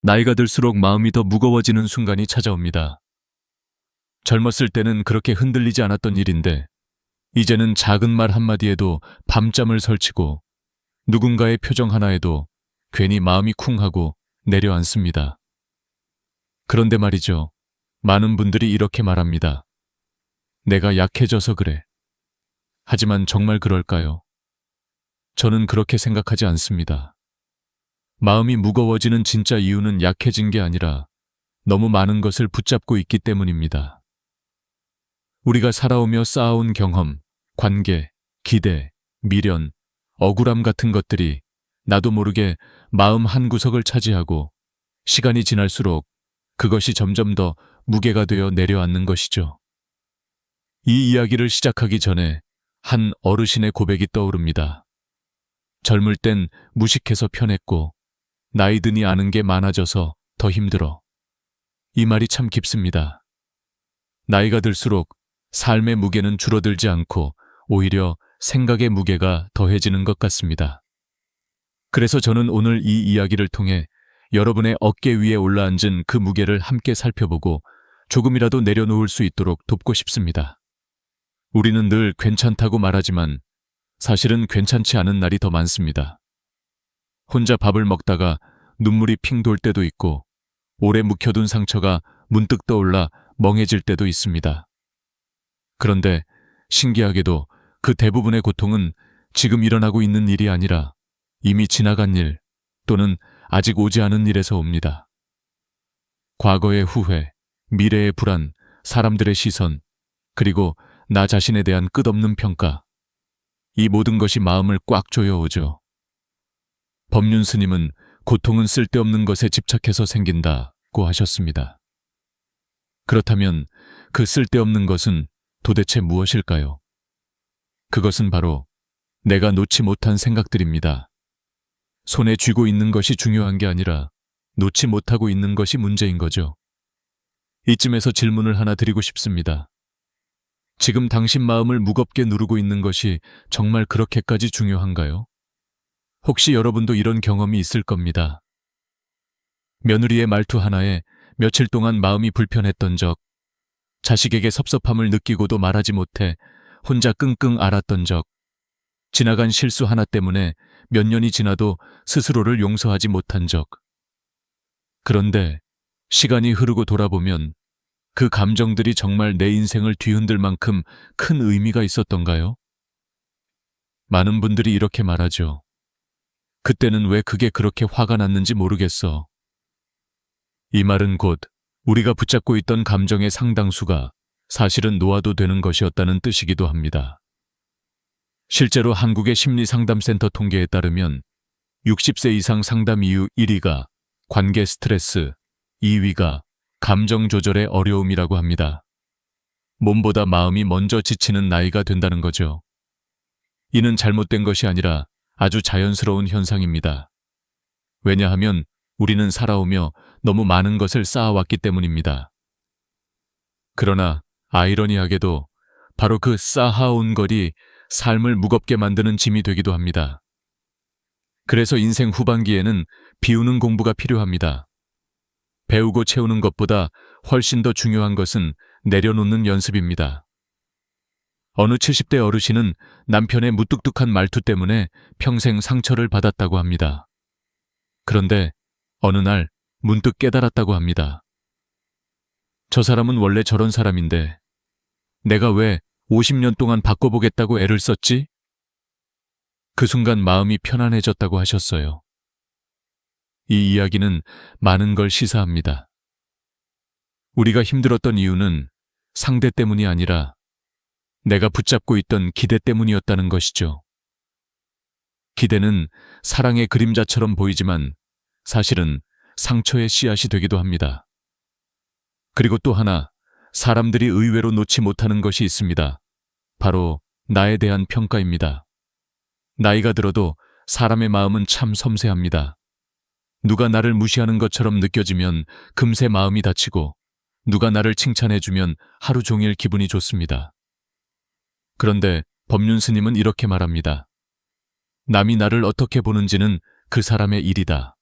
나이가 들수록 마음이 더 무거워지는 순간이 찾아옵니다. 젊었을 때는 그렇게 흔들리지 않았던 일인데, 이제는 작은 말 한마디에도 밤잠을 설치고 누군가의 표정 하나에도 괜히 마음이 쿵하고 내려앉습니다. 그런데 말이죠. 많은 분들이 이렇게 말합니다. 내가 약해져서 그래. 하지만 정말 그럴까요? 저는 그렇게 생각하지 않습니다. 마음이 무거워지는 진짜 이유는 약해진 게 아니라 너무 많은 것을 붙잡고 있기 때문입니다. 우리가 살아오며 쌓아온 경험, 관계, 기대, 미련, 억울함 같은 것들이 나도 모르게 마음 한구석을 차지하고 시간이 지날수록 그것이 점점 더 무게가 되어 내려앉는 것이죠. 이 이야기를 시작하기 전에 한 어르신의 고백이 떠오릅니다. 젊을 땐 무식해서 편했고 나이 드니 아는 게 많아져서 더 힘들어. 이 말이 참 깊습니다. 나이가 들수록 삶의 무게는 줄어들지 않고 오히려 생각의 무게가 더해지는 것 같습니다. 그래서 저는 오늘 이 이야기를 통해 여러분의 어깨 위에 올라앉은 그 무게를 함께 살펴보고 조금이라도 내려놓을 수 있도록 돕고 싶습니다. 우리는 늘 괜찮다고 말하지만 사실은 괜찮지 않은 날이 더 많습니다. 혼자 밥을 먹다가 눈물이 핑 돌 때도 있고 오래 묵혀둔 상처가 문득 떠올라 멍해질 때도 있습니다. 그런데 신기하게도 그 대부분의 고통은 지금 일어나고 있는 일이 아니라 이미 지나간 일 또는 아직 오지 않은 일에서 옵니다. 과거의 후회, 미래의 불안, 사람들의 시선, 그리고 나 자신에 대한 끝없는 평가. 이 모든 것이 마음을 꽉 조여오죠. 법륜 스님은 고통은 쓸데없는 것에 집착해서 생긴다고 하셨습니다. 그렇다면 그 쓸데없는 것은 도대체 무엇일까요? 그것은 바로 내가 놓지 못한 생각들입니다. 손에 쥐고 있는 것이 중요한 게 아니라 놓지 못하고 있는 것이 문제인 거죠. 이쯤에서 질문을 하나 드리고 싶습니다. 지금 당신 마음을 무겁게 누르고 있는 것이 정말 그렇게까지 중요한가요? 혹시 여러분도 이런 경험이 있을 겁니다. 며느리의 말투 하나에 며칠 동안 마음이 불편했던 적, 자식에게 섭섭함을 느끼고도 말하지 못해 혼자 끙끙 앓았던 적, 지나간 실수 하나 때문에 몇 년이 지나도 스스로를 용서하지 못한 적. 그런데 시간이 흐르고 돌아보면 그 감정들이 정말 내 인생을 뒤흔들 만큼 큰 의미가 있었던가요? 많은 분들이 이렇게 말하죠. 그때는 왜 그게 그렇게 화가 났는지 모르겠어. 이 말은 곧 우리가 붙잡고 있던 감정의 상당수가 사실은 놓아도 되는 것이었다는 뜻이기도 합니다. 실제로 한국의 심리상담센터 통계에 따르면 60세 이상 상담 이유 1위가 관계 스트레스, 2위가 감정 조절의 어려움이라고 합니다. 몸보다 마음이 먼저 지치는 나이가 된다는 거죠. 이는 잘못된 것이 아니라 아주 자연스러운 현상입니다. 왜냐하면 우리는 살아오며 너무 많은 것을 쌓아왔기 때문입니다. 그러나 아이러니하게도 바로 그 쌓아온 것이 삶을 무겁게 만드는 짐이 되기도 합니다. 그래서 인생 후반기에는 비우는 공부가 필요합니다. 배우고 채우는 것보다 훨씬 더 중요한 것은 내려놓는 연습입니다. 어느 70대 어르신은 남편의 무뚝뚝한 말투 때문에 평생 상처를 받았다고 합니다. 그런데 어느 날 문득 깨달았다고 합니다. 저 사람은 원래 저런 사람인데 내가 왜 50년 동안 바꿔보겠다고 애를 썼지? 그 순간 마음이 편안해졌다고 하셨어요. 이 이야기는 많은 걸 시사합니다. 우리가 힘들었던 이유는 상대 때문이 아니라 내가 붙잡고 있던 기대 때문이었다는 것이죠. 기대는 사랑의 그림자처럼 보이지만 사실은 상처의 씨앗이 되기도 합니다. 그리고 또 하나, 사람들이 의외로 놓지 못하는 것이 있습니다. 바로 나에 대한 평가입니다. 나이가 들어도 사람의 마음은 참 섬세합니다. 누가 나를 무시하는 것처럼 느껴지면 금세 마음이 다치고 누가 나를 칭찬해주면 하루 종일 기분이 좋습니다. 그런데 법륜 스님은 이렇게 말합니다. 남이 나를 어떻게 보는지는 그 사람의 일이다.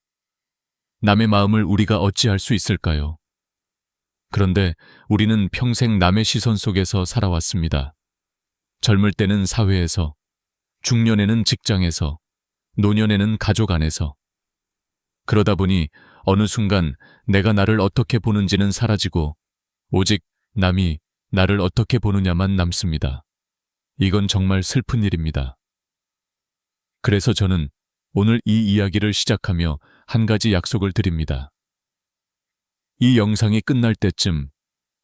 남의 마음을 우리가 어찌할 수 있을까요? 그런데 우리는 평생 남의 시선 속에서 살아왔습니다. 젊을 때는 사회에서, 중년에는 직장에서, 노년에는 가족 안에서. 그러다 보니 어느 순간 내가 나를 어떻게 보는지는 사라지고 오직 남이 나를 어떻게 보느냐만 남습니다. 이건 정말 슬픈 일입니다. 그래서 저는 오늘 이 이야기를 시작하며 한 가지 약속을 드립니다. 이 영상이 끝날 때쯤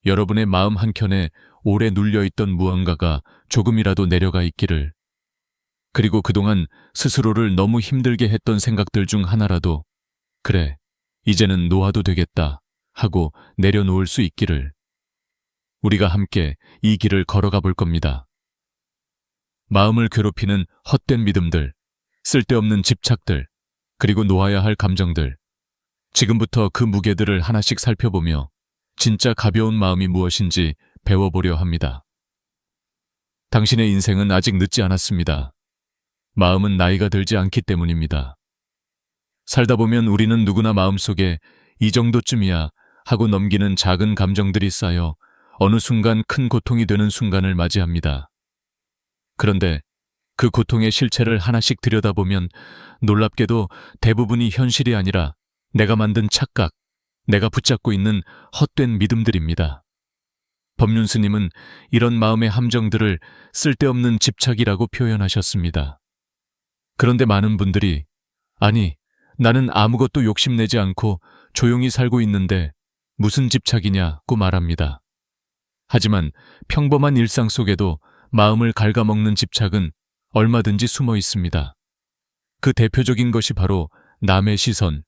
여러분의 마음 한켠에 오래 눌려있던 무언가가 조금이라도 내려가 있기를, 그리고 그동안 스스로를 너무 힘들게 했던 생각들 중 하나라도 그래, 이제는 놓아도 되겠다 하고 내려놓을 수 있기를, 우리가 함께 이 길을 걸어가 볼 겁니다. 마음을 괴롭히는 헛된 믿음들, 쓸데없는 집착들, 그리고 놓아야 할 감정들, 지금부터 그 무게들을 하나씩 살펴보며 진짜 가벼운 마음이 무엇인지 배워보려 합니다. 당신의 인생은 아직 늦지 않았습니다. 마음은 나이가 들지 않기 때문입니다. 살다 보면 우리는 누구나 마음속에 이 정도쯤이야 하고 넘기는 작은 감정들이 쌓여 어느 순간 큰 고통이 되는 순간을 맞이합니다. 그런데 그 고통의 실체를 하나씩 들여다보면 놀랍게도 대부분이 현실이 아니라 내가 만든 착각, 내가 붙잡고 있는 헛된 믿음들입니다. 법륜 스님은 이런 마음의 함정들을 쓸데없는 집착이라고 표현하셨습니다. 그런데 많은 분들이 아니, 나는 아무것도 욕심내지 않고 조용히 살고 있는데 무슨 집착이냐고 말합니다. 하지만 평범한 일상 속에도 마음을 갉아먹는 집착은 얼마든지 숨어 있습니다. 그 대표적인 것이 바로 남의 시선,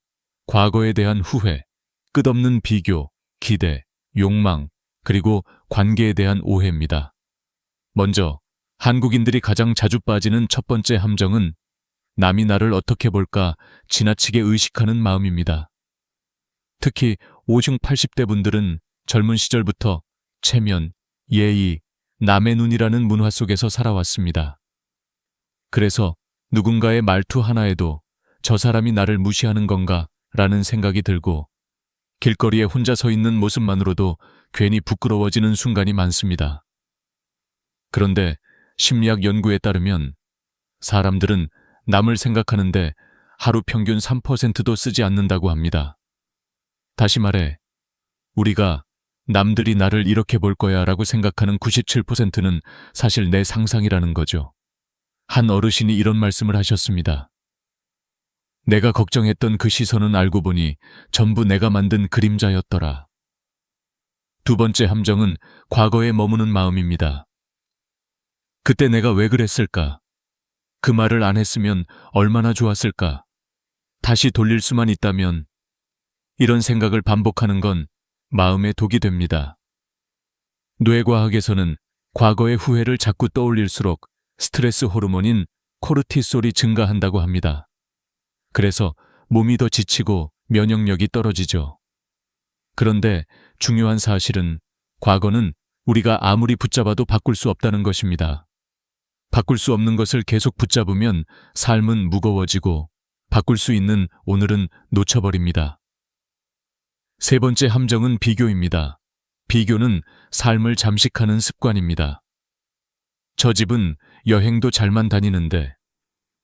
과거에 대한 후회, 끝없는 비교, 기대, 욕망, 그리고 관계에 대한 오해입니다. 먼저 한국인들이 가장 자주 빠지는 첫 번째 함정은 남이 나를 어떻게 볼까 지나치게 의식하는 마음입니다. 특히 50, 80대 분들은 젊은 시절부터 체면, 예의, 남의 눈이라는 문화 속에서 살아왔습니다. 그래서 누군가의 말투 하나에도 저 사람이 나를 무시하는 건가 라는 생각이 들고 길거리에 혼자 서 있는 모습만으로도 괜히 부끄러워지는 순간이 많습니다. 그런데 심리학 연구에 따르면 사람들은 남을 생각하는데 하루 평균 3%도 쓰지 않는다고 합니다. 다시 말해, 우리가 남들이 나를 이렇게 볼 거야 라고 생각하는 97%는 사실 내 상상이라는 거죠. 한 어르신이 이런 말씀을 하셨습니다. 내가 걱정했던 그 시선은 알고 보니 전부 내가 만든 그림자였더라. 두 번째 함정은 과거에 머무는 마음입니다. 그때 내가 왜 그랬을까? 그 말을 안 했으면 얼마나 좋았을까? 다시 돌릴 수만 있다면, 이런 생각을 반복하는 건 마음의 독이 됩니다. 뇌과학에서는 과거의 후회를 자꾸 떠올릴수록 스트레스 호르몬인 코르티솔이 증가한다고 합니다. 그래서 몸이 더 지치고 면역력이 떨어지죠. 그런데 중요한 사실은 과거는 우리가 아무리 붙잡아도 바꿀 수 없다는 것입니다. 바꿀 수 없는 것을 계속 붙잡으면 삶은 무거워지고 바꿀 수 있는 오늘은 놓쳐버립니다. 세 번째 함정은 비교입니다. 비교는 삶을 잠식하는 습관입니다. 저 집은 여행도 잘만 다니는데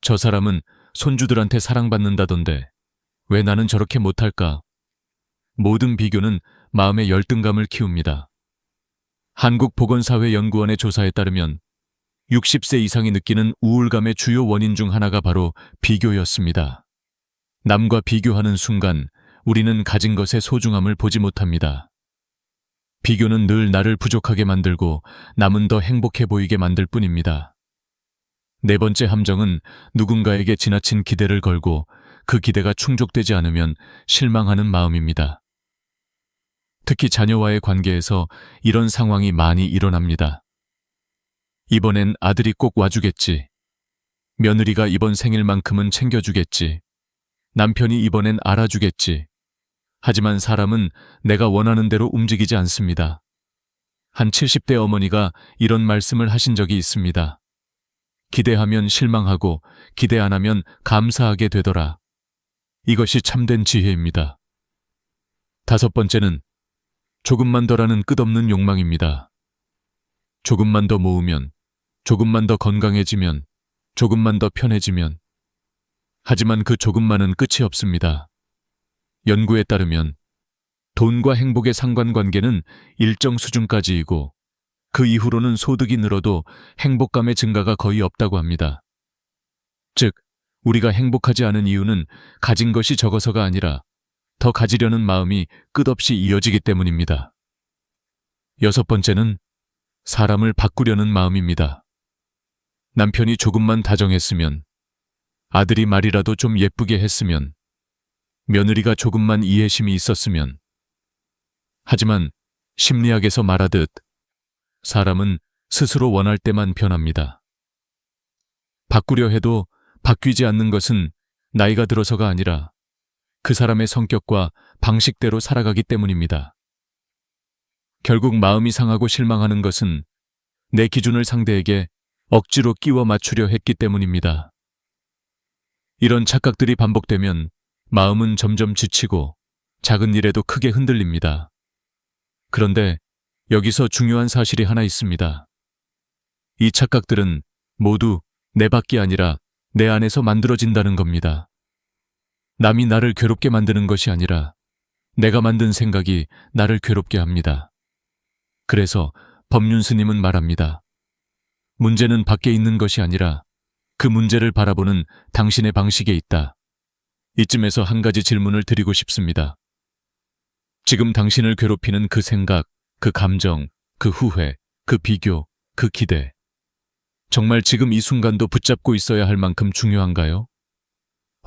저 사람은 손주들한테 사랑받는다던데 왜 나는 저렇게 못할까? 모든 비교는 마음의 열등감을 키웁니다. 한국보건사회연구원의 조사에 따르면 60세 이상이 느끼는 우울감의 주요 원인 중 하나가 바로 비교였습니다. 남과 비교하는 순간 우리는 가진 것의 소중함을 보지 못합니다. 비교는 늘 나를 부족하게 만들고 남은 더 행복해 보이게 만들 뿐입니다. 네 번째 함정은 누군가에게 지나친 기대를 걸고 그 기대가 충족되지 않으면 실망하는 마음입니다. 특히 자녀와의 관계에서 이런 상황이 많이 일어납니다. 이번엔 아들이 꼭 와주겠지. 며느리가 이번 생일만큼은 챙겨주겠지. 남편이 이번엔 알아주겠지. 하지만 사람은 내가 원하는 대로 움직이지 않습니다. 한 70대 어머니가 이런 말씀을 하신 적이 있습니다. 기대하면 실망하고 기대 안 하면 감사하게 되더라. 이것이 참된 지혜입니다. 다섯 번째는 조금만 더라는 끝없는 욕망입니다. 조금만 더 모으면, 조금만 더 건강해지면, 조금만 더 편해지면. 하지만 그 조금만은 끝이 없습니다. 연구에 따르면 돈과 행복의 상관관계는 일정 수준까지이고 그 이후로는 소득이 늘어도 행복감의 증가가 거의 없다고 합니다. 즉, 우리가 행복하지 않은 이유는 가진 것이 적어서가 아니라 더 가지려는 마음이 끝없이 이어지기 때문입니다. 여섯 번째는 사람을 바꾸려는 마음입니다. 남편이 조금만 다정했으면, 아들이 말이라도 좀 예쁘게 했으면, 며느리가 조금만 이해심이 있었으면. 하지만 심리학에서 말하듯 사람은 스스로 원할 때만 변합니다. 바꾸려 해도 바뀌지 않는 것은 나이가 들어서가 아니라 그 사람의 성격과 방식대로 살아가기 때문입니다. 결국 마음이 상하고 실망하는 것은 내 기준을 상대에게 억지로 끼워 맞추려 했기 때문입니다. 이런 착각들이 반복되면 마음은 점점 지치고 작은 일에도 크게 흔들립니다. 그런데 여기서 중요한 사실이 하나 있습니다. 이 착각들은 모두 내 밖이 아니라 내 안에서 만들어진다는 겁니다. 남이 나를 괴롭게 만드는 것이 아니라 내가 만든 생각이 나를 괴롭게 합니다. 그래서 법륜 스님은 말합니다. 문제는 밖에 있는 것이 아니라 그 문제를 바라보는 당신의 방식에 있다. 이쯤에서 한 가지 질문을 드리고 싶습니다. 지금 당신을 괴롭히는 그 생각, 그 감정, 그 후회, 그 비교, 그 기대. 정말 지금 이 순간도 붙잡고 있어야 할 만큼 중요한가요?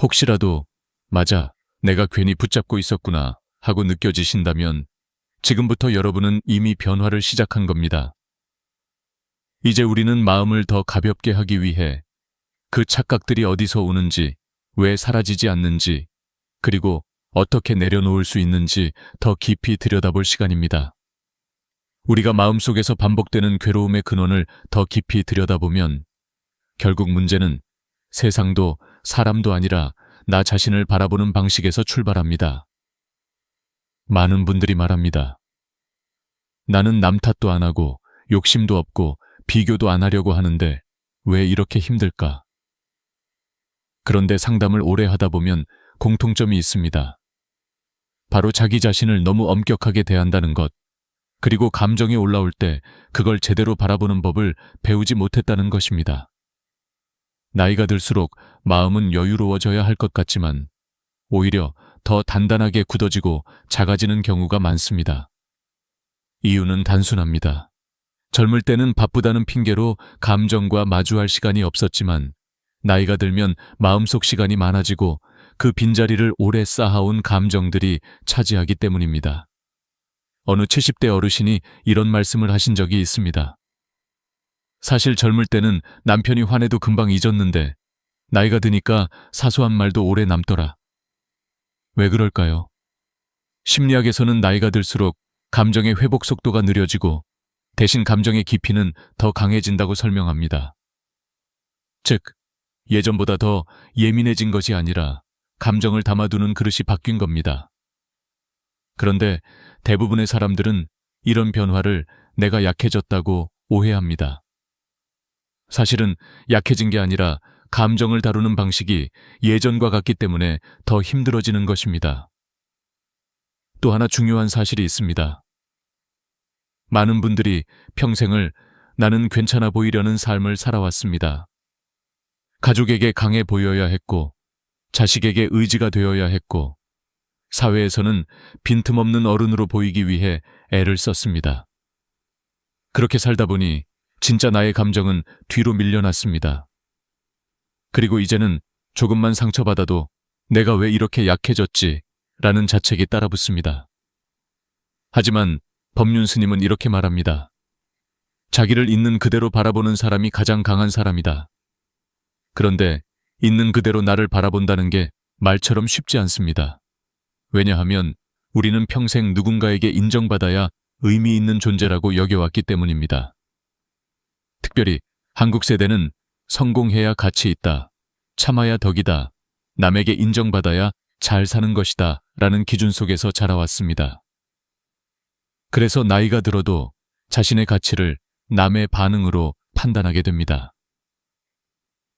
혹시라도 맞아, 내가 괜히 붙잡고 있었구나 하고 느껴지신다면 지금부터 여러분은 이미 변화를 시작한 겁니다. 이제 우리는 마음을 더 가볍게 하기 위해 그 착각들이 어디서 오는지, 왜 사라지지 않는지, 그리고 어떻게 내려놓을 수 있는지 더 깊이 들여다볼 시간입니다. 우리가 마음속에서 반복되는 괴로움의 근원을 더 깊이 들여다보면 결국 문제는 세상도 사람도 아니라 나 자신을 바라보는 방식에서 출발합니다. 많은 분들이 말합니다. 나는 남 탓도 안 하고 욕심도 없고 비교도 안 하려고 하는데 왜 이렇게 힘들까? 그런데 상담을 오래 하다 보면 공통점이 있습니다. 바로 자기 자신을 너무 엄격하게 대한다는 것, 그리고 감정이 올라올 때 그걸 제대로 바라보는 법을 배우지 못했다는 것입니다. 나이가 들수록 마음은 여유로워져야 할 것 같지만 오히려 더 단단하게 굳어지고 작아지는 경우가 많습니다. 이유는 단순합니다. 젊을 때는 바쁘다는 핑계로 감정과 마주할 시간이 없었지만 나이가 들면 마음속 시간이 많아지고 그 빈자리를 오래 쌓아온 감정들이 차지하기 때문입니다. 어느 70대 어르신이 이런 말씀을 하신 적이 있습니다. 사실 젊을 때는 남편이 화내도 금방 잊었는데 나이가 드니까 사소한 말도 오래 남더라. 왜 그럴까요? 심리학에서는 나이가 들수록 감정의 회복 속도가 느려지고 대신 감정의 깊이는 더 강해진다고 설명합니다. 즉, 예전보다 더 예민해진 것이 아니라 감정을 담아두는 그릇이 바뀐 겁니다. 그런데 대부분의 사람들은 이런 변화를 내가 약해졌다고 오해합니다. 사실은 약해진 게 아니라 감정을 다루는 방식이 예전과 같기 때문에 더 힘들어지는 것입니다. 또 하나 중요한 사실이 있습니다. 많은 분들이 평생을 나는 괜찮아 보이려는 삶을 살아왔습니다. 가족에게 강해 보여야 했고, 자식에게 의지가 되어야 했고, 사회에서는 빈틈없는 어른으로 보이기 위해 애를 썼습니다. 그렇게 살다 보니 진짜 나의 감정은 뒤로 밀려났습니다. 그리고 이제는 조금만 상처받아도 내가 왜 이렇게 약해졌지? 라는 자책이 따라붙습니다. 하지만 법륜 스님은 이렇게 말합니다. 자기를 있는 그대로 바라보는 사람이 가장 강한 사람이다. 그런데 있는 그대로 나를 바라본다는 게 말처럼 쉽지 않습니다. 왜냐하면 우리는 평생 누군가에게 인정받아야 의미 있는 존재라고 여겨왔기 때문입니다. 특별히 한국 세대는 성공해야 가치 있다, 참아야 덕이다, 남에게 인정받아야 잘 사는 것이다 라는 기준 속에서 자라왔습니다. 그래서 나이가 들어도 자신의 가치를 남의 반응으로 판단하게 됩니다.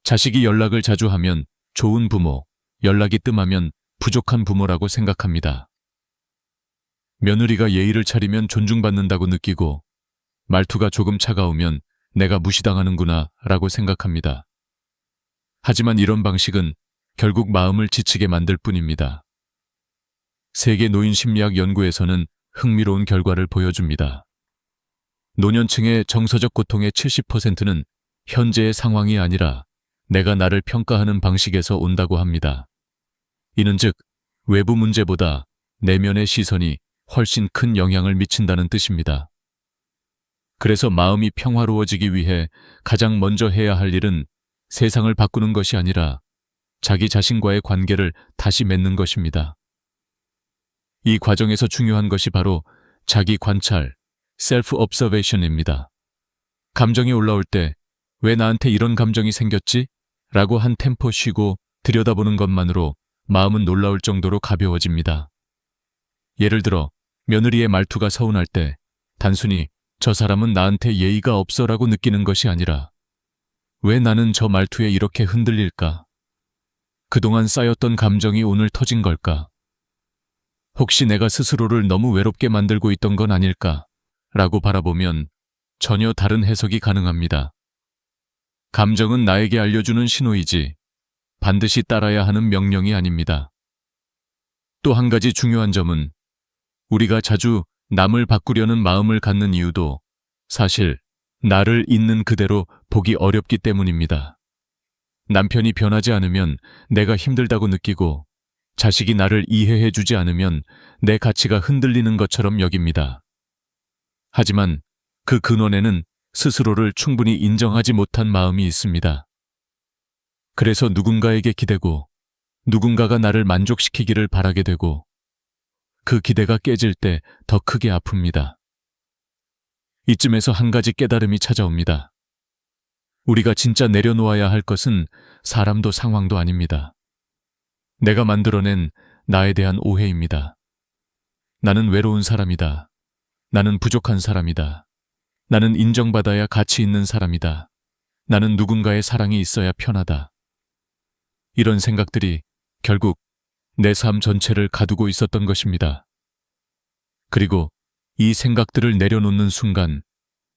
자식이 연락을 자주 하면 좋은 부모, 연락이 뜸하면 부족한 부모라고 생각합니다. 며느리가 예의를 차리면 존중받는다고 느끼고 말투가 조금 차가우면 내가 무시당하는구나 라고 생각합니다. 하지만 이런 방식은 결국 마음을 지치게 만들 뿐입니다. 세계 노인 심리학 연구에서는 흥미로운 결과를 보여줍니다. 노년층의 정서적 고통의 70%는 현재의 상황이 아니라 내가 나를 평가하는 방식에서 온다고 합니다. 이는 즉 외부 문제보다 내면의 시선이 훨씬 큰 영향을 미친다는 뜻입니다. 그래서 마음이 평화로워지기 위해 가장 먼저 해야 할 일은 세상을 바꾸는 것이 아니라 자기 자신과의 관계를 다시 맺는 것입니다. 이 과정에서 중요한 것이 바로 자기 관찰, 셀프 observation입니다. 감정이 올라올 때 왜 나한테 이런 감정이 생겼지? 라고 한 템포 쉬고 들여다보는 것만으로 마음은 놀라울 정도로 가벼워집니다. 예를 들어 며느리의 말투가 서운할 때 단순히 저 사람은 나한테 예의가 없어라고 느끼는 것이 아니라 왜 나는 저 말투에 이렇게 흔들릴까? 그동안 쌓였던 감정이 오늘 터진 걸까? 혹시 내가 스스로를 너무 외롭게 만들고 있던 건 아닐까? 라고 바라보면 전혀 다른 해석이 가능합니다. 감정은 나에게 알려주는 신호이지 반드시 따라야 하는 명령이 아닙니다. 또 한 가지 중요한 점은 우리가 자주 남을 바꾸려는 마음을 갖는 이유도 사실 나를 있는 그대로 보기 어렵기 때문입니다. 남편이 변하지 않으면 내가 힘들다고 느끼고 자식이 나를 이해해주지 않으면 내 가치가 흔들리는 것처럼 여깁니다. 하지만 그 근원에는 스스로를 충분히 인정하지 못한 마음이 있습니다. 그래서 누군가에게 기대고 누군가가 나를 만족시키기를 바라게 되고 그 기대가 깨질 때 더 크게 아픕니다. 이쯤에서 한 가지 깨달음이 찾아옵니다. 우리가 진짜 내려놓아야 할 것은 사람도 상황도 아닙니다. 내가 만들어낸 나에 대한 오해입니다. 나는 외로운 사람이다. 나는 부족한 사람이다. 나는 인정받아야 가치 있는 사람이다. 나는 누군가의 사랑이 있어야 편하다. 이런 생각들이 결국 내 삶 전체를 가두고 있었던 것입니다. 그리고 이 생각들을 내려놓는 순간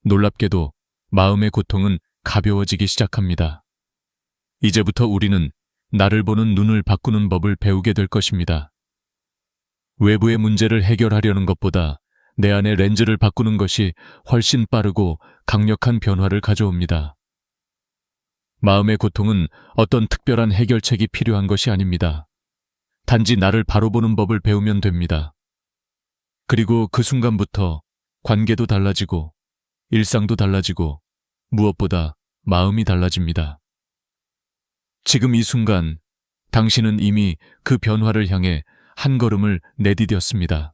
놀랍게도 마음의 고통은 가벼워지기 시작합니다. 이제부터 우리는 나를 보는 눈을 바꾸는 법을 배우게 될 것입니다. 외부의 문제를 해결하려는 것보다 내 안의 렌즈를 바꾸는 것이 훨씬 빠르고 강력한 변화를 가져옵니다. 마음의 고통은 어떤 특별한 해결책이 필요한 것이 아닙니다. 단지 나를 바로 보는 법을 배우면 됩니다. 그리고 그 순간부터 관계도 달라지고 일상도 달라지고 무엇보다 마음이 달라집니다. 지금 이 순간 당신은 이미 그 변화를 향해 한 걸음을 내디뎠습니다.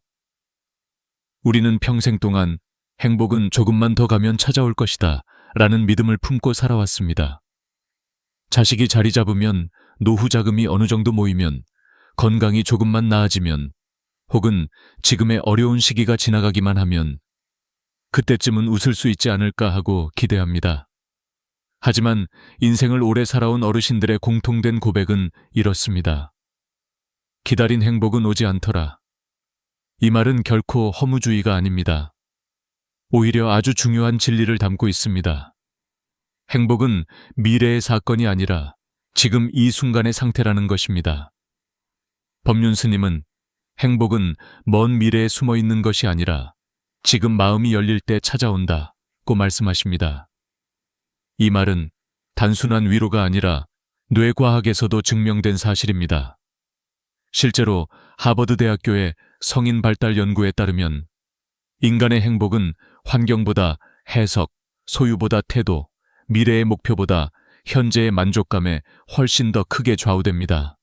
우리는 평생 동안 행복은 조금만 더 가면 찾아올 것이다 라는 믿음을 품고 살아왔습니다. 자식이 자리 잡으면, 노후 자금이 어느 정도 모이면, 건강이 조금만 나아지면, 혹은 지금의 어려운 시기가 지나가기만 하면 그때쯤은 웃을 수 있지 않을까 하고 기대합니다. 하지만 인생을 오래 살아온 어르신들의 공통된 고백은 이렇습니다. 기다린 행복은 오지 않더라. 이 말은 결코 허무주의가 아닙니다. 오히려 아주 중요한 진리를 담고 있습니다. 행복은 미래의 사건이 아니라 지금 이 순간의 상태라는 것입니다. 법륜 스님은 행복은 먼 미래에 숨어 있는 것이 아니라 지금 마음이 열릴 때 찾아온다고 말씀하십니다. 이 말은 단순한 위로가 아니라 뇌과학에서도 증명된 사실입니다. 실제로 하버드 대학교의 성인 발달 연구에 따르면 인간의 행복은 환경보다 해석, 소유보다 태도, 미래의 목표보다 현재의 만족감에 훨씬 더 크게 좌우됩니다.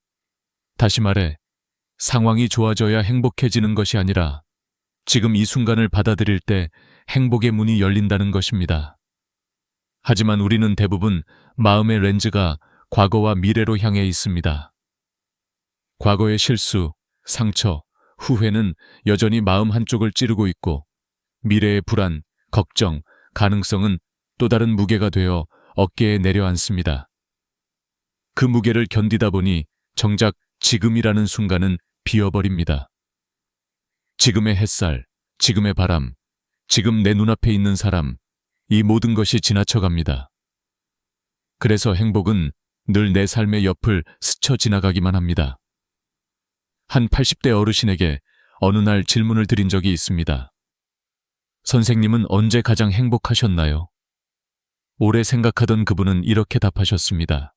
다시 말해, 상황이 좋아져야 행복해지는 것이 아니라 지금 이 순간을 받아들일 때 행복의 문이 열린다는 것입니다. 하지만 우리는 대부분 마음의 렌즈가 과거와 미래로 향해 있습니다. 과거의 실수, 상처, 후회는 여전히 마음 한쪽을 찌르고 있고 미래의 불안, 걱정, 가능성은 또 다른 무게가 되어 어깨에 내려앉습니다. 그 무게를 견디다 보니 정작 지금이라는 순간은 비어버립니다. 지금의 햇살, 지금의 바람, 지금 내 눈앞에 있는 사람, 이 모든 것이 지나쳐갑니다. 그래서 행복은 늘 내 삶의 옆을 스쳐 지나가기만 합니다. 한 80대 어르신에게 어느 날 질문을 드린 적이 있습니다. 선생님은 언제 가장 행복하셨나요? 오래 생각하던 그분은 이렇게 답하셨습니다.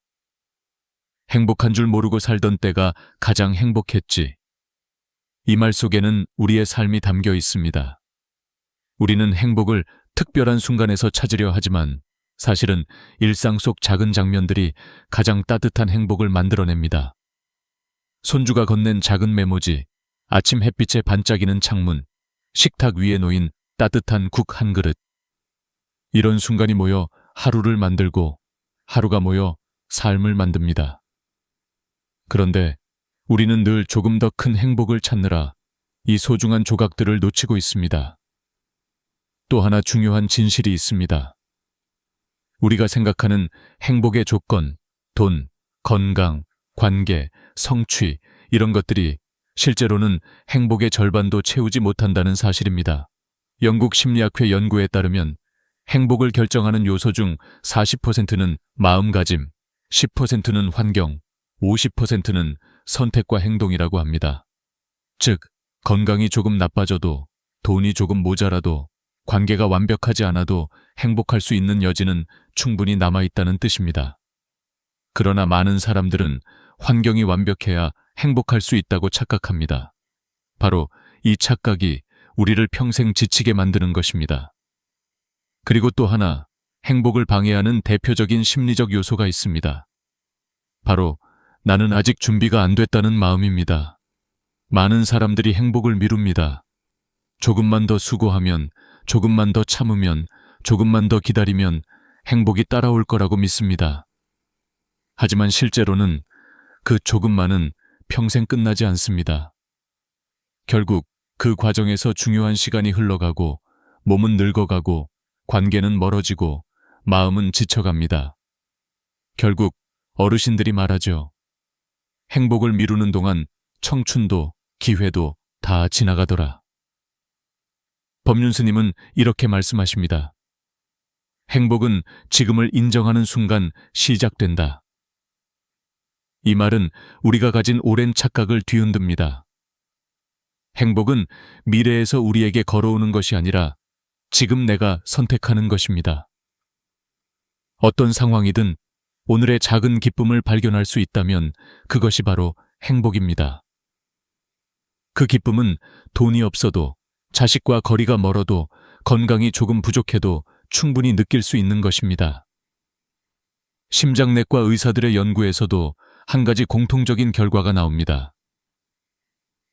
행복한 줄 모르고 살던 때가 가장 행복했지. 이 말 속에는 우리의 삶이 담겨 있습니다. 우리는 행복을 특별한 순간에서 찾으려 하지만 사실은 일상 속 작은 장면들이 가장 따뜻한 행복을 만들어냅니다. 손주가 건넨 작은 메모지, 아침 햇빛에 반짝이는 창문, 식탁 위에 놓인 따뜻한 국 한 그릇. 이런 순간이 모여 하루를 만들고 하루가 모여 삶을 만듭니다. 그런데 우리는 늘 조금 더 큰 행복을 찾느라 이 소중한 조각들을 놓치고 있습니다. 또 하나 중요한 진실이 있습니다. 우리가 생각하는 행복의 조건, 돈, 건강, 관계, 성취, 이런 것들이 실제로는 행복의 절반도 채우지 못한다는 사실입니다. 영국 심리학회 연구에 따르면 행복을 결정하는 요소 중 40%는 마음가짐, 10%는 환경, 50%는 선택과 행동이라고 합니다. 즉, 건강이 조금 나빠져도, 돈이 조금 모자라도, 관계가 완벽하지 않아도 행복할 수 있는 여지는 충분히 남아있다는 뜻입니다. 그러나 많은 사람들은 환경이 완벽해야 행복할 수 있다고 착각합니다. 바로 이 착각이 우리를 평생 지치게 만드는 것입니다. 그리고 또 하나, 행복을 방해하는 대표적인 심리적 요소가 있습니다. 바로 나는 아직 준비가 안 됐다는 마음입니다. 많은 사람들이 행복을 미룹니다. 조금만 더 수고하면, 조금만 더 참으면, 조금만 더 기다리면 행복이 따라올 거라고 믿습니다. 하지만 실제로는 그 조금만은 평생 끝나지 않습니다. 결국 그 과정에서 중요한 시간이 흘러가고, 몸은 늙어가고, 관계는 멀어지고, 마음은 지쳐갑니다. 결국 어르신들이 말하죠. 행복을 미루는 동안 청춘도 기회도 다 지나가더라. 법륜스님은 이렇게 말씀하십니다. 행복은 지금을 인정하는 순간 시작된다. 이 말은 우리가 가진 오랜 착각을 뒤흔듭니다. 행복은 미래에서 우리에게 걸어오는 것이 아니라 지금 내가 선택하는 것입니다. 어떤 상황이든 오늘의 작은 기쁨을 발견할 수 있다면 그것이 바로 행복입니다. 그 기쁨은 돈이 없어도, 자식과 거리가 멀어도, 건강이 조금 부족해도 충분히 느낄 수 있는 것입니다. 심장내과 의사들의 연구에서도 한 가지 공통적인 결과가 나옵니다.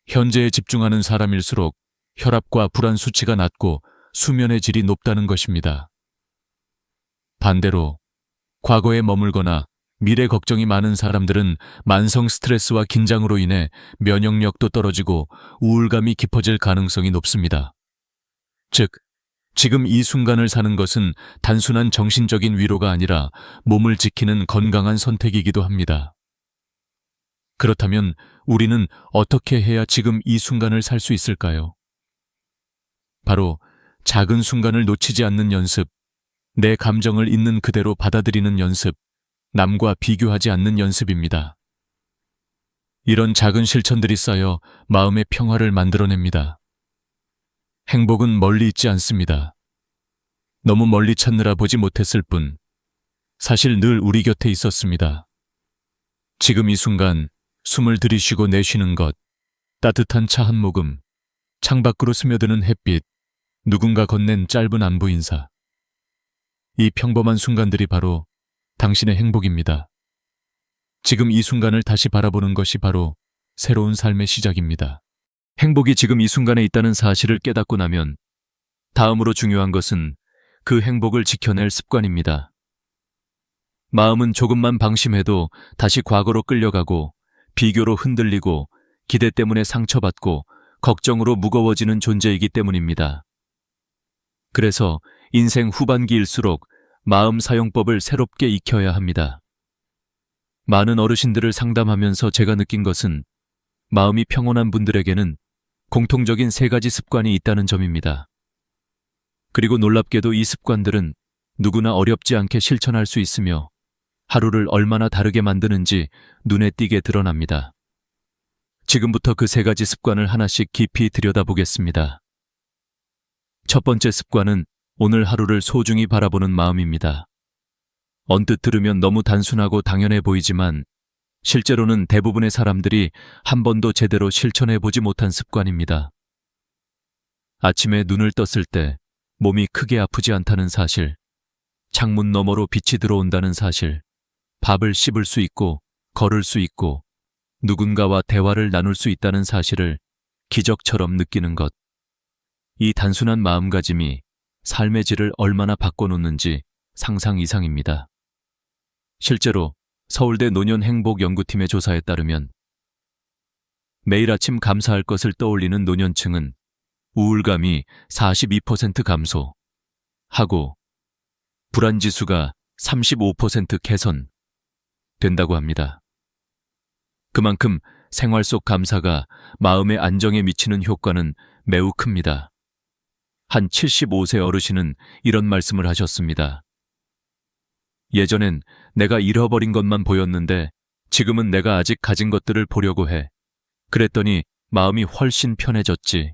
현재에 집중하는 사람일수록 혈압과 불안 수치가 낮고 수면의 질이 높다는 것입니다. 반대로 과거에 머물거나 미래 걱정이 많은 사람들은 만성 스트레스와 긴장으로 인해 면역력도 떨어지고 우울감이 깊어질 가능성이 높습니다. 즉, 지금 이 순간을 사는 것은 단순한 정신적인 위로가 아니라 몸을 지키는 건강한 선택이기도 합니다. 그렇다면 우리는 어떻게 해야 지금 이 순간을 살 수 있을까요? 바로 작은 순간을 놓치지 않는 연습, 내 감정을 있는 그대로 받아들이는 연습, 남과 비교하지 않는 연습입니다. 이런 작은 실천들이 쌓여 마음의 평화를 만들어냅니다. 행복은 멀리 있지 않습니다. 너무 멀리 찾느라 보지 못했을 뿐, 사실 늘 우리 곁에 있었습니다. 지금 이 순간 숨을 들이쉬고 내쉬는 것, 따뜻한 차 한 모금, 창밖으로 스며드는 햇빛, 누군가 건넨 짧은 안부 인사. 이 평범한 순간들이 바로 당신의 행복입니다. 지금 이 순간을 다시 바라보는 것이 바로 새로운 삶의 시작입니다. 행복이 지금 이 순간에 있다는 사실을 깨닫고 나면 다음으로 중요한 것은 그 행복을 지켜낼 습관입니다. 마음은 조금만 방심해도 다시 과거로 끌려가고 비교로 흔들리고 기대 때문에 상처받고 걱정으로 무거워지는 존재이기 때문입니다. 그래서 인생 후반기일수록 마음 사용법을 새롭게 익혀야 합니다. 많은 어르신들을 상담하면서 제가 느낀 것은 마음이 평온한 분들에게는 공통적인 3가지 습관이 있다는 점입니다. 그리고 놀랍게도 이 습관들은 누구나 어렵지 않게 실천할 수 있으며 하루를 얼마나 다르게 만드는지 눈에 띄게 드러납니다. 지금부터 그 3가지 습관을 하나씩 깊이 들여다보겠습니다. 첫 번째 습관은 오늘 하루를 소중히 바라보는 마음입니다. 언뜻 들으면 너무 단순하고 당연해 보이지만 실제로는 대부분의 사람들이 한 번도 제대로 실천해 보지 못한 습관입니다. 아침에 눈을 떴을 때 몸이 크게 아프지 않다는 사실, 창문 너머로 빛이 들어온다는 사실, 밥을 씹을 수 있고 걸을 수 있고 누군가와 대화를 나눌 수 있다는 사실을 기적처럼 느끼는 것. 이 단순한 마음가짐이 삶의 질을 얼마나 바꿔놓는지 상상 이상입니다. 실제로 서울대 노년행복연구팀의 조사에 따르면 매일 아침 감사할 것을 떠올리는 노년층은 우울감이 42% 감소하고 불안지수가 35% 개선된다고 합니다. 그만큼 생활 속 감사가 마음의 안정에 미치는 효과는 매우 큽니다. 한 75세 어르신은 이런 말씀을 하셨습니다. 예전엔 내가 잃어버린 것만 보였는데 지금은 내가 아직 가진 것들을 보려고 해. 그랬더니 마음이 훨씬 편해졌지.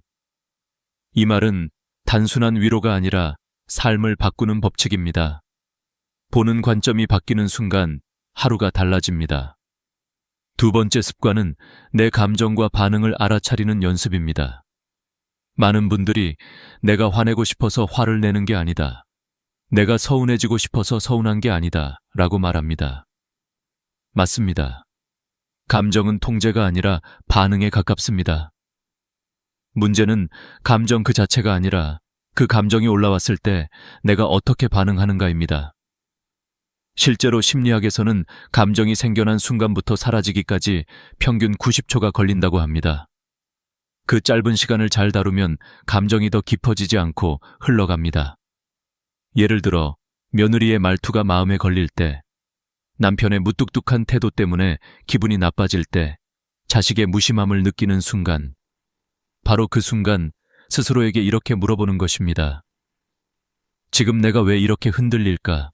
이 말은 단순한 위로가 아니라 삶을 바꾸는 법칙입니다. 보는 관점이 바뀌는 순간 하루가 달라집니다. 두 번째 습관은 내 감정과 반응을 알아차리는 연습입니다. 많은 분들이 내가 화내고 싶어서 화를 내는 게 아니다. 내가 서운해지고 싶어서 서운한 게 아니다 라고 말합니다. 맞습니다. 감정은 통제가 아니라 반응에 가깝습니다. 문제는 감정 그 자체가 아니라 그 감정이 올라왔을 때 내가 어떻게 반응하는가입니다. 실제로 심리학에서는 감정이 생겨난 순간부터 사라지기까지 평균 90초가 걸린다고 합니다. 그 짧은 시간을 잘 다루면 감정이 더 깊어지지 않고 흘러갑니다. 예를 들어 며느리의 말투가 마음에 걸릴 때, 남편의 무뚝뚝한 태도 때문에 기분이 나빠질 때, 자식의 무심함을 느끼는 순간, 바로 그 순간 스스로에게 이렇게 물어보는 것입니다. 지금 내가 왜 이렇게 흔들릴까?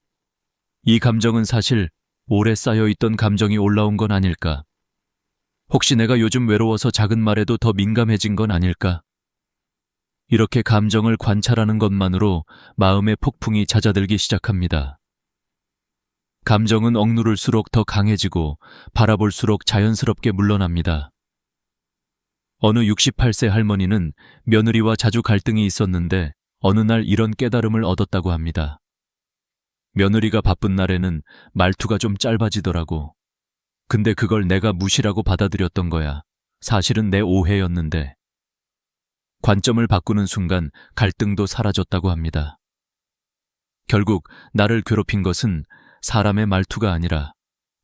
이 감정은 사실 오래 쌓여있던 감정이 올라온 건 아닐까? 혹시 내가 요즘 외로워서 작은 말에도 더 민감해진 건 아닐까? 이렇게 감정을 관찰하는 것만으로 마음의 폭풍이 잦아들기 시작합니다. 감정은 억누를수록 더 강해지고 바라볼수록 자연스럽게 물러납니다. 어느 68세 할머니는 며느리와 자주 갈등이 있었는데 어느 날 이런 깨달음을 얻었다고 합니다. 며느리가 바쁜 날에는 말투가 좀 짧아지더라고. 근데 그걸 내가 무시라고 받아들였던 거야. 사실은 내 오해였는데. 관점을 바꾸는 순간 갈등도 사라졌다고 합니다. 결국 나를 괴롭힌 것은 사람의 말투가 아니라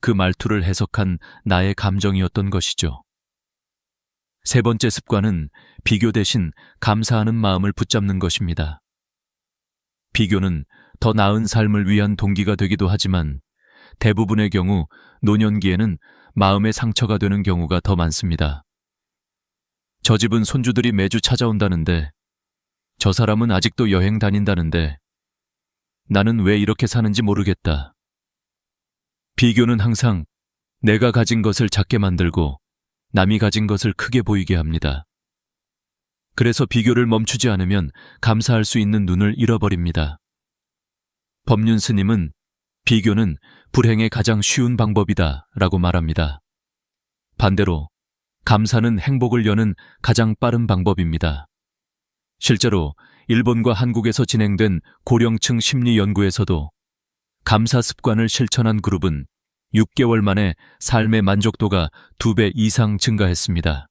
그 말투를 해석한 나의 감정이었던 것이죠. 세 번째 습관은 비교 대신 감사하는 마음을 붙잡는 것입니다. 비교는 더 나은 삶을 위한 동기가 되기도 하지만 대부분의 경우 노년기에는 마음의 상처가 되는 경우가 더 많습니다. 저 집은 손주들이 매주 찾아온다는데, 저 사람은 아직도 여행 다닌다는데, 나는 왜 이렇게 사는지 모르겠다. 비교는 항상 내가 가진 것을 작게 만들고 남이 가진 것을 크게 보이게 합니다. 그래서 비교를 멈추지 않으면 감사할 수 있는 눈을 잃어버립니다. 법륜 스님은 비교는 불행의 가장 쉬운 방법이다 라고 말합니다. 반대로 감사는 행복을 여는 가장 빠른 방법입니다. 실제로 일본과 한국에서 진행된 고령층 심리 연구에서도 감사 습관을 실천한 그룹은 6개월 만에 삶의 만족도가 2배 이상 증가했습니다.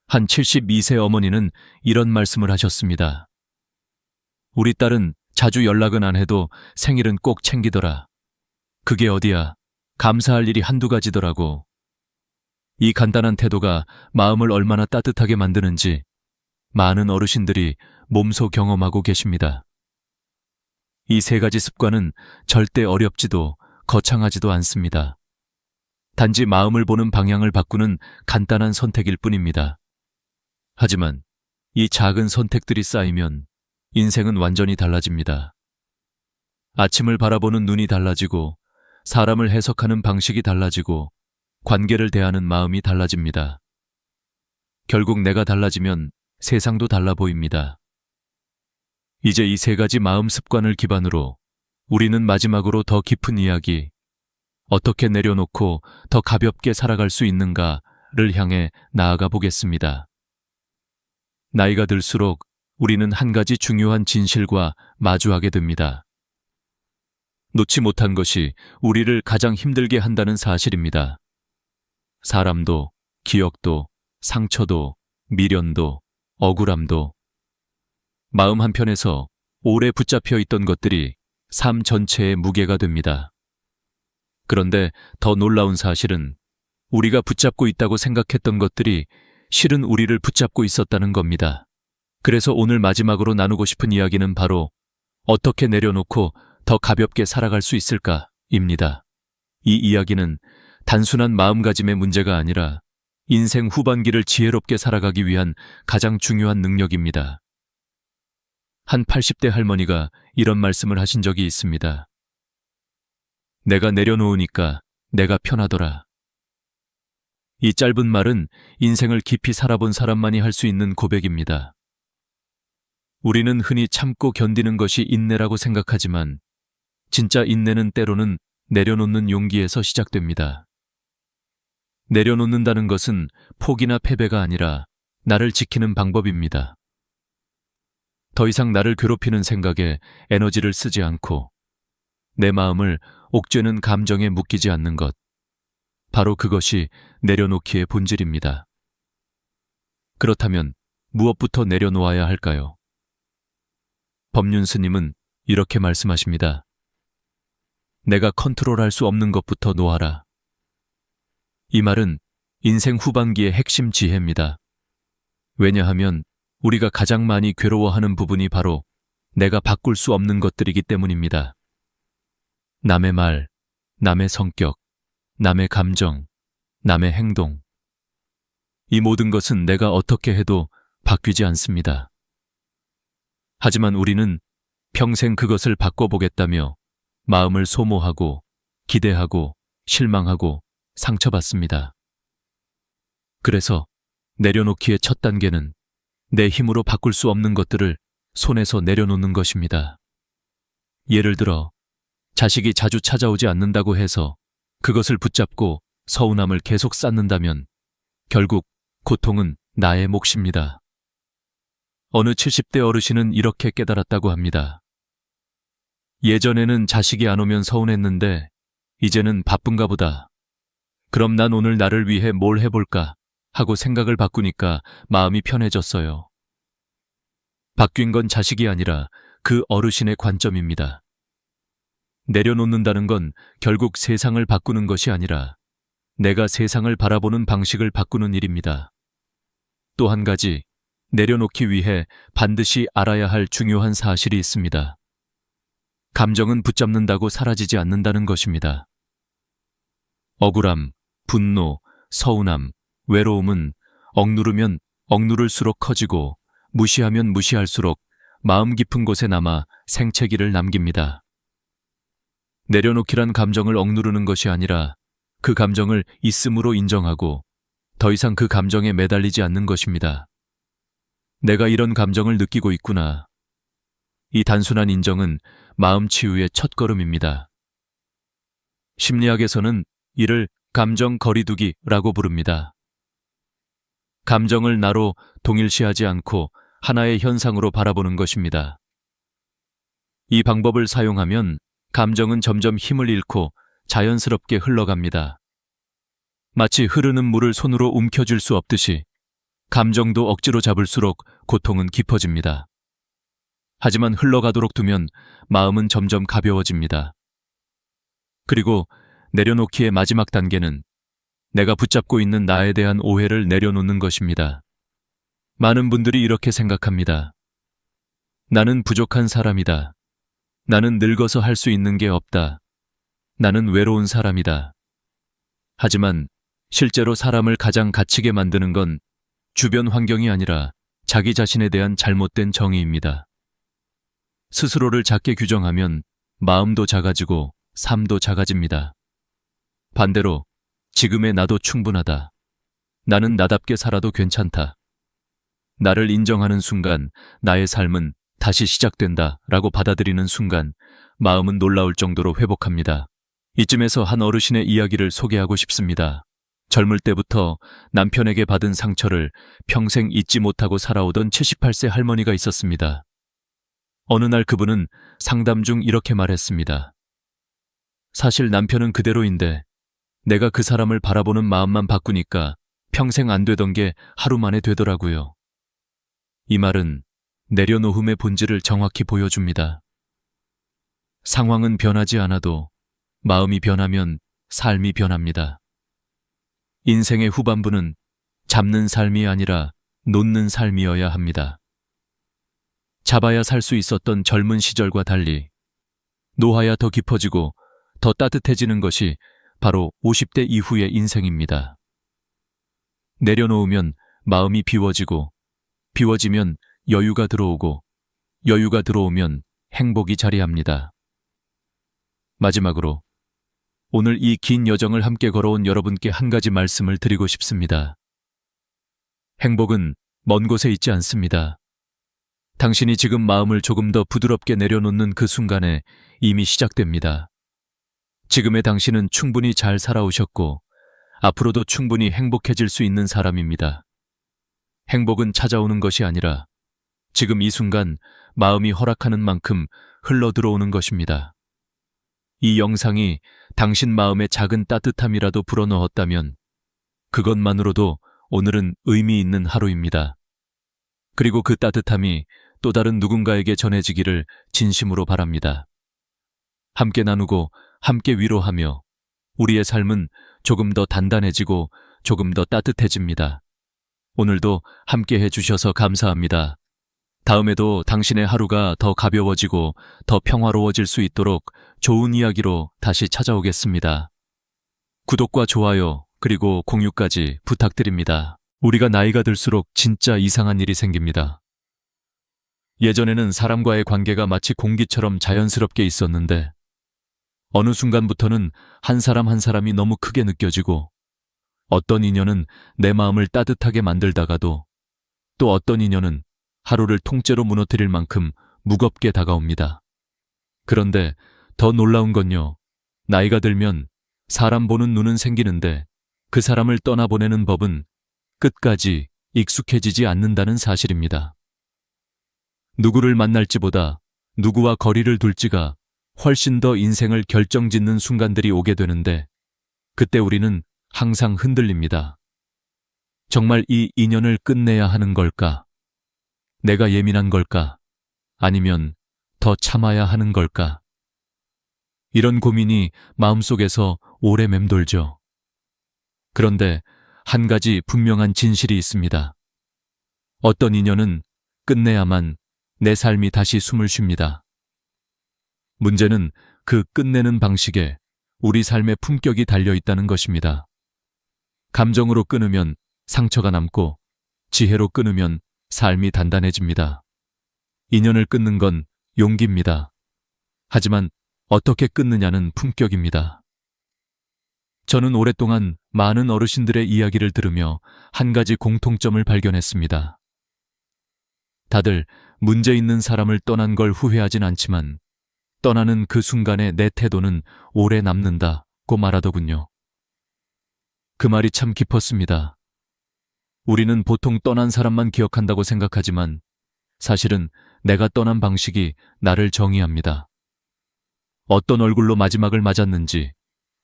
한 72세 어머니는 이런 말씀을 하셨습니다. 우리 딸은 자주 연락은 안 해도 생일은 꼭 챙기더라. 그게 어디야. 감사할 일이 한두 가지더라고. 이 간단한 태도가 마음을 얼마나 따뜻하게 만드는지 많은 어르신들이 몸소 경험하고 계십니다. 이 세 가지 습관은 절대 어렵지도 거창하지도 않습니다. 단지 마음을 보는 방향을 바꾸는 간단한 선택일 뿐입니다. 하지만 이 작은 선택들이 쌓이면 인생은 완전히 달라집니다. 아침을 바라보는 눈이 달라지고 사람을 해석하는 방식이 달라지고 관계를 대하는 마음이 달라집니다. 결국 내가 달라지면 세상도 달라 보입니다. 이제 이 세 가지 마음 습관을 기반으로 우리는 마지막으로 더 깊은 이야기, 어떻게 내려놓고 더 가볍게 살아갈 수 있는가를 향해 나아가 보겠습니다. 나이가 들수록 우리는 한 가지 중요한 진실과 마주하게 됩니다. 놓지 못한 것이 우리를 가장 힘들게 한다는 사실입니다. 사람도, 기억도, 상처도, 미련도, 억울함도, 마음 한편에서 오래 붙잡혀 있던 것들이 삶 전체의 무게가 됩니다. 그런데 더 놀라운 사실은 우리가 붙잡고 있다고 생각했던 것들이 실은 우리를 붙잡고 있었다는 겁니다. 그래서 오늘 마지막으로 나누고 싶은 이야기는 바로 어떻게 내려놓고 더 가볍게 살아갈 수 있을까입니다. 이 이야기는 단순한 마음가짐의 문제가 아니라 인생 후반기를 지혜롭게 살아가기 위한 가장 중요한 능력입니다. 한 80대 할머니가 이런 말씀을 하신 적이 있습니다. 내가 내려놓으니까 내가 편하더라. 이 짧은 말은 인생을 깊이 살아본 사람만이 할 수 있는 고백입니다. 우리는 흔히 참고 견디는 것이 인내라고 생각하지만 진짜 인내는 때로는 내려놓는 용기에서 시작됩니다. 내려놓는다는 것은 포기나 패배가 아니라 나를 지키는 방법입니다. 더 이상 나를 괴롭히는 생각에 에너지를 쓰지 않고 내 마음을 옥죄는 감정에 묶이지 않는 것. 바로 그것이 내려놓기의 본질입니다. 그렇다면 무엇부터 내려놓아야 할까요? 법륜 스님은 이렇게 말씀하십니다. 내가 컨트롤할 수 없는 것부터 놓아라. 이 말은 인생 후반기의 핵심 지혜입니다. 왜냐하면 우리가 가장 많이 괴로워하는 부분이 바로 내가 바꿀 수 없는 것들이기 때문입니다. 남의 말, 남의 성격, 남의 감정, 남의 행동. 이 모든 것은 내가 어떻게 해도 바뀌지 않습니다. 하지만 우리는 평생 그것을 바꿔보겠다며 마음을 소모하고 기대하고 실망하고 상처받습니다. 그래서 내려놓기의 첫 단계는 내 힘으로 바꿀 수 없는 것들을 손에서 내려놓는 것입니다. 예를 들어 자식이 자주 찾아오지 않는다고 해서 그것을 붙잡고 서운함을 계속 쌓는다면 결국 고통은 나의 몫입니다. 어느 70대 어르신은 이렇게 깨달았다고 합니다. 예전에는 자식이 안 오면 서운했는데 이제는 바쁜가 보다. 그럼 난 오늘 나를 위해 뭘 해볼까 하고 생각을 바꾸니까 마음이 편해졌어요. 바뀐 건 자식이 아니라 그 어르신의 관점입니다. 내려놓는다는 건 결국 세상을 바꾸는 것이 아니라 내가 세상을 바라보는 방식을 바꾸는 일입니다. 또 한 가지, 내려놓기 위해 반드시 알아야 할 중요한 사실이 있습니다. 감정은 붙잡는다고 사라지지 않는다는 것입니다. 억울함, 분노, 서운함, 외로움은 억누르면 억누를수록 커지고 무시하면 무시할수록 마음 깊은 곳에 남아 생채기를 남깁니다. 내려놓기란 감정을 억누르는 것이 아니라 그 감정을 있음으로 인정하고 더 이상 그 감정에 매달리지 않는 것입니다. 내가 이런 감정을 느끼고 있구나. 이 단순한 인정은 마음 치유의 첫걸음입니다. 심리학에서는 이를 감정 거리두기라고 부릅니다. 감정을 나로 동일시하지 않고 하나의 현상으로 바라보는 것입니다. 이 방법을 사용하면 감정은 점점 힘을 잃고 자연스럽게 흘러갑니다. 마치 흐르는 물을 손으로 움켜쥘 수 없듯이 감정도 억지로 잡을수록 고통은 깊어집니다. 하지만 흘러가도록 두면 마음은 점점 가벼워집니다. 그리고 내려놓기의 마지막 단계는 내가 붙잡고 있는 나에 대한 오해를 내려놓는 것입니다. 많은 분들이 이렇게 생각합니다. 나는 부족한 사람이다. 나는 늙어서 할 수 있는 게 없다. 나는 외로운 사람이다. 하지만 실제로 사람을 가장 갇히게 만드는 건 주변 환경이 아니라 자기 자신에 대한 잘못된 정의입니다. 스스로를 작게 규정하면 마음도 작아지고 삶도 작아집니다. 반대로 지금의 나도 충분하다. 나는 나답게 살아도 괜찮다. 나를 인정하는 순간 나의 삶은 다시 시작된다 라고 받아들이는 순간 마음은 놀라울 정도로 회복합니다. 이쯤에서 한 어르신의 이야기를 소개하고 싶습니다. 젊을 때부터 남편에게 받은 상처를 평생 잊지 못하고 살아오던 78세 할머니가 있었습니다. 어느 날 그분은 상담 중 이렇게 말했습니다. 사실 남편은 그대로인데 내가 그 사람을 바라보는 마음만 바꾸니까 평생 안 되던 게 하루 만에 되더라고요. 이 말은 내려놓음의 본질을 정확히 보여줍니다. 상황은 변하지 않아도 마음이 변하면 삶이 변합니다. 인생의 후반부는 잡는 삶이 아니라 놓는 삶이어야 합니다. 잡아야 살 수 있었던 젊은 시절과 달리 놓아야 더 깊어지고 더 따뜻해지는 것이 바로 50대 이후의 인생입니다. 내려놓으면 마음이 비워지고 비워지면 여유가 들어오고 여유가 들어오면 행복이 자리합니다. 마지막으로 오늘 이 긴 여정을 함께 걸어온 여러분께 한 가지 말씀을 드리고 싶습니다. 행복은 먼 곳에 있지 않습니다. 당신이 지금 마음을 조금 더 부드럽게 내려놓는 그 순간에 이미 시작됩니다. 지금의 당신은 충분히 잘 살아오셨고 앞으로도 충분히 행복해질 수 있는 사람입니다. 행복은 찾아오는 것이 아니라 지금 이 순간 마음이 허락하는 만큼 흘러들어오는 것입니다. 이 영상이 당신 마음에 작은 따뜻함이라도 불어넣었다면 그것만으로도 오늘은 의미 있는 하루입니다. 그리고 그 따뜻함이 또 다른 누군가에게 전해지기를 진심으로 바랍니다. 함께 나누고 함께 위로하며 우리의 삶은 조금 더 단단해지고 조금 더 따뜻해집니다. 오늘도 함께 해주셔서 감사합니다. 다음에도 당신의 하루가 더 가벼워지고 더 평화로워질 수 있도록 좋은 이야기로 다시 찾아오겠습니다. 구독과 좋아요 그리고 공유까지 부탁드립니다. 우리가 나이가 들수록 진짜 이상한 일이 생깁니다. 예전에는 사람과의 관계가 마치 공기처럼 자연스럽게 있었는데 어느 순간부터는 한 사람 한 사람이 너무 크게 느껴지고 어떤 인연은 내 마음을 따뜻하게 만들다가도 또 어떤 인연은 하루를 통째로 무너뜨릴 만큼 무겁게 다가옵니다. 그런데 더 놀라운 건요. 나이가 들면 사람 보는 눈은 생기는데 그 사람을 떠나보내는 법은 끝까지 익숙해지지 않는다는 사실입니다. 누구를 만날지보다 누구와 거리를 둘지가 훨씬 더 인생을 결정짓는 순간들이 오게 되는데 그때 우리는 항상 흔들립니다. 정말 이 인연을 끝내야 하는 걸까? 내가 예민한 걸까? 아니면 더 참아야 하는 걸까? 이런 고민이 마음속에서 오래 맴돌죠. 그런데 한 가지 분명한 진실이 있습니다. 어떤 인연은 끝내야만 내 삶이 다시 숨을 쉽니다. 문제는 그 끝내는 방식에 우리 삶의 품격이 달려 있다는 것입니다. 감정으로 끊으면 상처가 남고 지혜로 끊으면 삶이 단단해집니다. 인연을 끊는 건 용기입니다. 하지만 어떻게 끊느냐는 품격입니다. 저는 오랫동안 많은 어르신들의 이야기를 들으며 한 가지 공통점을 발견했습니다. 다들 문제 있는 사람을 떠난 걸 후회하진 않지만 떠나는 그 순간에 내 태도는 오래 남는다고 말하더군요. 그 말이 참 깊었습니다. 우리는 보통 떠난 사람만 기억한다고 생각하지만 사실은 내가 떠난 방식이 나를 정의합니다. 어떤 얼굴로 마지막을 맞았는지,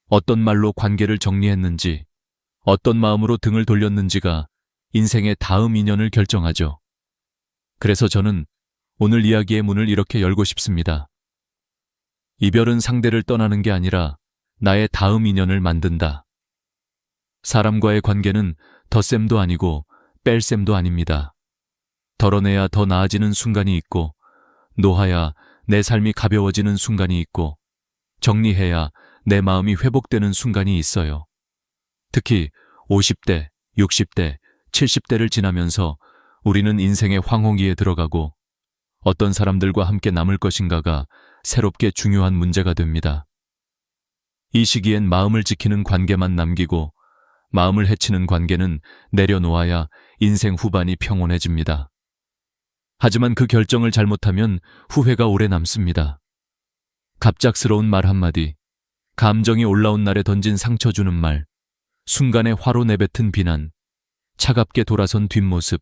어떤 말로 관계를 정리했는지, 어떤 마음으로 등을 돌렸는지가 인생의 다음 인연을 결정하죠. 그래서 저는 오늘 이야기의 문을 이렇게 열고 싶습니다. 이별은 상대를 떠나는 게 아니라 나의 다음 인연을 만든다. 사람과의 관계는 덧셈도 아니고 뺄셈도 아닙니다. 덜어내야 더 나아지는 순간이 있고, 놓아야 내 삶이 가벼워지는 순간이 있고, 정리해야 내 마음이 회복되는 순간이 있어요. 특히 50대, 60대, 70대를 지나면서 우리는 인생의 황혼기에 들어가고 어떤 사람들과 함께 남을 것인가가 새롭게 중요한 문제가 됩니다. 이 시기엔 마음을 지키는 관계만 남기고 마음을 해치는 관계는 내려놓아야 인생 후반이 평온해집니다. 하지만 그 결정을 잘못하면 후회가 오래 남습니다. 갑작스러운 말 한마디, 감정이 올라온 날에 던진 상처 주는 말, 순간에 화로 내뱉은 비난, 차갑게 돌아선 뒷모습.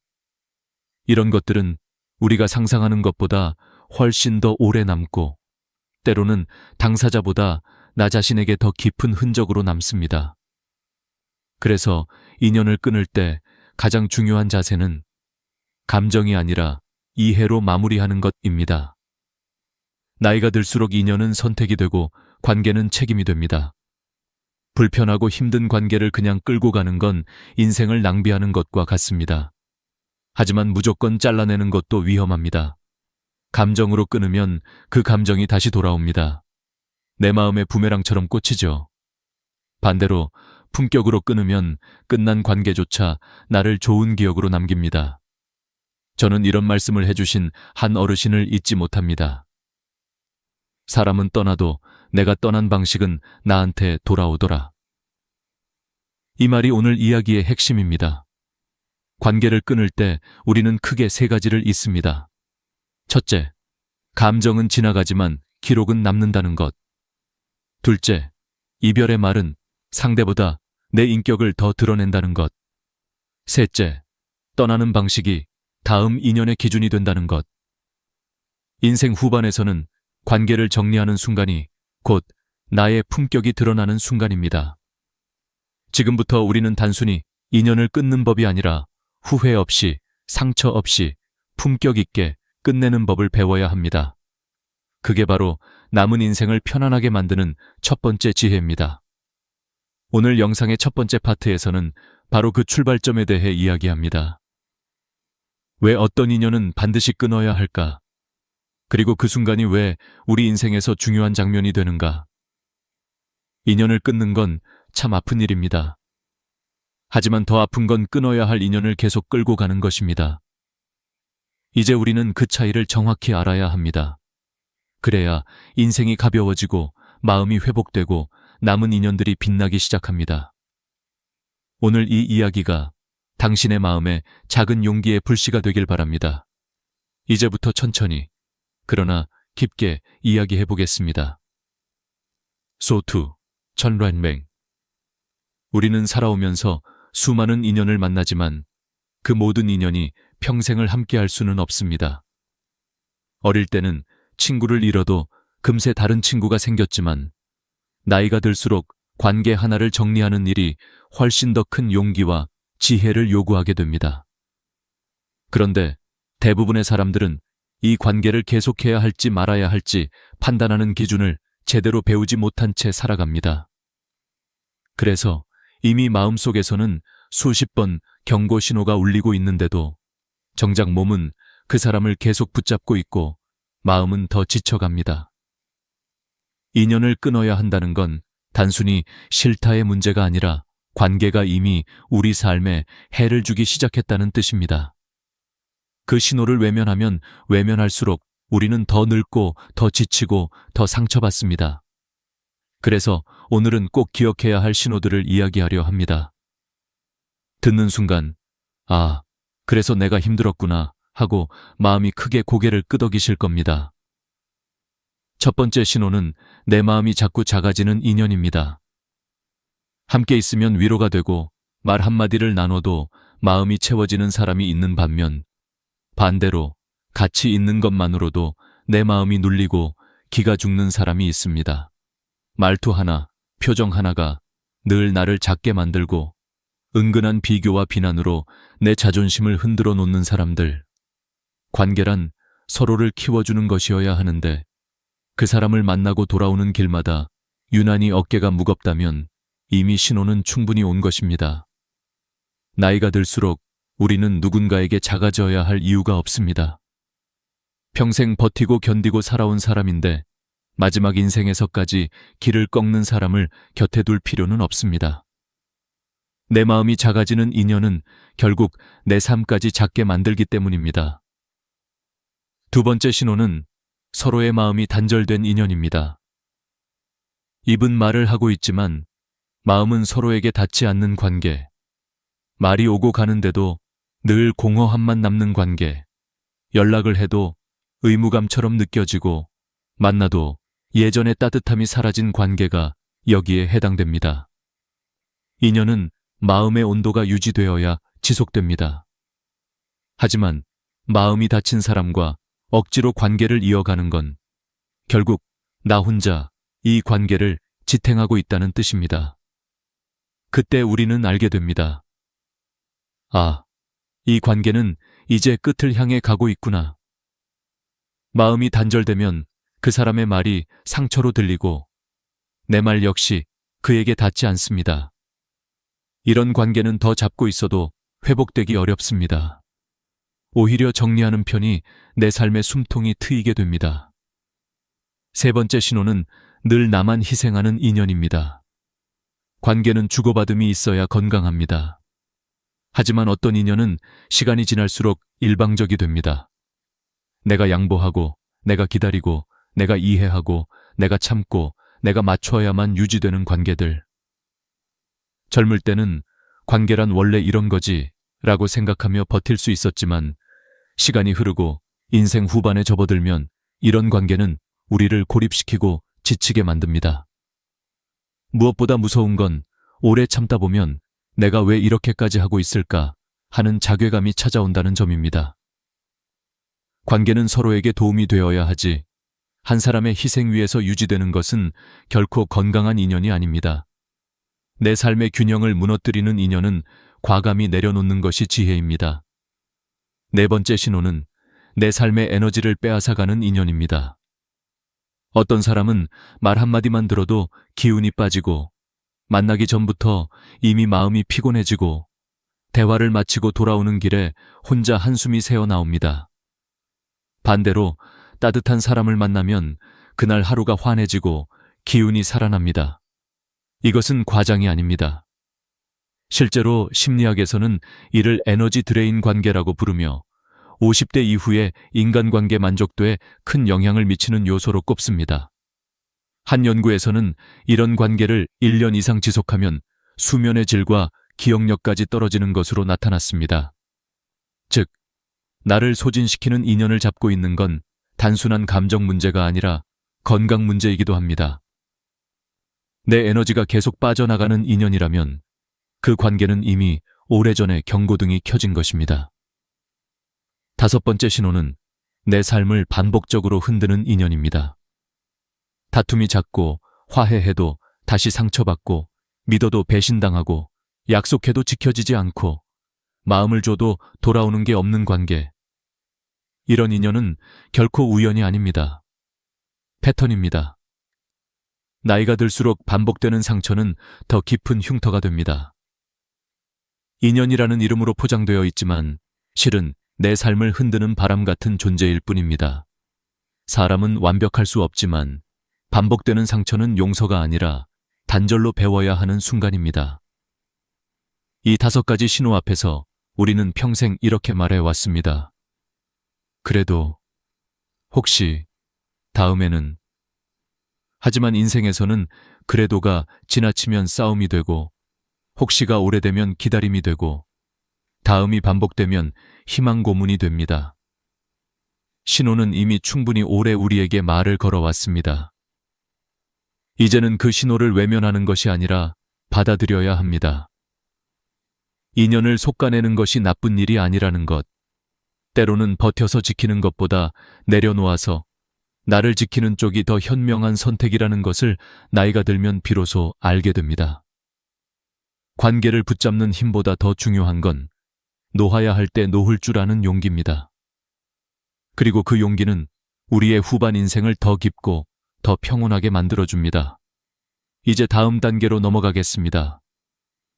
이런 것들은 우리가 상상하는 것보다 훨씬 더 오래 남고, 때로는 당사자보다 나 자신에게 더 깊은 흔적으로 남습니다. 그래서 인연을 끊을 때 가장 중요한 자세는 감정이 아니라 이해로 마무리하는 것입니다. 나이가 들수록 인연은 선택이 되고 관계는 책임이 됩니다. 불편하고 힘든 관계를 그냥 끌고 가는 건 인생을 낭비하는 것과 같습니다. 하지만 무조건 잘라내는 것도 위험합니다. 감정으로 끊으면 그 감정이 다시 돌아옵니다. 내 마음의 부메랑처럼 꽂히죠. 반대로 품격으로 끊으면 끝난 관계조차 나를 좋은 기억으로 남깁니다. 저는 이런 말씀을 해주신 한 어르신을 잊지 못합니다. 사람은 떠나도 내가 떠난 방식은 나한테 돌아오더라. 이 말이 오늘 이야기의 핵심입니다. 관계를 끊을 때 우리는 크게 세 가지를 잊습니다. 첫째, 감정은 지나가지만 기록은 남는다는 것. 둘째, 이별의 말은 상대보다 내 인격을 더 드러낸다는 것. 셋째, 떠나는 방식이 다음 인연의 기준이 된다는 것. 인생 후반에서는 관계를 정리하는 순간이 곧 나의 품격이 드러나는 순간입니다. 지금부터 우리는 단순히 인연을 끊는 법이 아니라 후회 없이, 상처 없이 품격 있게 끝내는 법을 배워야 합니다. 그게 바로 남은 인생을 편안하게 만드는 첫 번째 지혜입니다. 오늘 영상의 첫 번째 파트에서는 바로 그 출발점에 대해 이야기합니다. 왜 어떤 인연은 반드시 끊어야 할까? 그리고 그 순간이 왜 우리 인생에서 중요한 장면이 되는가? 인연을 끊는 건 참 아픈 일입니다. 하지만 더 아픈 건 끊어야 할 인연을 계속 끌고 가는 것입니다. 이제 우리는 그 차이를 정확히 알아야 합니다. 그래야 인생이 가벼워지고 마음이 회복되고 남은 인연들이 빛나기 시작합니다. 오늘 이 이야기가 당신의 마음에 작은 용기의 불씨가 되길 바랍니다. 이제부터 천천히, 그러나 깊게 이야기해 보겠습니다. 소투, 천란맹. 우리는 살아오면서 수많은 인연을 만나지만 그 모든 인연이 평생을 함께할 수는 없습니다. 어릴 때는 친구를 잃어도 금세 다른 친구가 생겼지만 나이가 들수록 관계 하나를 정리하는 일이 훨씬 더 큰 용기와 지혜를 요구하게 됩니다. 그런데 대부분의 사람들은 이 관계를 계속해야 할지 말아야 할지 판단하는 기준을 제대로 배우지 못한 채 살아갑니다. 그래서 이미 마음속에서는 수십 번 경고 신호가 울리고 있는데도 정작 몸은 그 사람을 계속 붙잡고 있고 마음은 더 지쳐갑니다. 인연을 끊어야 한다는 건 단순히 싫다의 문제가 아니라 관계가 이미 우리 삶에 해를 주기 시작했다는 뜻입니다. 그 신호를 외면하면 외면할수록 우리는 더 늙고 더 지치고 더 상처받습니다. 그래서 오늘은 꼭 기억해야 할 신호들을 이야기하려 합니다. 듣는 순간, 아, 그래서 내가 힘들었구나 하고 마음이 크게 고개를 끄덕이실 겁니다. 첫 번째 신호는 내 마음이 자꾸 작아지는 인연입니다. 함께 있으면 위로가 되고 말 한마디를 나눠도 마음이 채워지는 사람이 있는 반면 반대로 같이 있는 것만으로도 내 마음이 눌리고 기가 죽는 사람이 있습니다. 말투 하나, 표정 하나가 늘 나를 작게 만들고 은근한 비교와 비난으로 내 자존심을 흔들어 놓는 사람들. 관계란 서로를 키워주는 것이어야 하는데 그 사람을 만나고 돌아오는 길마다 유난히 어깨가 무겁다면 이미 신호는 충분히 온 것입니다. 나이가 들수록 우리는 누군가에게 작아져야 할 이유가 없습니다. 평생 버티고 견디고 살아온 사람인데 마지막 인생에서까지 길을 꺾는 사람을 곁에 둘 필요는 없습니다. 내 마음이 작아지는 인연은 결국 내 삶까지 작게 만들기 때문입니다. 두 번째 신호는 서로의 마음이 단절된 인연입니다. 입은 말을 하고 있지만 마음은 서로에게 닿지 않는 관계, 말이 오고 가는데도 늘 공허함만 남는 관계, 연락을 해도 의무감처럼 느껴지고 만나도 예전의 따뜻함이 사라진 관계가 여기에 해당됩니다. 인연은 마음의 온도가 유지되어야 지속됩니다. 하지만 마음이 닫힌 사람과 억지로 관계를 이어가는 건 결국 나 혼자 이 관계를 지탱하고 있다는 뜻입니다. 그때 우리는 알게 됩니다. 아, 이 관계는 이제 끝을 향해 가고 있구나. 마음이 단절되면 그 사람의 말이 상처로 들리고 내 말 역시 그에게 닿지 않습니다. 이런 관계는 더 잡고 있어도 회복되기 어렵습니다. 오히려 정리하는 편이 내 삶의 숨통이 트이게 됩니다. 세 번째 신호는 늘 나만 희생하는 인연입니다. 관계는 주고받음이 있어야 건강합니다. 하지만 어떤 인연은 시간이 지날수록 일방적이 됩니다. 내가 양보하고, 내가 기다리고, 내가 이해하고, 내가 참고, 내가 맞춰야만 유지되는 관계들. 젊을 때는 관계란 원래 이런 거지 라고 생각하며 버틸 수 있었지만 시간이 흐르고 인생 후반에 접어들면 이런 관계는 우리를 고립시키고 지치게 만듭니다. 무엇보다 무서운 건 오래 참다 보면 내가 왜 이렇게까지 하고 있을까 하는 자괴감이 찾아온다는 점입니다. 관계는 서로에게 도움이 되어야 하지 한 사람의 희생 위에서 유지되는 것은 결코 건강한 인연이 아닙니다. 내 삶의 균형을 무너뜨리는 인연은 과감히 내려놓는 것이 지혜입니다. 네 번째 신호는 내 삶의 에너지를 빼앗아가는 인연입니다. 어떤 사람은 말 한마디만 들어도 기운이 빠지고 만나기 전부터 이미 마음이 피곤해지고 대화를 마치고 돌아오는 길에 혼자 한숨이 새어나옵니다. 반대로 따뜻한 사람을 만나면 그날 하루가 환해지고 기운이 살아납니다. 이것은 과장이 아닙니다. 실제로 심리학에서는 이를 에너지 드레인 관계라고 부르며 50대 이후의 인간관계 만족도에 큰 영향을 미치는 요소로 꼽습니다. 한 연구에서는 이런 관계를 1년 이상 지속하면 수면의 질과 기억력까지 떨어지는 것으로 나타났습니다. 즉, 나를 소진시키는 인연을 잡고 있는 건 단순한 감정 문제가 아니라 건강 문제이기도 합니다. 내 에너지가 계속 빠져나가는 인연이라면 그 관계는 이미 오래전에 경고등이 켜진 것입니다. 다섯 번째 신호는 내 삶을 반복적으로 흔드는 인연입니다. 다툼이 잦고 화해해도 다시 상처받고 믿어도 배신당하고 약속해도 지켜지지 않고 마음을 줘도 돌아오는 게 없는 관계. 이런 인연은 결코 우연이 아닙니다. 패턴입니다. 나이가 들수록 반복되는 상처는 더 깊은 흉터가 됩니다. 인연이라는 이름으로 포장되어 있지만 실은 내 삶을 흔드는 바람 같은 존재일 뿐입니다. 사람은 완벽할 수 없지만 반복되는 상처는 용서가 아니라 단절로 배워야 하는 순간입니다. 이 5가지 신호 앞에서 우리는 평생 이렇게 말해왔습니다. 그래도, 혹시, 다음에는. 하지만 인생에서는 그래도가 지나치면 싸움이 되고, 혹시가 오래되면 기다림이 되고, 다음이 반복되면 희망 고문이 됩니다. 신호는 이미 충분히 오래 우리에게 말을 걸어왔습니다. 이제는 그 신호를 외면하는 것이 아니라 받아들여야 합니다. 인연을 솎아내는 것이 나쁜 일이 아니라는 것, 때로는 버텨서 지키는 것보다 내려놓아서 나를 지키는 쪽이 더 현명한 선택이라는 것을 나이가 들면 비로소 알게 됩니다. 관계를 붙잡는 힘보다 더 중요한 건 놓아야 할 때 놓을 줄 아는 용기입니다. 그리고 그 용기는 우리의 후반 인생을 더 깊고 더 평온하게 만들어줍니다. 이제 다음 단계로 넘어가겠습니다.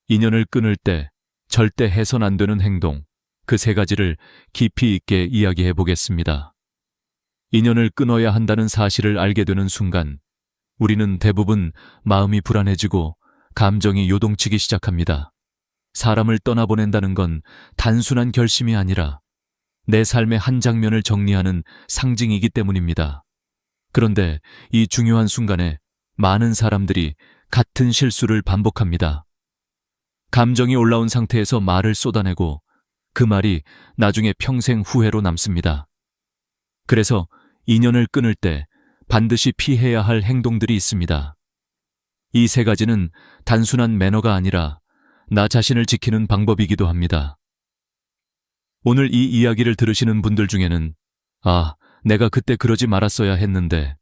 인연을 끊을 때 절대 해선 안 되는 행동, 그 세 가지를 깊이 있게 이야기해 보겠습니다. 인연을 끊어야 한다는 사실을 알게 되는 순간, 우리는 대부분 마음이 불안해지고 감정이 요동치기 시작합니다. 사람을 떠나보낸다는 건 단순한 결심이 아니라 내 삶의 한 장면을 정리하는 상징이기 때문입니다. 그런데 이 중요한 순간에 많은 사람들이 같은 실수를 반복합니다. 감정이 올라온 상태에서 말을 쏟아내고 그 말이 나중에 평생 후회로 남습니다. 그래서 인연을 끊을 때 반드시 피해야 할 행동들이 있습니다. 이 세 가지는 단순한 매너가 아니라 나 자신을 지키는 방법이기도 합니다. 오늘 이 이야기를 들으시는 분들 중에는 내가 그때 그러지 말았어야 했는데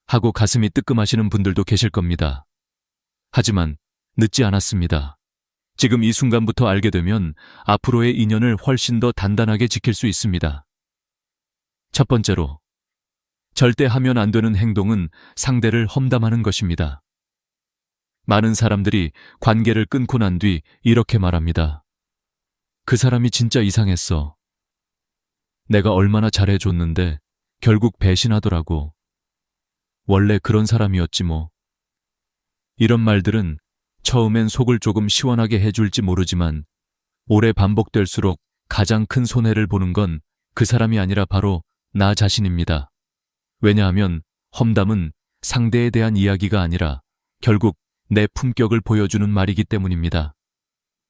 하고 가슴이 뜨끔하시는 분들도 계실 겁니다. 하지만 늦지 않았습니다. 지금 이 순간부터 알게 되면 앞으로의 인연을 훨씬 더 단단하게 지킬 수 있습니다. 첫 번째로, 절대 하면 안 되는 행동은 상대를 험담하는 것입니다. 많은 사람들이 관계를 끊고 난 뒤 이렇게 말합니다. 그 사람이 진짜 이상했어. 내가 얼마나 잘해줬는데 결국 배신하더라고. 원래 그런 사람이었지 뭐. 이런 말들은 처음엔 속을 조금 시원하게 해줄지 모르지만 오래 반복될수록 가장 큰 손해를 보는 건 그 사람이 아니라 바로 나 자신입니다. 왜냐하면 험담은 상대에 대한 이야기가 아니라 결국 내 품격을 보여주는 말이기 때문입니다.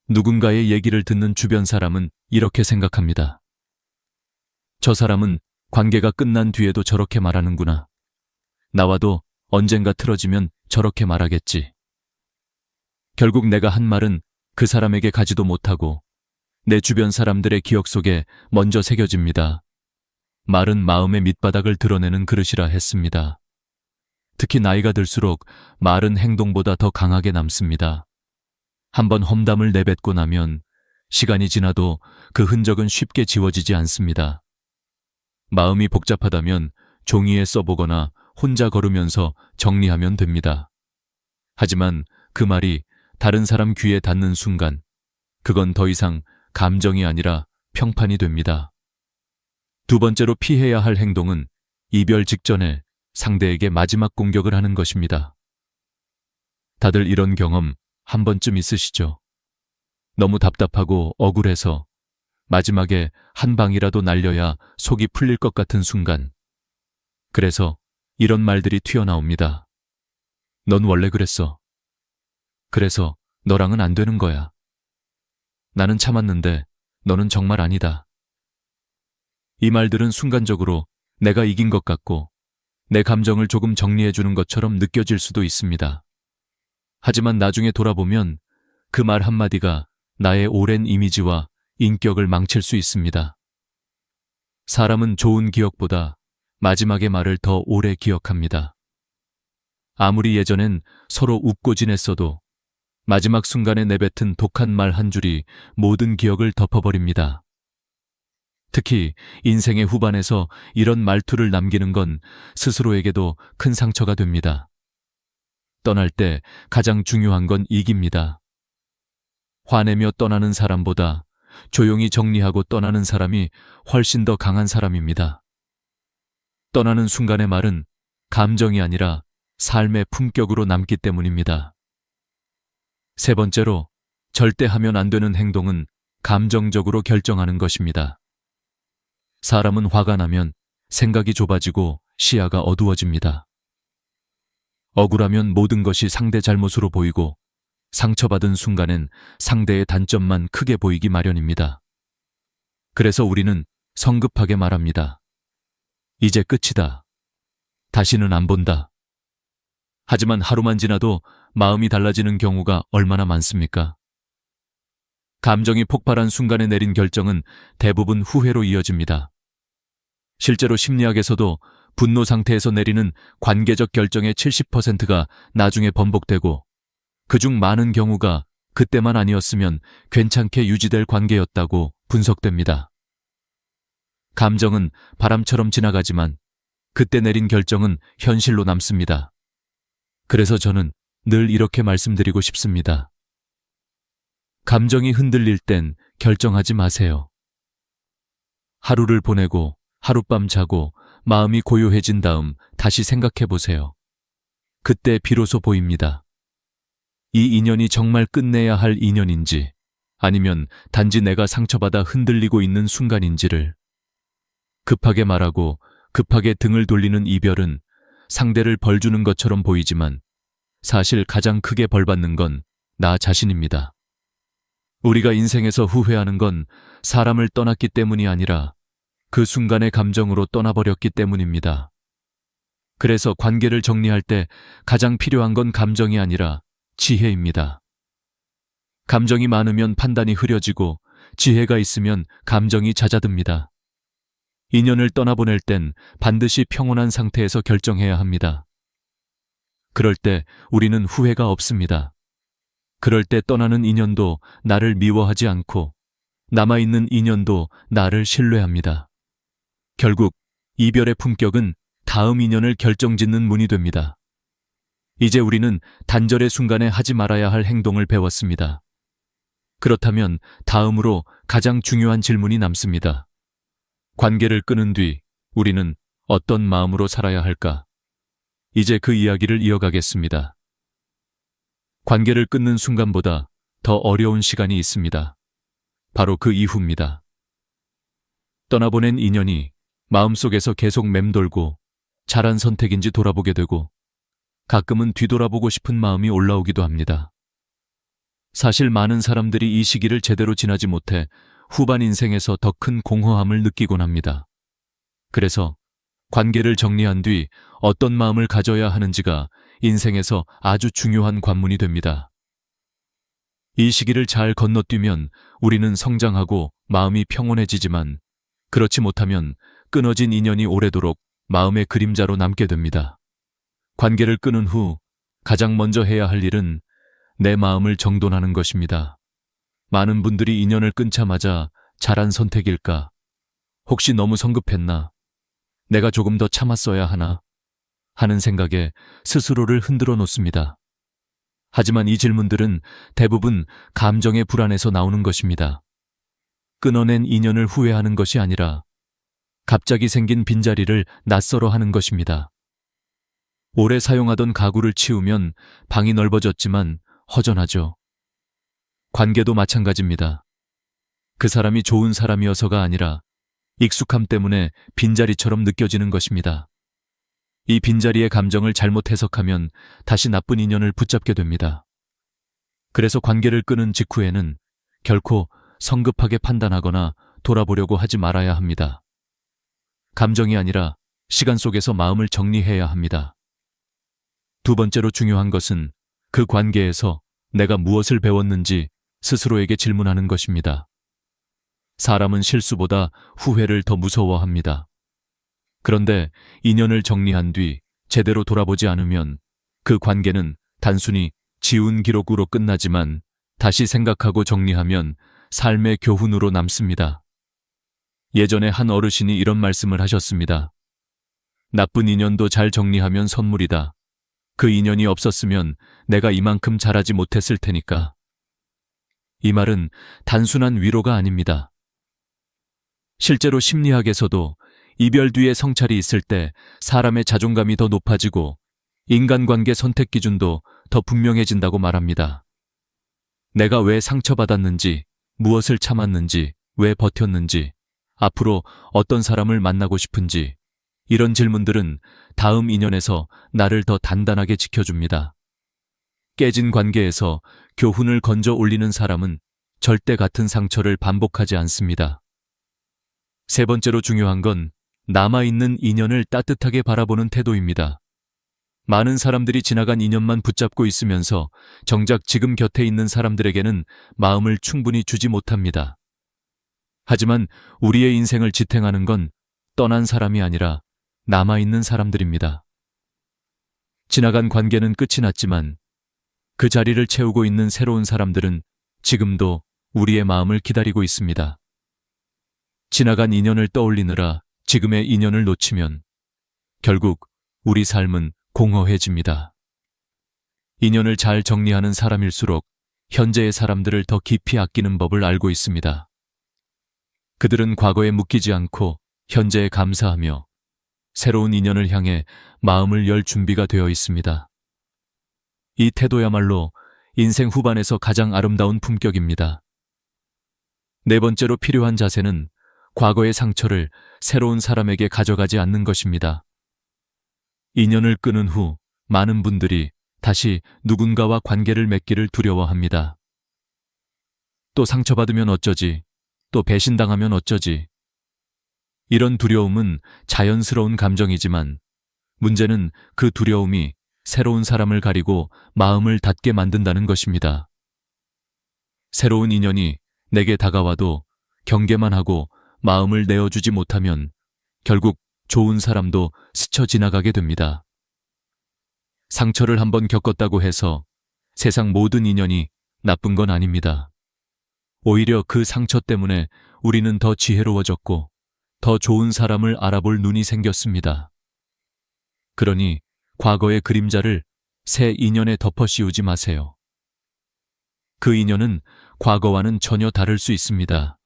누군가의 얘기를 듣는 주변 사람은 이렇게 생각합니다. 저 사람은 관계가 끝난 뒤에도 저렇게 말하는구나. 나와도 언젠가 틀어지면 저렇게 말하겠지. 결국 내가 한 말은 그 사람에게 가지도 못하고 내 주변 사람들의 기억 속에 먼저 새겨집니다. 말은 마음의 밑바닥을 드러내는 그릇이라 했습니다. 특히 나이가 들수록 말은 행동보다 더 강하게 남습니다. 한번 험담을 내뱉고 나면 시간이 지나도 그 흔적은 쉽게 지워지지 않습니다. 마음이 복잡하다면 종이에 써보거나 혼자 걸으면서 정리하면 됩니다. 하지만 그 말이 다른 사람 귀에 닿는 순간 그건 더 이상 감정이 아니라 평판이 됩니다. 두 번째로 피해야 할 행동은 이별 직전에 상대에게 마지막 공격을 하는 것입니다. 다들 이런 경험 한 번쯤 있으시죠? 너무 답답하고 억울해서 마지막에 한 방이라도 날려야 속이 풀릴 것 같은 순간. 그래서 이런 말들이 튀어나옵니다. 넌 원래 그랬어. 그래서 너랑은 안 되는 거야. 나는 참았는데 너는 정말 아니다. 이 말들은 순간적으로 내가 이긴 것 같고 내 감정을 조금 정리해주는 것처럼 느껴질 수도 있습니다. 하지만 나중에 돌아보면 그 말 한마디가 나의 오랜 이미지와 인격을 망칠 수 있습니다. 사람은 좋은 기억보다 마지막의 말을 더 오래 기억합니다. 아무리 예전엔 서로 웃고 지냈어도 마지막 순간에 내뱉은 독한 말 한 줄이 모든 기억을 덮어버립니다. 특히 인생의 후반에서 이런 말투를 남기는 건 스스로에게도 큰 상처가 됩니다. 떠날 때 가장 중요한 건 이깁니다. 화내며 떠나는 사람보다 조용히 정리하고 떠나는 사람이 훨씬 더 강한 사람입니다. 떠나는 순간의 말은 감정이 아니라 삶의 품격으로 남기 때문입니다. 세 번째로, 절대 하면 안 되는 행동은 감정적으로 결정하는 것입니다. 사람은 화가 나면 생각이 좁아지고 시야가 어두워집니다. 억울하면 모든 것이 상대 잘못으로 보이고 상처받은 순간엔 상대의 단점만 크게 보이기 마련입니다. 그래서 우리는 성급하게 말합니다. 이제 끝이다. 다시는 안 본다. 하지만 하루만 지나도 마음이 달라지는 경우가 얼마나 많습니까? 감정이 폭발한 순간에 내린 결정은 대부분 후회로 이어집니다. 실제로 심리학에서도 분노 상태에서 내리는 관계적 결정의 70%가 나중에 번복되고 그중 많은 경우가 그때만 아니었으면 괜찮게 유지될 관계였다고 분석됩니다. 감정은 바람처럼 지나가지만 그때 내린 결정은 현실로 남습니다. 그래서 저는 늘 이렇게 말씀드리고 싶습니다. 감정이 흔들릴 땐 결정하지 마세요. 하루를 보내고 하룻밤 자고 마음이 고요해진 다음 다시 생각해 보세요. 그때 비로소 보입니다. 이 인연이 정말 끝내야 할 인연인지 아니면 단지 내가 상처받아 흔들리고 있는 순간인지를. 급하게 말하고 급하게 등을 돌리는 이별은 상대를 벌 주는 것처럼 보이지만 사실 가장 크게 벌받는 건 나 자신입니다. 우리가 인생에서 후회하는 건 사람을 떠났기 때문이 아니라 그 순간의 감정으로 떠나버렸기 때문입니다. 그래서 관계를 정리할 때 가장 필요한 건 감정이 아니라 지혜입니다. 감정이 많으면 판단이 흐려지고 지혜가 있으면 감정이 잦아듭니다. 인연을 떠나보낼 땐 반드시 평온한 상태에서 결정해야 합니다. 그럴 때 우리는 후회가 없습니다. 그럴 때 떠나는 인연도 나를 미워하지 않고 남아있는 인연도 나를 신뢰합니다. 결국 이별의 품격은 다음 인연을 결정짓는 문이 됩니다. 이제 우리는 단절의 순간에 하지 말아야 할 행동을 배웠습니다. 그렇다면 다음으로 가장 중요한 질문이 남습니다. 관계를 끊은 뒤 우리는 어떤 마음으로 살아야 할까? 이제 그 이야기를 이어가겠습니다. 관계를 끊는 순간보다 더 어려운 시간이 있습니다. 바로 그 이후입니다. 떠나보낸 인연이 마음속에서 계속 맴돌고 잘한 선택인지 돌아보게 되고 가끔은 뒤돌아보고 싶은 마음이 올라오기도 합니다. 사실 많은 사람들이 이 시기를 제대로 지나지 못해 후반 인생에서 더 큰 공허함을 느끼곤 합니다. 그래서 관계를 정리한 뒤 어떤 마음을 가져야 하는지가 인생에서 아주 중요한 관문이 됩니다. 이 시기를 잘 건너뛰면 우리는 성장하고 마음이 평온해지지만 그렇지 못하면 끊어진 인연이 오래도록 마음의 그림자로 남게 됩니다. 관계를 끊은 후 가장 먼저 해야 할 일은 내 마음을 정돈하는 것입니다. 많은 분들이 인연을 끊자마자 잘한 선택일까? 혹시 너무 성급했나? 내가 조금 더 참았어야 하나? 하는 생각에 스스로를 흔들어 놓습니다. 하지만 이 질문들은 대부분 감정의 불안에서 나오는 것입니다. 끊어낸 인연을 후회하는 것이 아니라 갑자기 생긴 빈자리를 낯설어 하는 것입니다. 오래 사용하던 가구를 치우면 방이 넓어졌지만 허전하죠. 관계도 마찬가지입니다. 그 사람이 좋은 사람이어서가 아니라 익숙함 때문에 빈자리처럼 느껴지는 것입니다. 이 빈자리의 감정을 잘못 해석하면 다시 나쁜 인연을 붙잡게 됩니다. 그래서 관계를 끊은 직후에는 결코 성급하게 판단하거나 돌아보려고 하지 말아야 합니다. 감정이 아니라 시간 속에서 마음을 정리해야 합니다. 두 번째로 중요한 것은 그 관계에서 내가 무엇을 배웠는지 스스로에게 질문하는 것입니다. 사람은 실수보다 후회를 더 무서워합니다. 그런데 인연을 정리한 뒤 제대로 돌아보지 않으면 그 관계는 단순히 지운 기록으로 끝나지만 다시 생각하고 정리하면 삶의 교훈으로 남습니다. 예전에 한 어르신이 이런 말씀을 하셨습니다. 나쁜 인연도 잘 정리하면 선물이다. 그 인연이 없었으면 내가 이만큼 잘하지 못했을 테니까. 이 말은 단순한 위로가 아닙니다. 실제로 심리학에서도 이별 뒤에 성찰이 있을 때 사람의 자존감이 더 높아지고 인간관계 선택 기준도 더 분명해진다고 말합니다. 내가 왜 상처받았는지, 무엇을 참았는지, 왜 버텼는지, 앞으로 어떤 사람을 만나고 싶은지 이런 질문들은 다음 인연에서 나를 더 단단하게 지켜줍니다. 깨진 관계에서 교훈을 건져 올리는 사람은 절대 같은 상처를 반복하지 않습니다. 세 번째로 중요한 건 남아있는 인연을 따뜻하게 바라보는 태도입니다. 많은 사람들이 지나간 인연만 붙잡고 있으면서 정작 지금 곁에 있는 사람들에게는 마음을 충분히 주지 못합니다. 하지만 우리의 인생을 지탱하는 건 떠난 사람이 아니라 남아있는 사람들입니다. 지나간 관계는 끝이 났지만 그 자리를 채우고 있는 새로운 사람들은 지금도 우리의 마음을 기다리고 있습니다. 지나간 인연을 떠올리느라 지금의 인연을 놓치면 결국 우리 삶은 공허해집니다. 인연을 잘 정리하는 사람일수록 현재의 사람들을 더 깊이 아끼는 법을 알고 있습니다. 그들은 과거에 묶이지 않고 현재에 감사하며 새로운 인연을 향해 마음을 열 준비가 되어 있습니다. 이 태도야말로 인생 후반에서 가장 아름다운 품격입니다. 네 번째로 필요한 자세는 과거의 상처를 새로운 사람에게 가져가지 않는 것입니다. 인연을 끊은 후 많은 분들이 다시 누군가와 관계를 맺기를 두려워합니다. 또 상처받으면 어쩌지? 또 배신당하면 어쩌지? 이런 두려움은 자연스러운 감정이지만 문제는 그 두려움이 새로운 사람을 가리고 마음을 닫게 만든다는 것입니다. 새로운 인연이 내게 다가와도 경계만 하고 마음을 내어주지 못하면 결국 좋은 사람도 스쳐 지나가게 됩니다. 상처를 한번 겪었다고 해서 세상 모든 인연이 나쁜 건 아닙니다. 오히려 그 상처 때문에 우리는 더 지혜로워졌고 더 좋은 사람을 알아볼 눈이 생겼습니다. 그러니 과거의 그림자를 새 인연에 덮어 씌우지 마세요. 그 인연은 과거와는 전혀 다를 수 있습니다.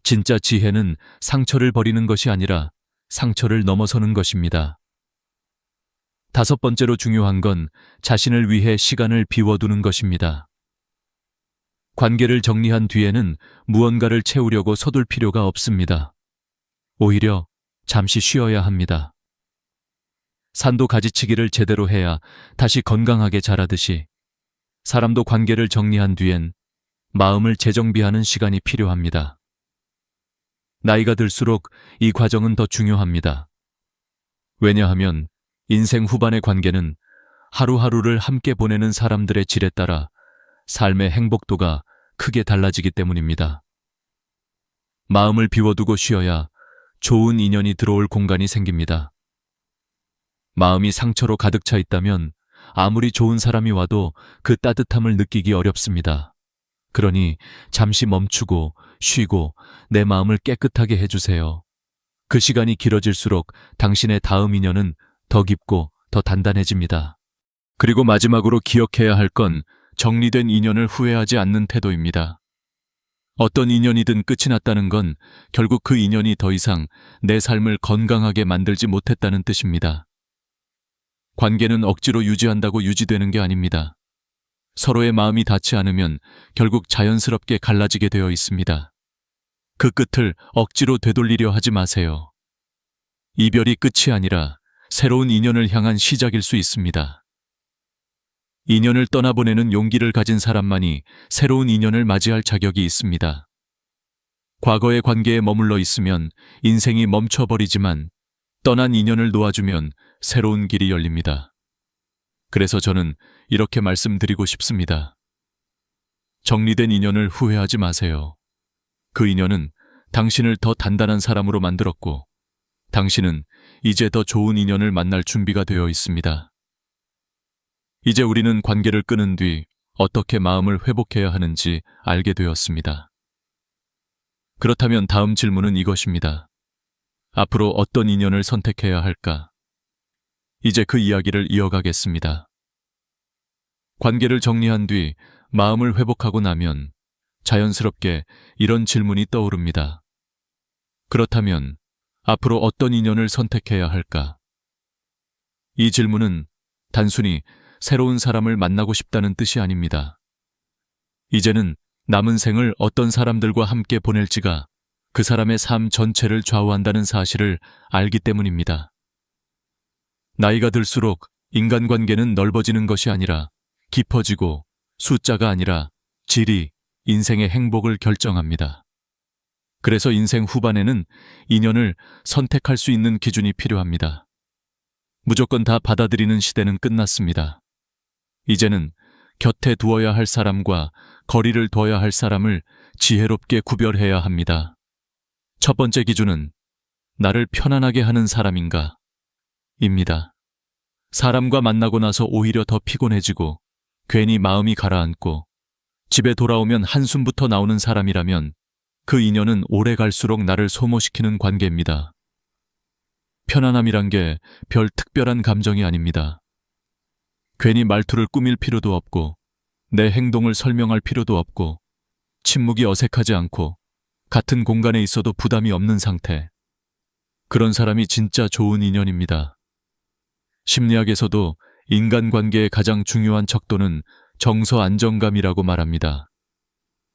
진짜 지혜는 상처를 버리는 것이 아니라 상처를 넘어서는 것입니다. 다섯 번째로 중요한 건 자신을 위해 시간을 비워두는 것입니다. 관계를 정리한 뒤에는 무언가를 채우려고 서둘 필요가 없습니다. 오히려 잠시 쉬어야 합니다. 산도 가지치기를 제대로 해야 다시 건강하게 자라듯이 사람도 관계를 정리한 뒤엔 마음을 재정비하는 시간이 필요합니다. 나이가 들수록 이 과정은 더 중요합니다. 왜냐하면 인생 후반의 관계는 하루하루를 함께 보내는 사람들의 질에 따라 삶의 행복도가 크게 달라지기 때문입니다. 마음을 비워두고 쉬어야 좋은 인연이 들어올 공간이 생깁니다. 마음이 상처로 가득 차 있다면 아무리 좋은 사람이 와도 그 따뜻함을 느끼기 어렵습니다. 그러니 잠시 멈추고 쉬고 내 마음을 깨끗하게 해주세요. 그 시간이 길어질수록 당신의 다음 인연은 더 깊고 더 단단해집니다. 그리고 마지막으로 기억해야 할 건 정리된 인연을 후회하지 않는 태도입니다. 어떤 인연이든 끝이 났다는 건 결국 그 인연이 더 이상 내 삶을 건강하게 만들지 못했다는 뜻입니다. 관계는 억지로 유지한다고 유지되는 게 아닙니다. 서로의 마음이 닿지 않으면 결국 자연스럽게 갈라지게 되어 있습니다. 그 끝을 억지로 되돌리려 하지 마세요. 이별이 끝이 아니라 새로운 인연을 향한 시작일 수 있습니다. 인연을 떠나보내는 용기를 가진 사람만이 새로운 인연을 맞이할 자격이 있습니다. 과거의 관계에 머물러 있으면 인생이 멈춰버리지만 떠난 인연을 놓아주면 새로운 길이 열립니다. 그래서 저는 이렇게 말씀드리고 싶습니다. 정리된 인연을 후회하지 마세요. 그 인연은 당신을 더 단단한 사람으로 만들었고 당신은 이제 더 좋은 인연을 만날 준비가 되어 있습니다. 이제 우리는 관계를 끊은 뒤 어떻게 마음을 회복해야 하는지 알게 되었습니다. 그렇다면 다음 질문은 이것입니다. 앞으로 어떤 인연을 선택해야 할까? 이제 그 이야기를 이어가겠습니다. 관계를 정리한 뒤 마음을 회복하고 나면 자연스럽게 이런 질문이 떠오릅니다. 그렇다면 앞으로 어떤 인연을 선택해야 할까? 이 질문은 단순히 새로운 사람을 만나고 싶다는 뜻이 아닙니다. 이제는 남은 생을 어떤 사람들과 함께 보낼지가 그 사람의 삶 전체를 좌우한다는 사실을 알기 때문입니다. 나이가 들수록 인간관계는 넓어지는 것이 아니라 깊어지고 숫자가 아니라 질이 인생의 행복을 결정합니다. 그래서 인생 후반에는 인연을 선택할 수 있는 기준이 필요합니다. 무조건 다 받아들이는 시대는 끝났습니다. 이제는 곁에 두어야 할 사람과 거리를 둬야 할 사람을 지혜롭게 구별해야 합니다. 첫 번째 기준은 나를 편안하게 하는 사람인가? 입니다. 사람과 만나고 나서 오히려 더 피곤해지고 괜히 마음이 가라앉고 집에 돌아오면 한숨부터 나오는 사람이라면 그 인연은 오래 갈수록 나를 소모시키는 관계입니다. 편안함이란 게 별 특별한 감정이 아닙니다. 괜히 말투를 꾸밀 필요도 없고 내 행동을 설명할 필요도 없고 침묵이 어색하지 않고 같은 공간에 있어도 부담이 없는 상태. 그런 사람이 진짜 좋은 인연입니다. 심리학에서도 인간관계의 가장 중요한 척도는 정서 안정감이라고 말합니다.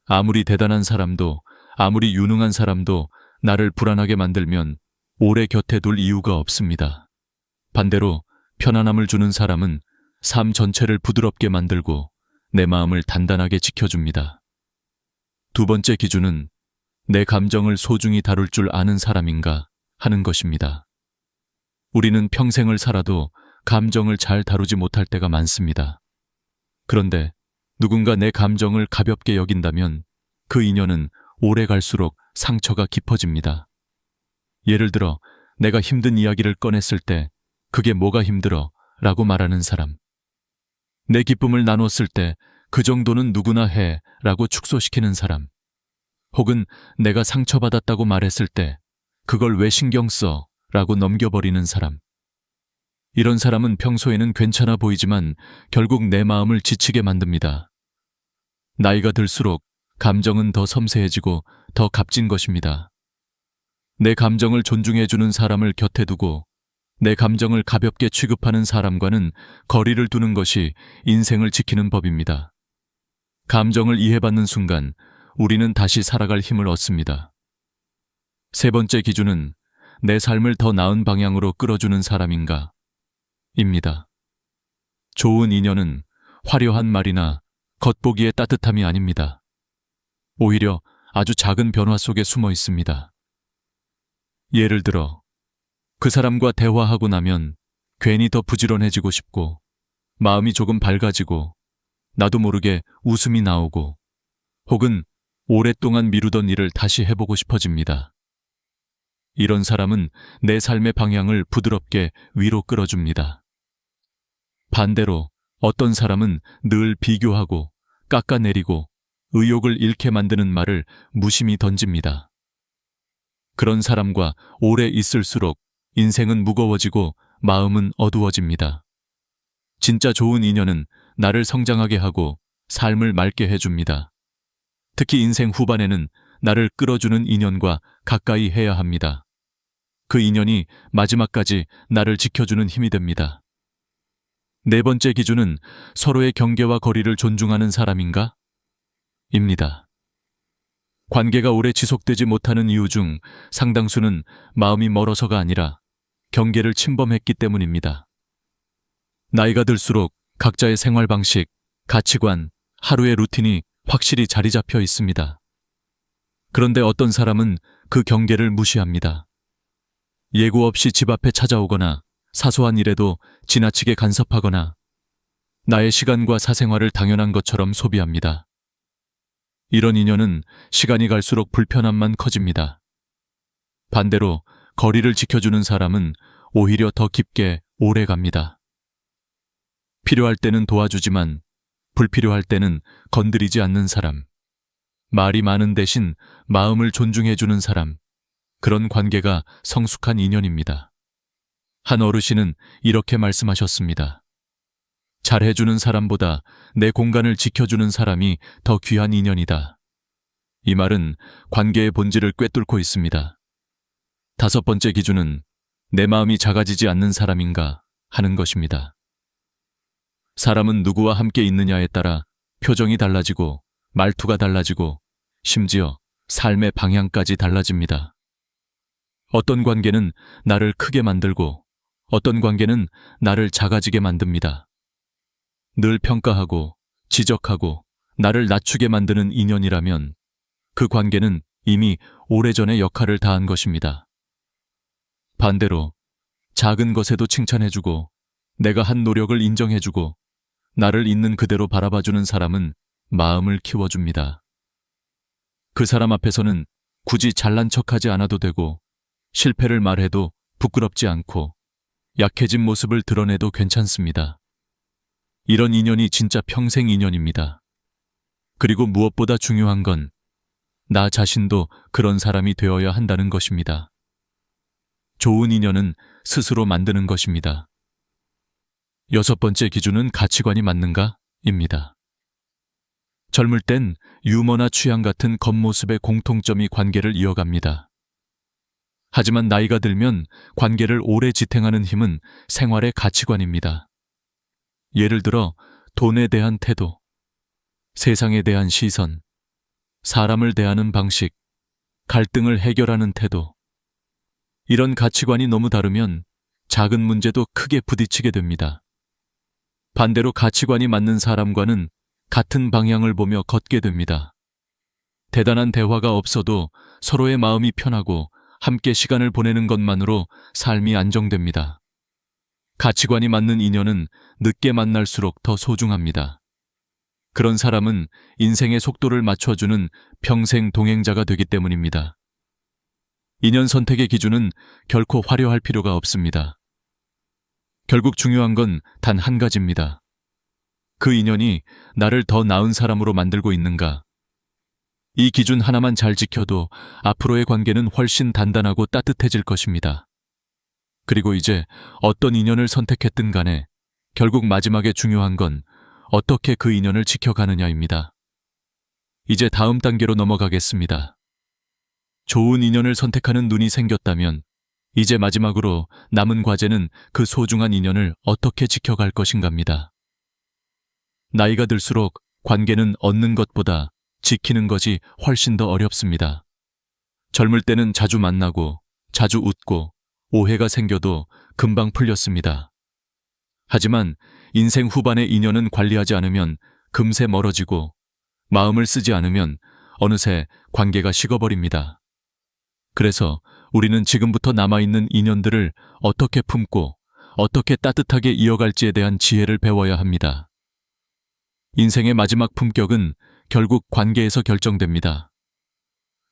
아무리 대단한 사람도, 아무리 유능한 사람도 나를 불안하게 만들면 오래 곁에 둘 이유가 없습니다. 반대로 편안함을 주는 사람은 삶 전체를 부드럽게 만들고 내 마음을 단단하게 지켜줍니다. 두 번째 기준은 내 감정을 소중히 다룰 줄 아는 사람인가 하는 것입니다. 우리는 평생을 살아도 감정을 잘 다루지 못할 때가 많습니다. 그런데 누군가 내 감정을 가볍게 여긴다면 그 인연은 오래 갈수록 상처가 깊어집니다. 예를 들어 내가 힘든 이야기를 꺼냈을 때 그게 뭐가 힘들어? 라고 말하는 사람. 내 기쁨을 나눴을 때 그 정도는 누구나 해 라고 축소시키는 사람. 혹은 내가 상처받았다고 말했을 때 그걸 왜 신경 써? 라고 넘겨버리는 사람. 이런 사람은 평소에는 괜찮아 보이지만 결국 내 마음을 지치게 만듭니다. 나이가 들수록 감정은 더 섬세해지고 더 값진 것입니다. 내 감정을 존중해주는 사람을 곁에 두고 내 감정을 가볍게 취급하는 사람과는 거리를 두는 것이 인생을 지키는 법입니다. 감정을 이해받는 순간 우리는 다시 살아갈 힘을 얻습니다. 세 번째 기준은 내 삶을 더 나은 방향으로 끌어주는 사람인가? 입니다. 좋은 인연은 화려한 말이나 겉보기의 따뜻함이 아닙니다. 오히려 아주 작은 변화 속에 숨어 있습니다. 예를 들어, 그 사람과 대화하고 나면 괜히 더 부지런해지고 싶고, 마음이 조금 밝아지고, 나도 모르게 웃음이 나오고, 혹은 오랫동안 미루던 일을 다시 해보고 싶어집니다. 이런 사람은 내 삶의 방향을 부드럽게 위로 끌어줍니다. 반대로 어떤 사람은 늘 비교하고 깎아내리고 의욕을 잃게 만드는 말을 무심히 던집니다. 그런 사람과 오래 있을수록 인생은 무거워지고 마음은 어두워집니다. 진짜 좋은 인연은 나를 성장하게 하고 삶을 맑게 해줍니다. 특히 인생 후반에는 나를 끌어주는 인연과 가까이 해야 합니다. 그 인연이 마지막까지 나를 지켜주는 힘이 됩니다. 네 번째 기준은 서로의 경계와 거리를 존중하는 사람인가? 입니다. 관계가 오래 지속되지 못하는 이유 중 상당수는 마음이 멀어서가 아니라 경계를 침범했기 때문입니다. 나이가 들수록 각자의 생활 방식, 가치관, 하루의 루틴이 확실히 자리 잡혀 있습니다. 그런데 어떤 사람은 그 경계를 무시합니다. 예고 없이 집 앞에 찾아오거나 사소한 일에도 지나치게 간섭하거나 나의 시간과 사생활을 당연한 것처럼 소비합니다. 이런 인연은 시간이 갈수록 불편함만 커집니다. 반대로 거리를 지켜주는 사람은 오히려 더 깊게 오래 갑니다. 필요할 때는 도와주지만 불필요할 때는 건드리지 않는 사람. 말이 많은 대신 마음을 존중해주는 사람. 그런 관계가 성숙한 인연입니다. 한 어르신은 이렇게 말씀하셨습니다. 잘해주는 사람보다 내 공간을 지켜주는 사람이 더 귀한 인연이다. 이 말은 관계의 본질을 꿰뚫고 있습니다. 다섯 번째 기준은 내 마음이 작아지지 않는 사람인가 하는 것입니다. 사람은 누구와 함께 있느냐에 따라 표정이 달라지고 말투가 달라지고 심지어 삶의 방향까지 달라집니다. 어떤 관계는 나를 크게 만들고 어떤 관계는 나를 작아지게 만듭니다. 늘 평가하고 지적하고 나를 낮추게 만드는 인연이라면 그 관계는 이미 오래전에 역할을 다한 것입니다. 반대로 작은 것에도 칭찬해주고 내가 한 노력을 인정해주고 나를 있는 그대로 바라봐주는 사람은 마음을 키워줍니다. 그 사람 앞에서는 굳이 잘난 척하지 않아도 되고 실패를 말해도 부끄럽지 않고 약해진 모습을 드러내도 괜찮습니다. 이런 인연이 진짜 평생 인연입니다. 그리고 무엇보다 중요한 건 나 자신도 그런 사람이 되어야 한다는 것입니다. 좋은 인연은 스스로 만드는 것입니다. 6번째 기준은 가치관이 맞는가? 입니다. 젊을 땐 유머나 취향 같은 겉모습의 공통점이 관계를 이어갑니다. 하지만 나이가 들면 관계를 오래 지탱하는 힘은 생활의 가치관입니다. 예를 들어 돈에 대한 태도, 세상에 대한 시선, 사람을 대하는 방식, 갈등을 해결하는 태도. 이런 가치관이 너무 다르면 작은 문제도 크게 부딪히게 됩니다. 반대로 가치관이 맞는 사람과는 같은 방향을 보며 걷게 됩니다. 대단한 대화가 없어도 서로의 마음이 편하고 함께 시간을 보내는 것만으로 삶이 안정됩니다. 가치관이 맞는 인연은 늦게 만날수록 더 소중합니다. 그런 사람은 인생의 속도를 맞춰주는 평생 동행자가 되기 때문입니다. 인연 선택의 기준은 결코 화려할 필요가 없습니다. 결국 중요한 건 단 한 가지입니다. 그 인연이 나를 더 나은 사람으로 만들고 있는가? 이 기준 하나만 잘 지켜도 앞으로의 관계는 훨씬 단단하고 따뜻해질 것입니다. 그리고 이제 어떤 인연을 선택했든 간에 결국 마지막에 중요한 건 어떻게 그 인연을 지켜가느냐입니다. 이제 다음 단계로 넘어가겠습니다. 좋은 인연을 선택하는 눈이 생겼다면 이제 마지막으로 남은 과제는 그 소중한 인연을 어떻게 지켜갈 것인가입니다. 나이가 들수록 관계는 얻는 것보다 지키는 것이 훨씬 더 어렵습니다. 젊을 때는 자주 만나고 자주 웃고 오해가 생겨도 금방 풀렸습니다. 하지만 인생 후반의 인연은 관리하지 않으면 금세 멀어지고 마음을 쓰지 않으면 어느새 관계가 식어버립니다. 그래서 우리는 지금부터 남아있는 인연들을 어떻게 품고 어떻게 따뜻하게 이어갈지에 대한 지혜를 배워야 합니다. 인생의 마지막 품격은 결국 관계에서 결정됩니다.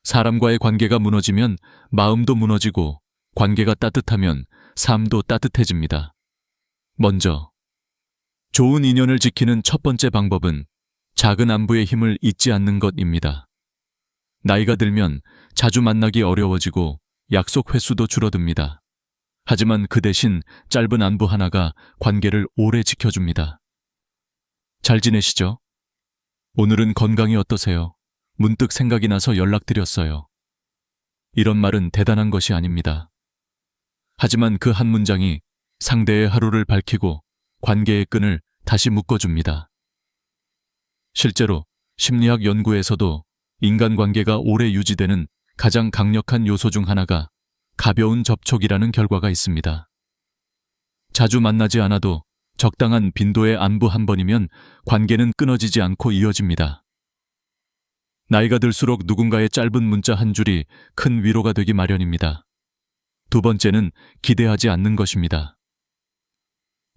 사람과의 관계가 무너지면 마음도 무너지고 관계가 따뜻하면 삶도 따뜻해집니다. 먼저, 좋은 인연을 지키는 첫 번째 방법은 작은 안부의 힘을 잊지 않는 것입니다. 나이가 들면 자주 만나기 어려워지고 약속 횟수도 줄어듭니다. 하지만 그 대신 짧은 안부 하나가 관계를 오래 지켜줍니다. 잘 지내시죠? 오늘은 건강이 어떠세요? 문득 생각이 나서 연락드렸어요. 이런 말은 대단한 것이 아닙니다. 하지만 그 한 문장이 상대의 하루를 밝히고 관계의 끈을 다시 묶어줍니다. 실제로 심리학 연구에서도 인간관계가 오래 유지되는 가장 강력한 요소 중 하나가 가벼운 접촉이라는 결과가 있습니다. 자주 만나지 않아도 적당한 빈도의 안부 한 번이면 관계는 끊어지지 않고 이어집니다. 나이가 들수록 누군가의 짧은 문자 한 줄이 큰 위로가 되기 마련입니다. 두 번째는 기대하지 않는 것입니다.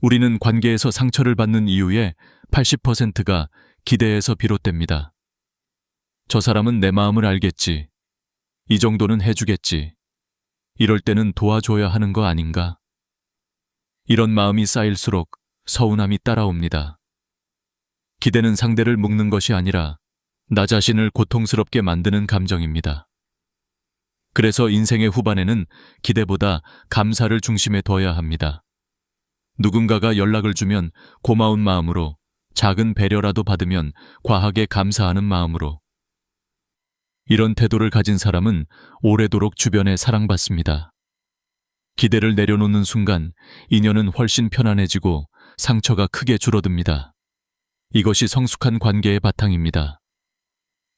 우리는 관계에서 상처를 받는 이유의 80%가 기대에서 비롯됩니다. 저 사람은 내 마음을 알겠지. 이 정도는 해주겠지. 이럴 때는 도와줘야 하는 거 아닌가? 이런 마음이 쌓일수록 서운함이 따라옵니다. 기대는 상대를 묶는 것이 아니라 나 자신을 고통스럽게 만드는 감정입니다. 그래서 인생의 후반에는 기대보다 감사를 중심에 둬야 합니다. 누군가가 연락을 주면 고마운 마음으로, 작은 배려라도 받으면 과하게 감사하는 마음으로. 이런 태도를 가진 사람은 오래도록 주변에 사랑받습니다. 기대를 내려놓는 순간 인연은 훨씬 편안해지고 상처가 크게 줄어듭니다. 이것이 성숙한 관계의 바탕입니다.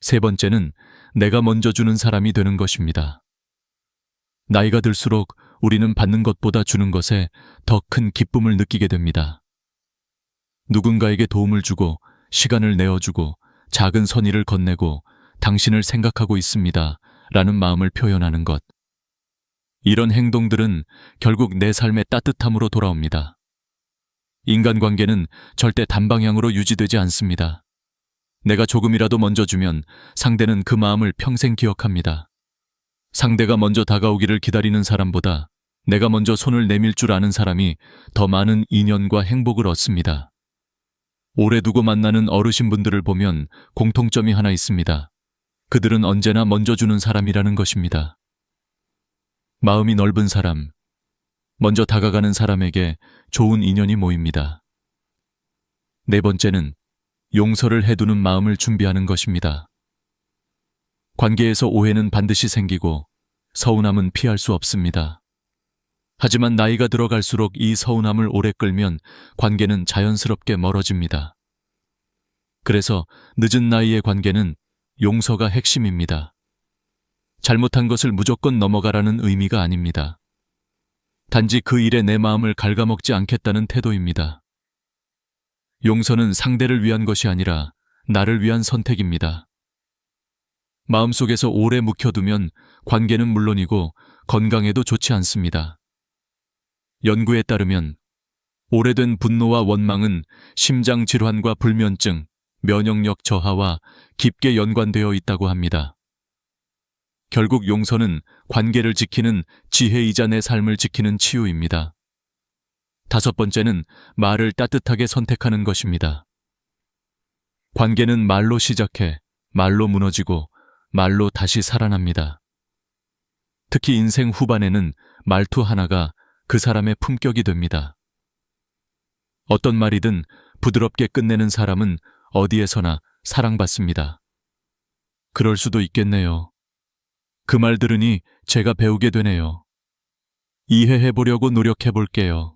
세 번째는 내가 먼저 주는 사람이 되는 것입니다. 나이가 들수록 우리는 받는 것보다 주는 것에 더 큰 기쁨을 느끼게 됩니다. 누군가에게 도움을 주고 시간을 내어주고 작은 선의를 건네고 당신을 생각하고 있습니다 라는 마음을 표현하는 것. 이런 행동들은 결국 내 삶의 따뜻함으로 돌아옵니다. 인간관계는 절대 단방향으로 유지되지 않습니다. 내가 조금이라도 먼저 주면 상대는 그 마음을 평생 기억합니다. 상대가 먼저 다가오기를 기다리는 사람보다 내가 먼저 손을 내밀 줄 아는 사람이 더 많은 인연과 행복을 얻습니다. 오래 두고 만나는 어르신분들을 보면 공통점이 하나 있습니다. 그들은 언제나 먼저 주는 사람이라는 것입니다. 마음이 넓은 사람, 먼저 다가가는 사람에게 좋은 인연이 모입니다. 네 번째는 용서를 해두는 마음을 준비하는 것입니다. 관계에서 오해는 반드시 생기고 서운함은 피할 수 없습니다. 하지만 나이가 들어갈수록 이 서운함을 오래 끌면 관계는 자연스럽게 멀어집니다. 그래서 늦은 나이의 관계는 용서가 핵심입니다. 잘못한 것을 무조건 넘어가라는 의미가 아닙니다. 단지 그 일에 내 마음을 갉아먹지 않겠다는 태도입니다. 용서는 상대를 위한 것이 아니라 나를 위한 선택입니다. 마음속에서 오래 묵혀두면 관계는 물론이고 건강에도 좋지 않습니다. 연구에 따르면 오래된 분노와 원망은 심장 질환과 불면증, 면역력 저하와 깊게 연관되어 있다고 합니다. 결국 용서는 관계를 지키는 지혜이자 내 삶을 지키는 치유입니다. 다섯 번째는 말을 따뜻하게 선택하는 것입니다. 관계는 말로 시작해 말로 무너지고 말로 다시 살아납니다. 특히 인생 후반에는 말투 하나가 그 사람의 품격이 됩니다. 어떤 말이든 부드럽게 끝내는 사람은 어디에서나 사랑받습니다. 그럴 수도 있겠네요. 그 말 들으니 제가 배우게 되네요. 이해해보려고 노력해볼게요.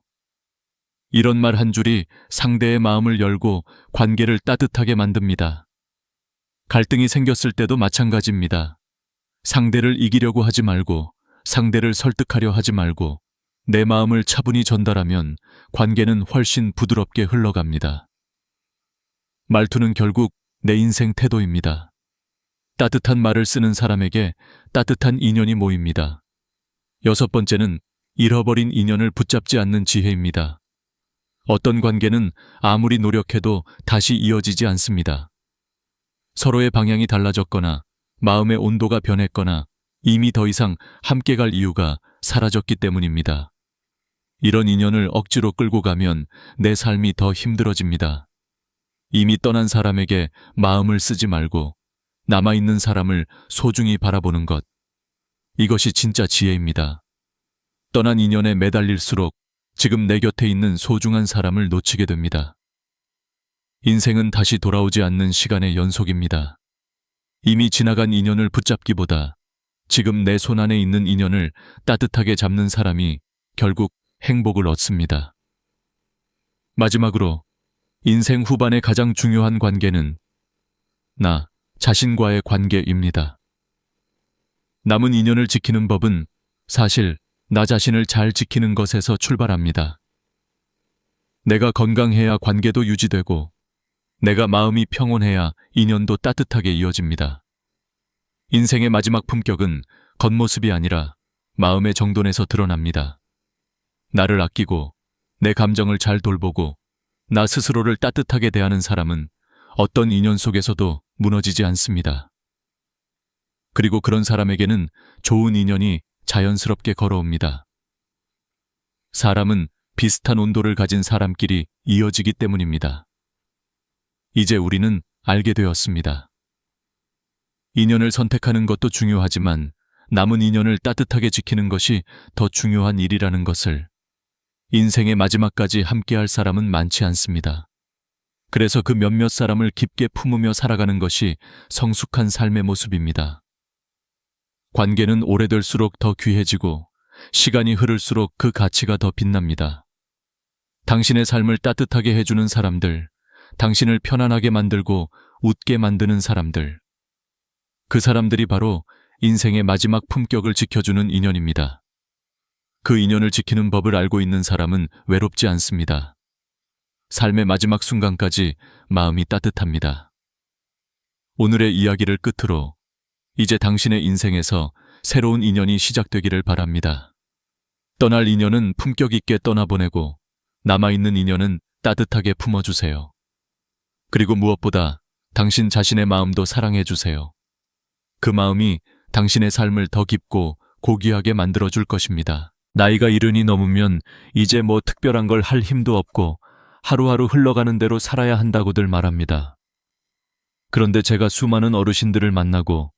이런 말 한 줄이 상대의 마음을 열고 관계를 따뜻하게 만듭니다. 갈등이 생겼을 때도 마찬가지입니다. 상대를 이기려고 하지 말고 상대를 설득하려 하지 말고 내 마음을 차분히 전달하면 관계는 훨씬 부드럽게 흘러갑니다. 말투는 결국 내 인생 태도입니다. 따뜻한 말을 쓰는 사람에게 따뜻한 인연이 모입니다. 여섯 번째는 잃어버린 인연을 붙잡지 않는 지혜입니다. 어떤 관계는 아무리 노력해도 다시 이어지지 않습니다. 서로의 방향이 달라졌거나 마음의 온도가 변했거나 이미 더 이상 함께 갈 이유가 사라졌기 때문입니다. 이런 인연을 억지로 끌고 가면 내 삶이 더 힘들어집니다. 이미 떠난 사람에게 마음을 쓰지 말고 남아있는 사람을 소중히 바라보는 것. 이것이 진짜 지혜입니다. 떠난 인연에 매달릴수록 지금 내 곁에 있는 소중한 사람을 놓치게 됩니다. 인생은 다시 돌아오지 않는 시간의 연속입니다. 이미 지나간 인연을 붙잡기보다 지금 내 손 안에 있는 인연을 따뜻하게 잡는 사람이 결국 행복을 얻습니다. 마지막으로 인생 후반의 가장 중요한 관계는 나 자신과의 관계입니다. 남은 인연을 지키는 법은 사실 나 자신을 잘 지키는 것에서 출발합니다. 내가 건강해야 관계도 유지되고 내가 마음이 평온해야 인연도 따뜻하게 이어집니다. 인생의 마지막 품격은 겉모습이 아니라 마음의 정돈에서 드러납니다. 나를 아끼고 내 감정을 잘 돌보고 나 스스로를 따뜻하게 대하는 사람은 어떤 인연 속에서도 무너지지 않습니다. 그리고 그런 사람에게는 좋은 인연이 자연스럽게 걸어옵니다. 사람은 비슷한 온도를 가진 사람끼리 이어지기 때문입니다. 이제 우리는 알게 되었습니다. 인연을 선택하는 것도 중요하지만 남은 인연을 따뜻하게 지키는 것이 더 중요한 일이라는 것을. 인생의 마지막까지 함께할 사람은 많지 않습니다. 그래서 그 몇몇 사람을 깊게 품으며 살아가는 것이 성숙한 삶의 모습입니다. 관계는 오래될수록 더 귀해지고 시간이 흐를수록 그 가치가 더 빛납니다. 당신의 삶을 따뜻하게 해주는 사람들, 당신을 편안하게 만들고 웃게 만드는 사람들. 그 사람들이 바로 인생의 마지막 품격을 지켜주는 인연입니다. 그 인연을 지키는 법을 알고 있는 사람은 외롭지 않습니다. 삶의 마지막 순간까지 마음이 따뜻합니다. 오늘의 이야기를 끝으로 이제 당신의 인생에서 새로운 인연이 시작되기를 바랍니다. 떠날 인연은 품격 있게 떠나보내고 남아있는 인연은 따뜻하게 품어주세요. 그리고 무엇보다 당신 자신의 마음도 사랑해주세요. 그 마음이 당신의 삶을 더 깊고 고귀하게 만들어줄 것입니다. 나이가 이른이 넘으면 이제 뭐 특별한 걸 할 힘도 없고 하루하루 흘러가는 대로 살아야 한다고들 말합니다. 그런데 제가 수많은 어르신들을 만나고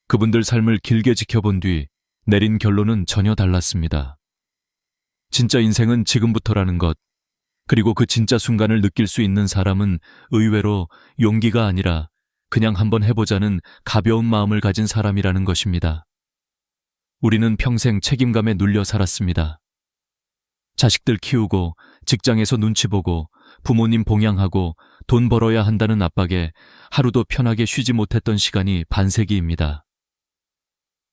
그분들 삶을 길게 지켜본 뒤 내린 결론은 전혀 달랐습니다. 진짜 인생은 지금부터라는 것, 그리고 그 진짜 순간을 느낄 수 있는 사람은 의외로 용기가 아니라 그냥 한번 해보자는 가벼운 마음을 가진 사람이라는 것입니다. 우리는 평생 책임감에 눌려 살았습니다. 자식들 키우고 직장에서 눈치 보고 부모님 봉양하고 돈 벌어야 한다는 압박에 하루도 편하게 쉬지 못했던 시간이 반세기입니다.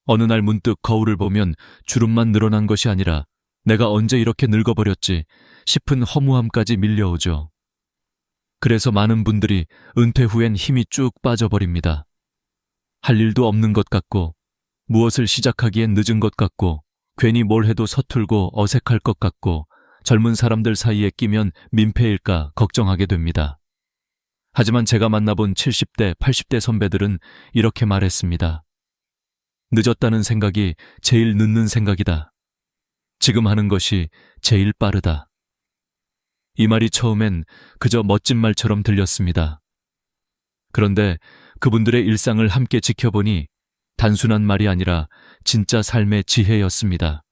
어느 날 문득 거울을 보면 주름만 늘어난 것이 아니라 내가 언제 이렇게 늙어버렸지 싶은 허무함까지 밀려오죠. 그래서 많은 분들이 은퇴 후엔 힘이 쭉 빠져버립니다. 할 일도 없는 것 같고 무엇을 시작하기엔 늦은 것 같고 괜히 뭘 해도 서툴고 어색할 것 같고 젊은 사람들 사이에 끼면 민폐일까 걱정하게 됩니다. 하지만 제가 만나본 70대, 80대 선배들은 이렇게 말했습니다. 늦었다는 생각이 제일 늦는 생각이다. 지금 하는 것이 제일 빠르다. 이 말이 처음엔 그저 멋진 말처럼 들렸습니다. 그런데 그분들의 일상을 함께 지켜보니 단순한 말이 아니라 진짜 삶의 지혜였습니다.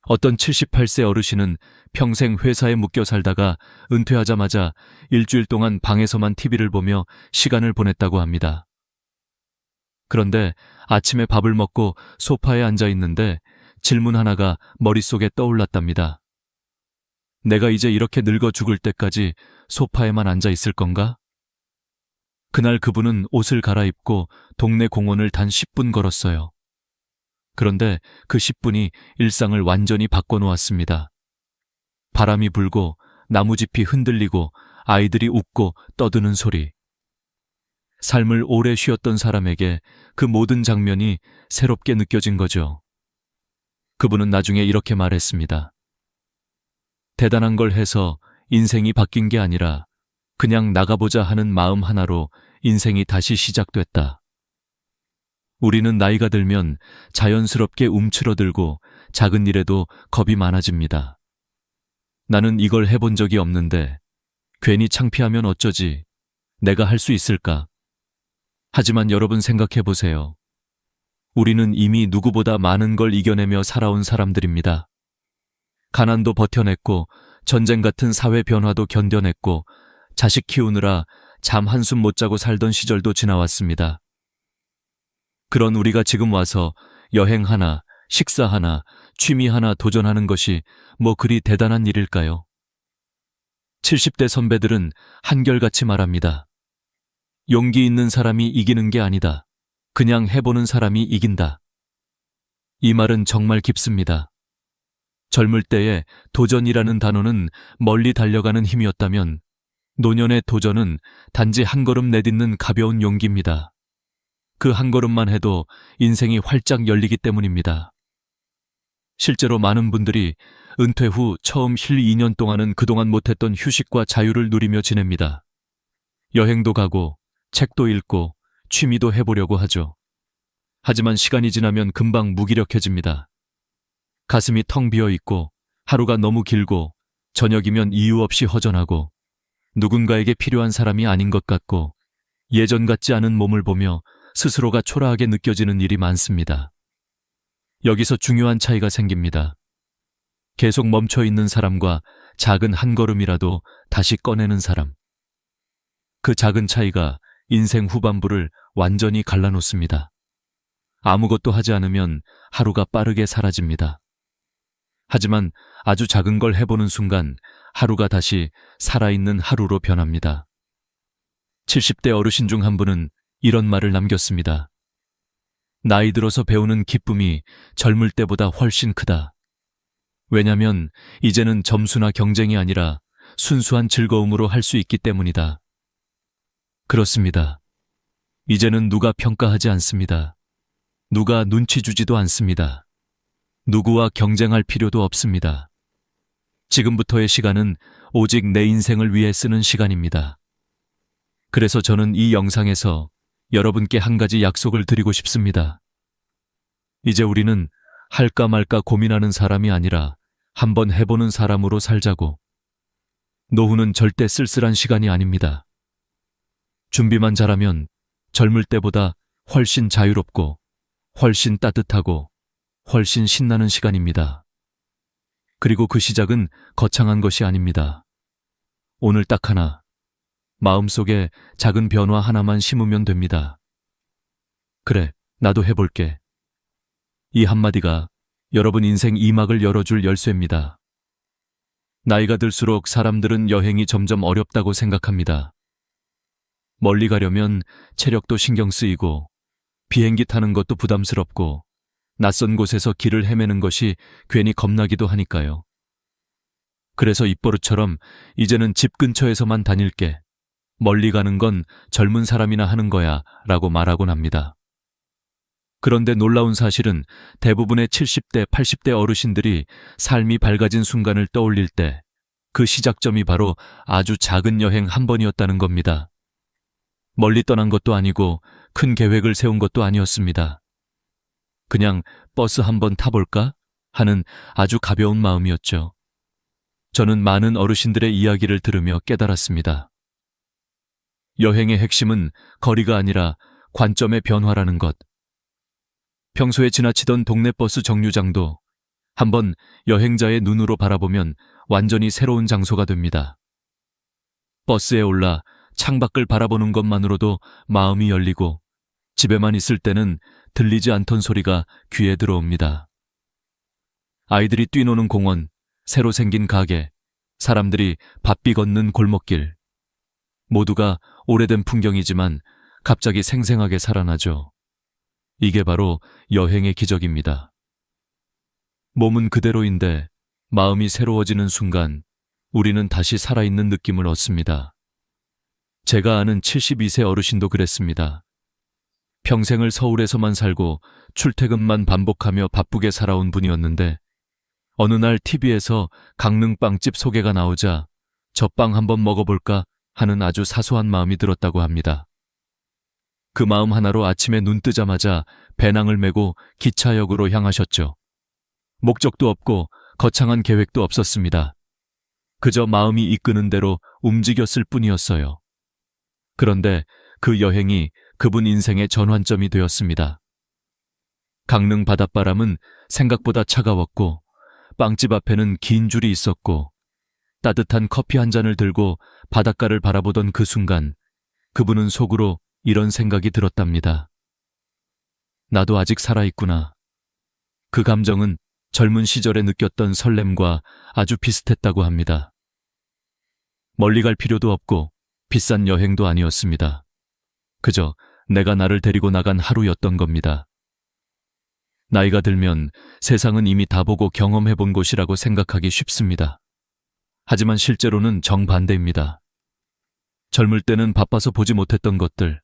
어떤 78세 어르신은 평생 회사에 묶여 살다가 은퇴하자마자 일주일 동안 방에서만 TV를 보며 시간을 보냈다고 합니다. 그런데 아침에 밥을 먹고 소파에 앉아 있는데 질문 하나가 머릿속에 떠올랐답니다. 내가 이제 이렇게 늙어 죽을 때까지 소파에만 앉아 있을 건가? 그날 그분은 옷을 갈아입고 동네 공원을 단 10분 걸었어요. 그런데 그 10분이 일상을 완전히 바꿔놓았습니다. 바람이 불고 나무짚이 흔들리고 아이들이 웃고 떠드는 소리. 삶을 오래 쉬었던 사람에게 그 모든 장면이 새롭게 느껴진 거죠. 그분은 나중에 이렇게 말했습니다. 대단한 걸 해서 인생이 바뀐 게 아니라 그냥 나가보자 하는 마음 하나로 인생이 다시 시작됐다. 우리는 나이가 들면 자연스럽게 움츠러들고 작은 일에도 겁이 많아집니다. 나는 이걸 해본 적이 없는데 괜히 창피하면 어쩌지? 내가 할 수 있을까? 하지만 여러분 생각해 보세요. 우리는 이미 누구보다 많은 걸 이겨내며 살아온 사람들입니다. 가난도 버텨냈고 전쟁 같은 사회 변화도 견뎌냈고 자식 키우느라 잠 한숨 못 자고 살던 시절도 지나왔습니다. 그런 우리가 지금 와서 여행 하나, 식사 하나, 취미 하나 도전하는 것이 뭐 그리 대단한 일일까요? 70대 선배들은 한결같이 말합니다. 용기 있는 사람이 이기는 게 아니다. 그냥 해보는 사람이 이긴다. 이 말은 정말 깊습니다. 젊을 때의 도전이라는 단어는 멀리 달려가는 힘이었다면 노년의 도전은 단지 한 걸음 내딛는 가벼운 용기입니다. 그 한 걸음만 해도 인생이 활짝 열리기 때문입니다. 실제로 많은 분들이 은퇴 후 처음 쉴 2년 동안은 그동안 못했던 휴식과 자유를 누리며 지냅니다. 여행도 가고 책도 읽고 취미도 해보려고 하죠. 하지만 시간이 지나면 금방 무기력해집니다. 가슴이 텅 비어 있고 하루가 너무 길고 저녁이면 이유 없이 허전하고 누군가에게 필요한 사람이 아닌 것 같고 예전 같지 않은 몸을 보며 스스로가 초라하게 느껴지는 일이 많습니다. 여기서 중요한 차이가 생깁니다. 계속 멈춰 있는 사람과 작은 한 걸음이라도 다시 꺼내는 사람. 그 작은 차이가 인생 후반부를 완전히 갈라놓습니다. 아무것도 하지 않으면 하루가 빠르게 사라집니다. 하지만 아주 작은 걸 해보는 순간 하루가 다시 살아있는 하루로 변합니다. 70대 어르신 중 한 분은 이런 말을 남겼습니다. 나이 들어서 배우는 기쁨이 젊을 때보다 훨씬 크다. 왜냐면 이제는 점수나 경쟁이 아니라 순수한 즐거움으로 할 수 있기 때문이다. 그렇습니다. 이제는 누가 평가하지 않습니다. 누가 눈치 주지도 않습니다. 누구와 경쟁할 필요도 없습니다. 지금부터의 시간은 오직 내 인생을 위해 쓰는 시간입니다. 그래서 저는 이 영상에서 여러분께 한 가지 약속을 드리고 싶습니다. 이제 우리는 할까 말까 고민하는 사람이 아니라 한번 해보는 사람으로 살자고. 노후는 절대 쓸쓸한 시간이 아닙니다. 준비만 잘하면 젊을 때보다 훨씬 자유롭고 훨씬 따뜻하고 훨씬 신나는 시간입니다. 그리고 그 시작은 거창한 것이 아닙니다. 오늘 딱 하나. 마음속에 작은 변화 하나만 심으면 됩니다. 그래, 나도 해볼게. 이 한마디가 여러분 인생 2막을 열어줄 열쇠입니다. 나이가 들수록 사람들은 여행이 점점 어렵다고 생각합니다. 멀리 가려면 체력도 신경 쓰이고, 비행기 타는 것도 부담스럽고, 낯선 곳에서 길을 헤매는 것이 괜히 겁나기도 하니까요. 그래서 입버릇처럼 이제는 집 근처에서만 다닐게. 멀리 가는 건 젊은 사람이나 하는 거야 라고 말하곤 합니다. 그런데 놀라운 사실은 대부분의 70대, 80대 어르신들이 삶이 밝아진 순간을 떠올릴 때 그 시작점이 바로 아주 작은 여행 한 번이었다는 겁니다. 멀리 떠난 것도 아니고 큰 계획을 세운 것도 아니었습니다. 그냥 버스 한번 타볼까? 하는 아주 가벼운 마음이었죠. 저는 많은 어르신들의 이야기를 들으며 깨달았습니다. 여행의 핵심은 거리가 아니라 관점의 변화라는 것. 평소에 지나치던 동네 버스 정류장도 한번 여행자의 눈으로 바라보면 완전히 새로운 장소가 됩니다. 버스에 올라 창밖을 바라보는 것만으로도 마음이 열리고 집에만 있을 때는 들리지 않던 소리가 귀에 들어옵니다. 아이들이 뛰노는 공원, 새로 생긴 가게, 사람들이 바삐 걷는 골목길. 모두가 오래된 풍경이지만 갑자기 생생하게 살아나죠. 이게 바로 여행의 기적입니다. 몸은 그대로인데 마음이 새로워지는 순간 우리는 다시 살아있는 느낌을 얻습니다. 제가 아는 72세 어르신도 그랬습니다. 평생을 서울에서만 살고 출퇴근만 반복하며 바쁘게 살아온 분이었는데 어느 날 TV에서 강릉빵집 소개가 나오자 저 빵 한번 먹어볼까 하는 아주 사소한 마음이 들었다고 합니다. 그 마음 하나로 아침에 눈 뜨자마자 배낭을 메고 기차역으로 향하셨죠. 목적도 없고 거창한 계획도 없었습니다. 그저 마음이 이끄는 대로 움직였을 뿐이었어요. 그런데 그 여행이 그분 인생의 전환점이 되었습니다. 강릉 바닷바람은 생각보다 차가웠고 빵집 앞에는 긴 줄이 있었고 따뜻한 커피 한 잔을 들고 바닷가를 바라보던 그 순간 그분은 속으로 이런 생각이 들었답니다. 나도 아직 살아있구나. 그 감정은 젊은 시절에 느꼈던 설렘과 아주 비슷했다고 합니다. 멀리 갈 필요도 없고 비싼 여행도 아니었습니다. 그저 내가 나를 데리고 나간 하루였던 겁니다. 나이가 들면 세상은 이미 다 보고 경험해 본 곳이라고 생각하기 쉽습니다. 하지만 실제로는 정반대입니다. 젊을 때는 바빠서 보지 못했던 것들,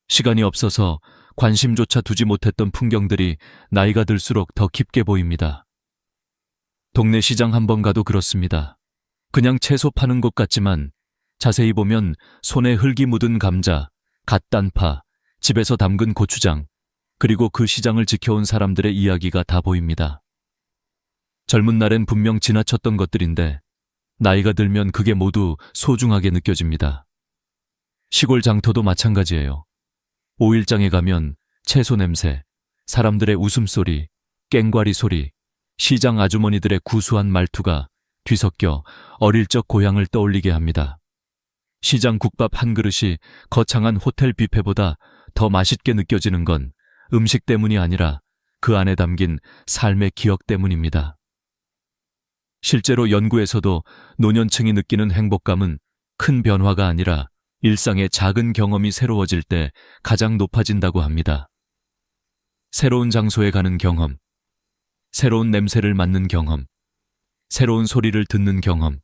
시간이 없어서 관심조차 두지 못했던 풍경들이 나이가 들수록 더 깊게 보입니다. 동네 시장 한번 가도 그렇습니다. 그냥 채소 파는 곳 같지만 자세히 보면 손에 흙이 묻은 감자, 갓단파, 집에서 담근 고추장, 그리고 그 시장을 지켜온 사람들의 이야기가 다 보입니다. 젊은 날엔 분명 지나쳤던 것들인데 나이가 들면 그게 모두 소중하게 느껴집니다. 시골 장터도 마찬가지예요. 오일장에 가면 채소 냄새, 사람들의 웃음소리, 깽과리 소리, 시장 아주머니들의 구수한 말투가 뒤섞여 어릴 적 고향을 떠올리게 합니다. 시장 국밥 한 그릇이 거창한 호텔 뷔페보다 더 맛있게 느껴지는 건 음식 때문이 아니라 그 안에 담긴 삶의 기억 때문입니다. 실제로 연구에서도 노년층이 느끼는 행복감은 큰 변화가 아니라 일상의 작은 경험이 새로워질 때 가장 높아진다고 합니다. 새로운 장소에 가는 경험, 새로운 냄새를 맡는 경험, 새로운 소리를 듣는 경험.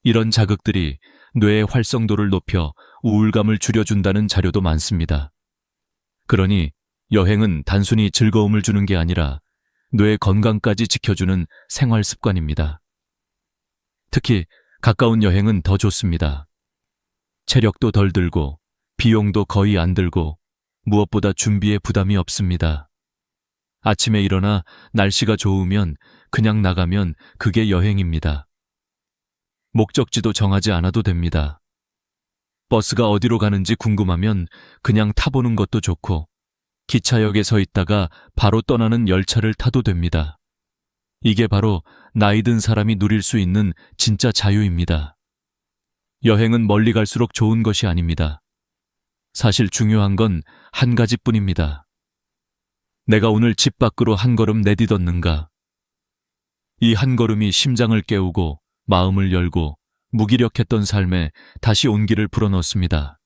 이런 자극들이 뇌의 활성도를 높여 우울감을 줄여준다는 자료도 많습니다. 그러니 여행은 단순히 즐거움을 주는 게 아니라 뇌 건강까지 지켜주는 생활 습관입니다. 특히 가까운 여행은 더 좋습니다. 체력도 덜 들고 비용도 거의 안 들고 무엇보다 준비에 부담이 없습니다. 아침에 일어나 날씨가 좋으면 그냥 나가면 그게 여행입니다. 목적지도 정하지 않아도 됩니다. 버스가 어디로 가는지 궁금하면 그냥 타보는 것도 좋고 기차역에 서 있다가 바로 떠나는 열차를 타도 됩니다. 이게 바로 나이 든 사람이 누릴 수 있는 진짜 자유입니다. 여행은 멀리 갈수록 좋은 것이 아닙니다. 사실 중요한 건 한 가지뿐입니다. 내가 오늘 집 밖으로 한 걸음 내딛었는가? 이 한 걸음이 심장을 깨우고 마음을 열고 무기력했던 삶에 다시 온기를 불어넣습니다.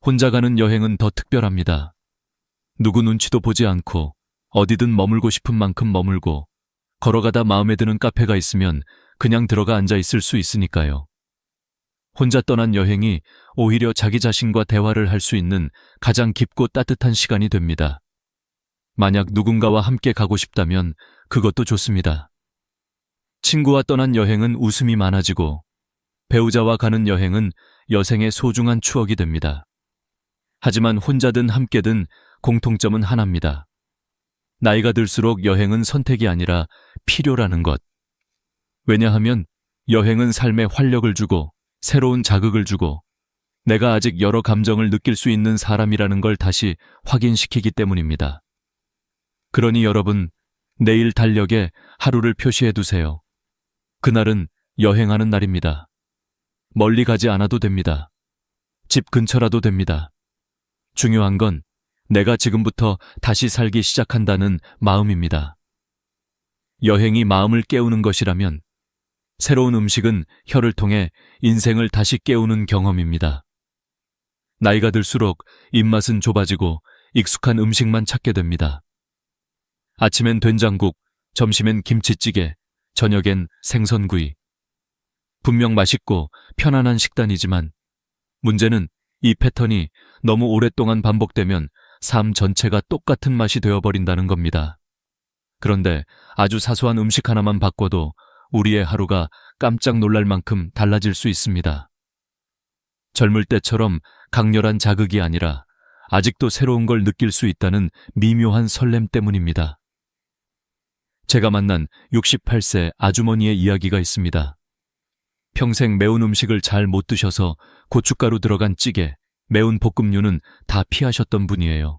혼자 가는 여행은 더 특별합니다. 누구 눈치도 보지 않고 어디든 머물고 싶은 만큼 머물고 걸어가다 마음에 드는 카페가 있으면 그냥 들어가 앉아 있을 수 있으니까요. 혼자 떠난 여행이 오히려 자기 자신과 대화를 할 수 있는 가장 깊고 따뜻한 시간이 됩니다. 만약 누군가와 함께 가고 싶다면 그것도 좋습니다. 친구와 떠난 여행은 웃음이 많아지고 배우자와 가는 여행은 여생의 소중한 추억이 됩니다. 하지만 혼자든 함께든 공통점은 하나입니다. 나이가 들수록 여행은 선택이 아니라 필요라는 것. 왜냐하면 여행은 삶에 활력을 주고 새로운 자극을 주고 내가 아직 여러 감정을 느낄 수 있는 사람이라는 걸 다시 확인시키기 때문입니다. 그러니 여러분, 내일 달력에 하루를 표시해 두세요. 그날은 여행하는 날입니다. 멀리 가지 않아도 됩니다. 집 근처라도 됩니다. 중요한 건 내가 지금부터 다시 살기 시작한다는 마음입니다. 여행이 마음을 깨우는 것이라면 새로운 음식은 혀를 통해 인생을 다시 깨우는 경험입니다. 나이가 들수록 입맛은 좁아지고 익숙한 음식만 찾게 됩니다. 아침엔 된장국, 점심엔 김치찌개, 저녁엔 생선구이. 분명 맛있고 편안한 식단이지만 문제는 이 패턴이 너무 오랫동안 반복되면 삶 전체가 똑같은 맛이 되어버린다는 겁니다. 그런데 아주 사소한 음식 하나만 바꿔도 우리의 하루가 깜짝 놀랄 만큼 달라질 수 있습니다. 젊을 때처럼 강렬한 자극이 아니라 아직도 새로운 걸 느낄 수 있다는 미묘한 설렘 때문입니다. 제가 만난 68세 아주머니의 이야기가 있습니다. 평생 매운 음식을 잘 못 드셔서 고춧가루 들어간 찌개, 매운 볶음류는 다 피하셨던 분이에요.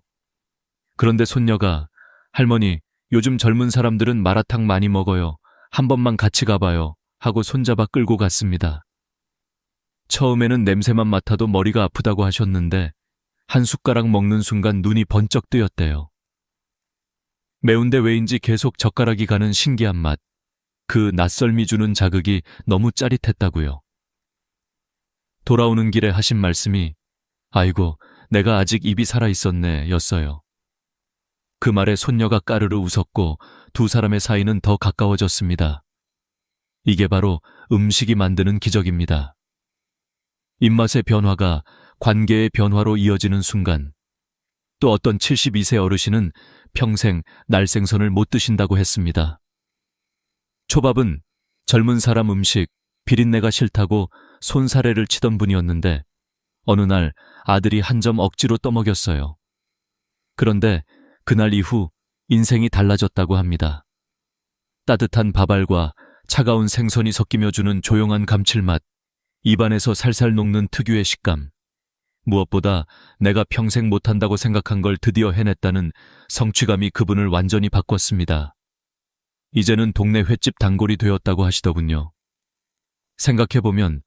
그런데 손녀가 할머니, 요즘 젊은 사람들은 마라탕 많이 먹어요. 한 번만 같이 가봐요. 하고 손잡아 끌고 갔습니다. 처음에는 냄새만 맡아도 머리가 아프다고 하셨는데 한 숟가락 먹는 순간 눈이 번쩍 뜨였대요. 매운데 왜인지 계속 젓가락이 가는 신기한 맛. 그 낯설미 주는 자극이 너무 짜릿했다고요. 돌아오는 길에 하신 말씀이 아이고, 내가 아직 입이 살아있었네 였어요. 그 말에 손녀가 까르르 웃었고 두 사람의 사이는 더 가까워졌습니다. 이게 바로 음식이 만드는 기적입니다. 입맛의 변화가 관계의 변화로 이어지는 순간, 또 어떤 72세 어르신은 평생 날생선을 못 드신다고 했습니다. 초밥은 젊은 사람 음식, 비린내가 싫다고 손사래를 치던 분이었는데 어느 날 아들이 한 점 억지로 떠먹였어요. 그런데 그날 이후 인생이 달라졌다고 합니다. 따뜻한 밥알과 차가운 생선이 섞이며 주는 조용한 감칠맛, 입안에서 살살 녹는 특유의 식감. 무엇보다 내가 평생 못한다고 생각한 걸 드디어 해냈다는 성취감이 그분을 완전히 바꿨습니다. 이제는 동네 횟집 단골이 되었다고 하시더군요. 생각해보면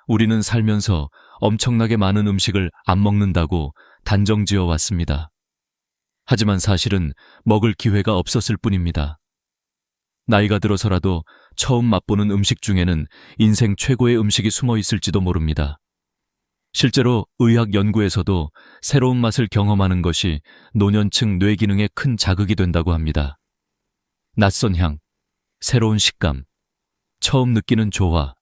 우리는 살면서 엄청나게 많은 음식을 안 먹는다고 단정지어 왔습니다. 하지만 사실은 먹을 기회가 없었을 뿐입니다. 나이가 들어서라도 처음 맛보는 음식 중에는 인생 최고의 음식이 숨어 있을지도 모릅니다. 실제로 의학 연구에서도 새로운 맛을 경험하는 것이 노년층 뇌 기능에 큰 자극이 된다고 합니다. 낯선 향, 새로운 식감, 처음 느끼는 조화,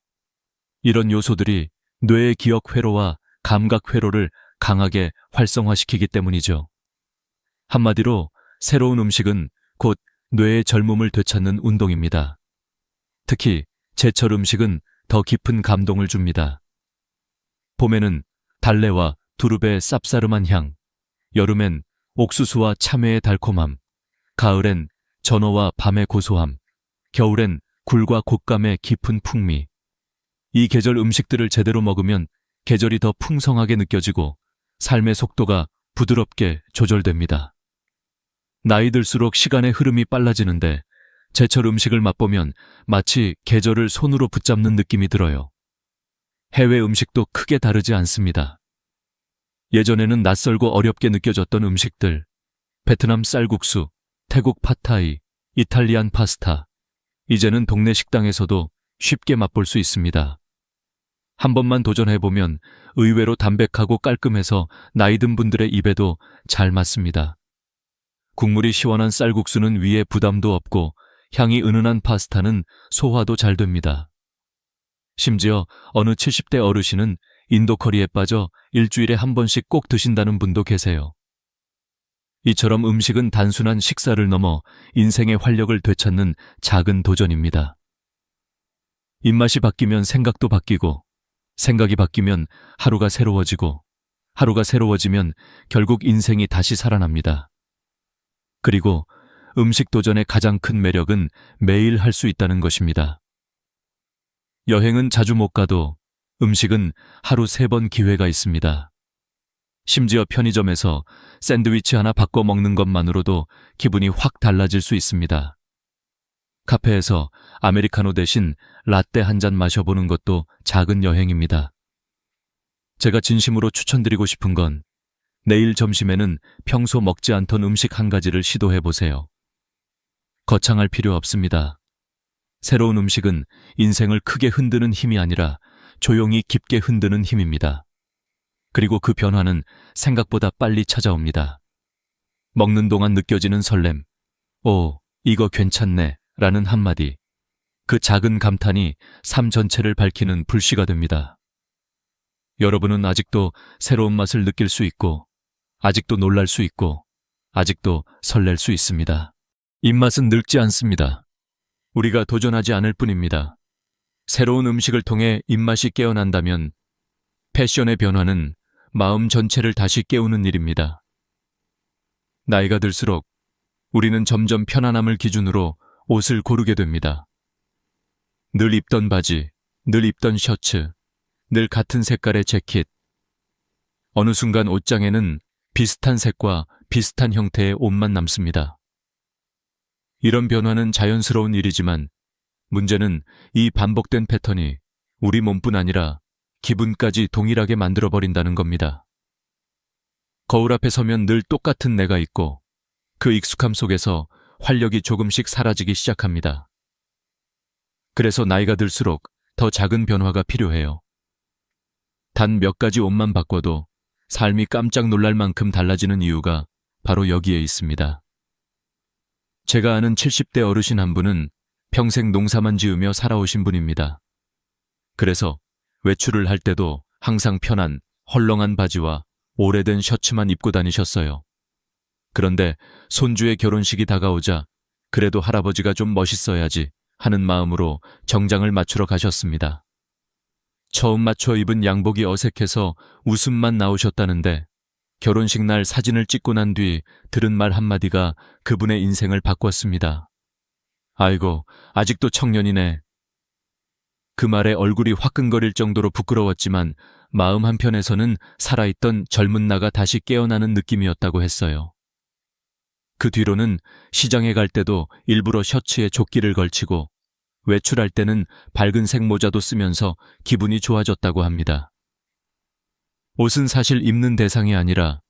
이런 요소들이 뇌의 기억 회로와 감각 회로를 강하게 활성화시키기 때문이죠. 한마디로 새로운 음식은 곧 뇌의 젊음을 되찾는 운동입니다. 특히 제철 음식은 더 깊은 감동을 줍니다. 봄에는 달래와 두릅의 쌉싸름한 향, 여름엔 옥수수와 참외의 달콤함, 가을엔 전어와 밤의 고소함, 겨울엔 굴과 곶감의 깊은 풍미. 이 계절 음식들을 제대로 먹으면 계절이 더 풍성하게 느껴지고 삶의 속도가 부드럽게 조절됩니다. 나이 들수록 시간의 흐름이 빨라지는데 제철 음식을 맛보면 마치 계절을 손으로 붙잡는 느낌이 들어요. 해외 음식도 크게 다르지 않습니다. 예전에는 낯설고 어렵게 느껴졌던 음식들, 베트남 쌀국수, 태국 팟타이, 이탈리안 파스타, 이제는 동네 식당에서도 쉽게 맛볼 수 있습니다. 한 번만 도전해보면 의외로 담백하고 깔끔해서 나이든 분들의 입에도 잘 맞습니다. 국물이 시원한 쌀국수는 위에 부담도 없고 향이 은은한 파스타는 소화도 잘 됩니다. 심지어 어느 70대 어르신은 인도 커리에 빠져 일주일에 한 번씩 꼭 드신다는 분도 계세요. 이처럼 음식은 단순한 식사를 넘어 인생의 활력을 되찾는 작은 도전입니다. 입맛이 바뀌면 생각도 바뀌고, 생각이 바뀌면 하루가 새로워지고, 하루가 새로워지면 결국 인생이 다시 살아납니다. 그리고 음식 도전의 가장 큰 매력은 매일 할 수 있다는 것입니다. 여행은 자주 못 가도 음식은 하루 3번 기회가 있습니다. 심지어 편의점에서 샌드위치 하나 바꿔 먹는 것만으로도 기분이 확 달라질 수 있습니다. 카페에서 아메리카노 대신 라떼 한 잔 마셔보는 것도 작은 여행입니다. 제가 진심으로 추천드리고 싶은 건 내일 점심에는 평소 먹지 않던 음식 한 가지를 시도해보세요. 거창할 필요 없습니다. 새로운 음식은 인생을 크게 흔드는 힘이 아니라 조용히 깊게 흔드는 힘입니다. 그리고 그 변화는 생각보다 빨리 찾아옵니다. 먹는 동안 느껴지는 설렘, 오, 이거 괜찮네 라는 한마디, 그 작은 감탄이 삶 전체를 밝히는 불씨가 됩니다. 여러분은 아직도 새로운 맛을 느낄 수 있고, 아직도 놀랄 수 있고, 아직도 설렐 수 있습니다. 입맛은 늙지 않습니다. 우리가 도전하지 않을 뿐입니다. 새로운 음식을 통해 입맛이 깨어난다면 패션의 변화는 마음 전체를 다시 깨우는 일입니다. 나이가 들수록 우리는 점점 편안함을 기준으로 옷을 고르게 됩니다. 늘 입던 바지, 늘 입던 셔츠, 늘 같은 색깔의 재킷. 어느 순간 옷장에는 비슷한 색과 비슷한 형태의 옷만 남습니다. 이런 변화는 자연스러운 일이지만 문제는 이 반복된 패턴이 우리 몸뿐 아니라 기분까지 동일하게 만들어버린다는 겁니다. 거울 앞에 서면 늘 똑같은 내가 있고 그 익숙함 속에서 활력이 조금씩 사라지기 시작합니다. 그래서 나이가 들수록 더 작은 변화가 필요해요. 단 몇 가지 옷만 바꿔도 삶이 깜짝 놀랄 만큼 달라지는 이유가 바로 여기에 있습니다. 제가 아는 70대 어르신 한 분은 평생 농사만 지으며 살아오신 분입니다. 그래서 외출을 할 때도 항상 편한 헐렁한 바지와 오래된 셔츠만 입고 다니셨어요. 그런데 손주의 결혼식이 다가오자 그래도 할아버지가 좀 멋있어야지 하는 마음으로 정장을 맞추러 가셨습니다. 처음 맞춰 입은 양복이 어색해서 웃음만 나오셨다는데 결혼식 날 사진을 찍고 난 뒤 들은 말 한마디가 그분의 인생을 바꿨습니다. 아이고, 아직도 청년이네. 그 말에 얼굴이 화끈거릴 정도로 부끄러웠지만 마음 한편에서는 살아있던 젊은 나가 다시 깨어나는 느낌이었다고 했어요. 그 뒤로는 시장에 갈 때도 일부러 셔츠에 조끼를 걸치고 외출할 때는 밝은색 모자도 쓰면서 기분이 좋아졌다고 합니다. 옷은 사실 입는 대상이 아니라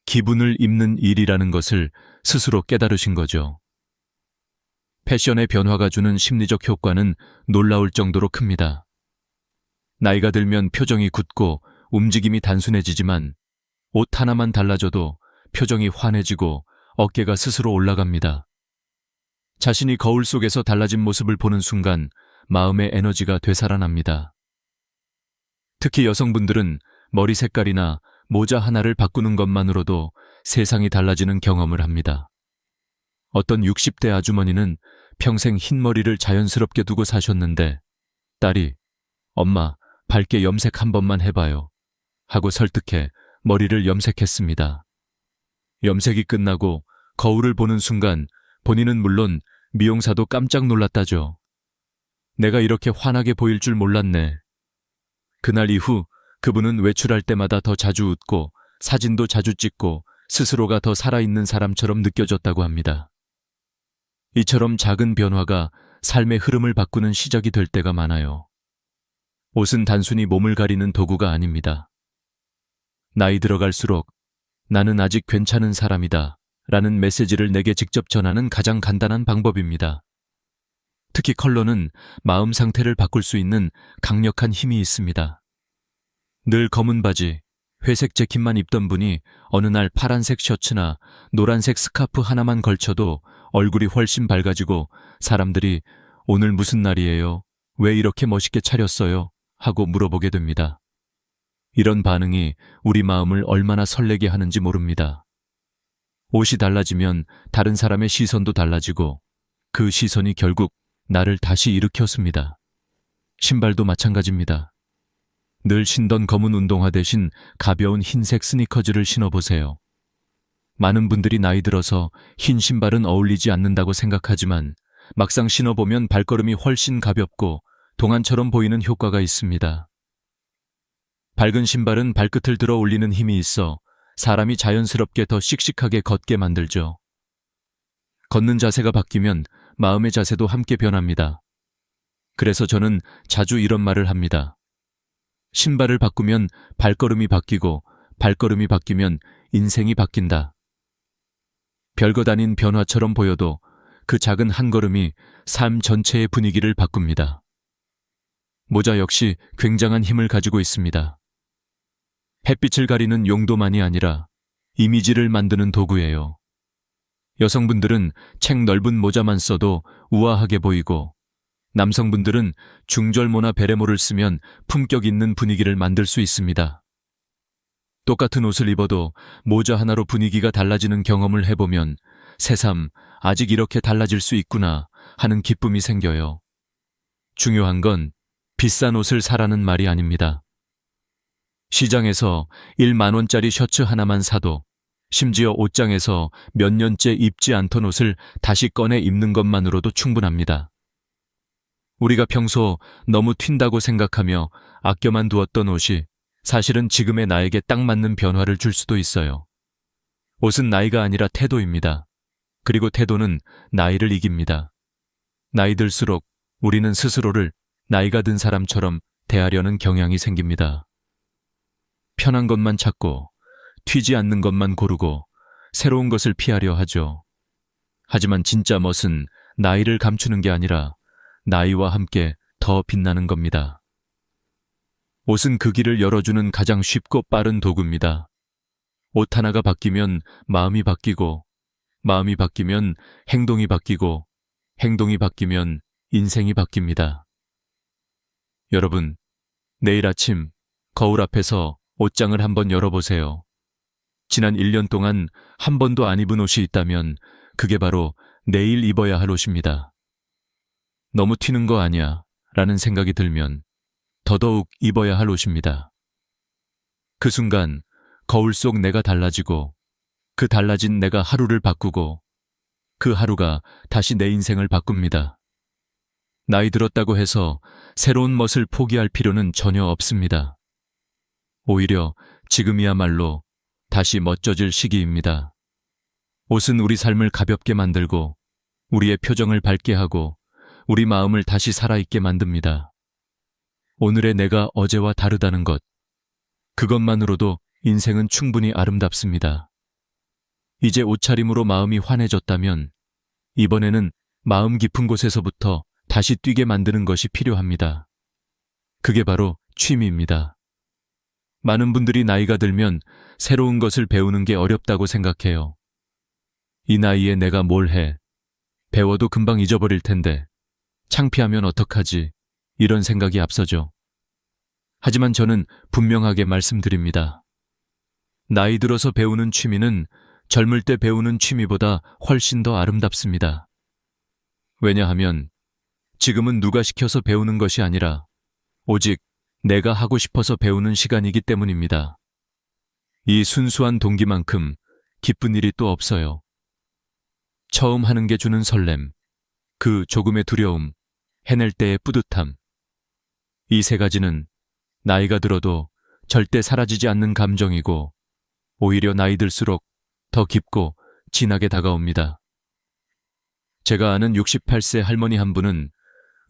기분을 입는 일이라는 것을 스스로 깨달으신 거죠. 패션의 변화가 주는 심리적 효과는 놀라울 정도로 큽니다. 나이가 들면 표정이 굳고 움직임이 단순해지지만 옷 하나만 달라져도 표정이 환해지고 어깨가 스스로 올라갑니다. 자신이 거울 속에서 달라진 모습을 보는 순간 마음의 에너지가 되살아납니다. 특히 여성분들은 머리 색깔이나 모자 하나를 바꾸는 것만으로도 세상이 달라지는 경험을 합니다. 어떤 60대 아주머니는 평생 흰 머리를 자연스럽게 두고 사셨는데 딸이 엄마 밝게 염색 한 번만 해봐요 하고 설득해 머리를 염색했습니다. 염색이 끝나고 거울을 보는 순간 본인은 물론 미용사도 깜짝 놀랐다죠. 내가 이렇게 환하게 보일 줄 몰랐네. 그날 이후 그분은 외출할 때마다 더 자주 웃고 사진도 자주 찍고 스스로가 더 살아있는 사람처럼 느껴졌다고 합니다. 이처럼 작은 변화가 삶의 흐름을 바꾸는 시작이 될 때가 많아요. 옷은 단순히 몸을 가리는 도구가 아닙니다. 나이 들어갈수록 나는 아직 괜찮은 사람이다 라는 메시지를 내게 직접 전하는 가장 간단한 방법입니다. 특히 컬러는 마음 상태를 바꿀 수 있는 강력한 힘이 있습니다. 늘 검은 바지, 회색 재킷만 입던 분이 어느 날 파란색 셔츠나 노란색 스카프 하나만 걸쳐도 얼굴이 훨씬 밝아지고 사람들이 오늘 무슨 날이에요? 왜 이렇게 멋있게 차렸어요? 하고 물어보게 됩니다. 이런 반응이 우리 마음을 얼마나 설레게 하는지 모릅니다. 옷이 달라지면 다른 사람의 시선도 달라지고 그 시선이 결국 나를 다시 일으켰습니다. 신발도 마찬가지입니다. 늘 신던 검은 운동화 대신 가벼운 흰색 스니커즈를 신어보세요. 많은 분들이 나이 들어서 흰 신발은 어울리지 않는다고 생각하지만 막상 신어보면 발걸음이 훨씬 가볍고 동안처럼 보이는 효과가 있습니다. 밝은 신발은 발끝을 들어 올리는 힘이 있어 사람이 자연스럽게 더 씩씩하게 걷게 만들죠. 걷는 자세가 바뀌면 마음의 자세도 함께 변합니다. 그래서 저는 자주 이런 말을 합니다. 신발을 바꾸면 발걸음이 바뀌고 발걸음이 바뀌면 인생이 바뀐다. 별것 아닌 변화처럼 보여도 그 작은 한 걸음이 삶 전체의 분위기를 바꿉니다. 모자 역시 굉장한 힘을 가지고 있습니다. 햇빛을 가리는 용도만이 아니라 이미지를 만드는 도구예요. 여성분들은 책 넓은 모자만 써도 우아하게 보이고 남성분들은 중절모나 베레모를 쓰면 품격 있는 분위기를 만들 수 있습니다. 똑같은 옷을 입어도 모자 하나로 분위기가 달라지는 경험을 해보면 새삼 아직 이렇게 달라질 수 있구나 하는 기쁨이 생겨요. 중요한 건 비싼 옷을 사라는 말이 아닙니다. 시장에서 1만 원짜리 셔츠 하나만 사도 심지어 옷장에서 몇 년째 입지 않던 옷을 다시 꺼내 입는 것만으로도 충분합니다. 우리가 평소 너무 튄다고 생각하며 아껴만 두었던 옷이 사실은 지금의 나에게 딱 맞는 변화를 줄 수도 있어요. 옷은 나이가 아니라 태도입니다. 그리고 태도는 나이를 이깁니다. 나이 들수록 우리는 스스로를 나이가 든 사람처럼 대하려는 경향이 생깁니다. 편한 것만 찾고 튀지 않는 것만 고르고 새로운 것을 피하려 하죠. 하지만 진짜 멋은 나이를 감추는 게 아니라 나이와 함께 더 빛나는 겁니다. 옷은 그 길을 열어주는 가장 쉽고 빠른 도구입니다. 옷 하나가 바뀌면 마음이 바뀌고, 마음이 바뀌면 행동이 바뀌고, 행동이 바뀌면 인생이 바뀝니다. 여러분, 내일 아침 거울 앞에서 옷장을 한번 열어보세요. 지난 1년 동안 한 번도 안 입은 옷이 있다면 그게 바로 내일 입어야 할 옷입니다. 너무 튀는 거 아니야 라는 생각이 들면 더더욱 입어야 할 옷입니다. 그 순간 거울 속 내가 달라지고 그 달라진 내가 하루를 바꾸고 그 하루가 다시 내 인생을 바꿉니다. 나이 들었다고 해서 새로운 멋을 포기할 필요는 전혀 없습니다. 오히려 지금이야말로 다시 멋져질 시기입니다. 옷은 우리 삶을 가볍게 만들고 우리의 표정을 밝게 하고 우리 마음을 다시 살아있게 만듭니다. 오늘의 내가 어제와 다르다는 것, 그것만으로도 인생은 충분히 아름답습니다. 이제 옷차림으로 마음이 환해졌다면 이번에는 마음 깊은 곳에서부터 다시 뛰게 만드는 것이 필요합니다. 그게 바로 취미입니다. 많은 분들이 나이가 들면 새로운 것을 배우는 게 어렵다고 생각해요. 이 나이에 내가 뭘 해? 배워도 금방 잊어버릴 텐데 창피하면 어떡하지? 이런 생각이 앞서죠. 하지만 저는 분명하게 말씀드립니다. 나이 들어서 배우는 취미는 젊을 때 배우는 취미보다 훨씬 더 아름답습니다. 왜냐하면 지금은 누가 시켜서 배우는 것이 아니라 오직 내가 하고 싶어서 배우는 시간이기 때문입니다. 이 순수한 동기만큼 기쁜 일이 또 없어요. 처음 하는 게 주는 설렘, 그 조금의 두려움, 해낼 때의 뿌듯함. 이 세 가지는 나이가 들어도 절대 사라지지 않는 감정이고 오히려 나이 들수록 더 깊고 진하게 다가옵니다. 제가 아는 68세 할머니 한 분은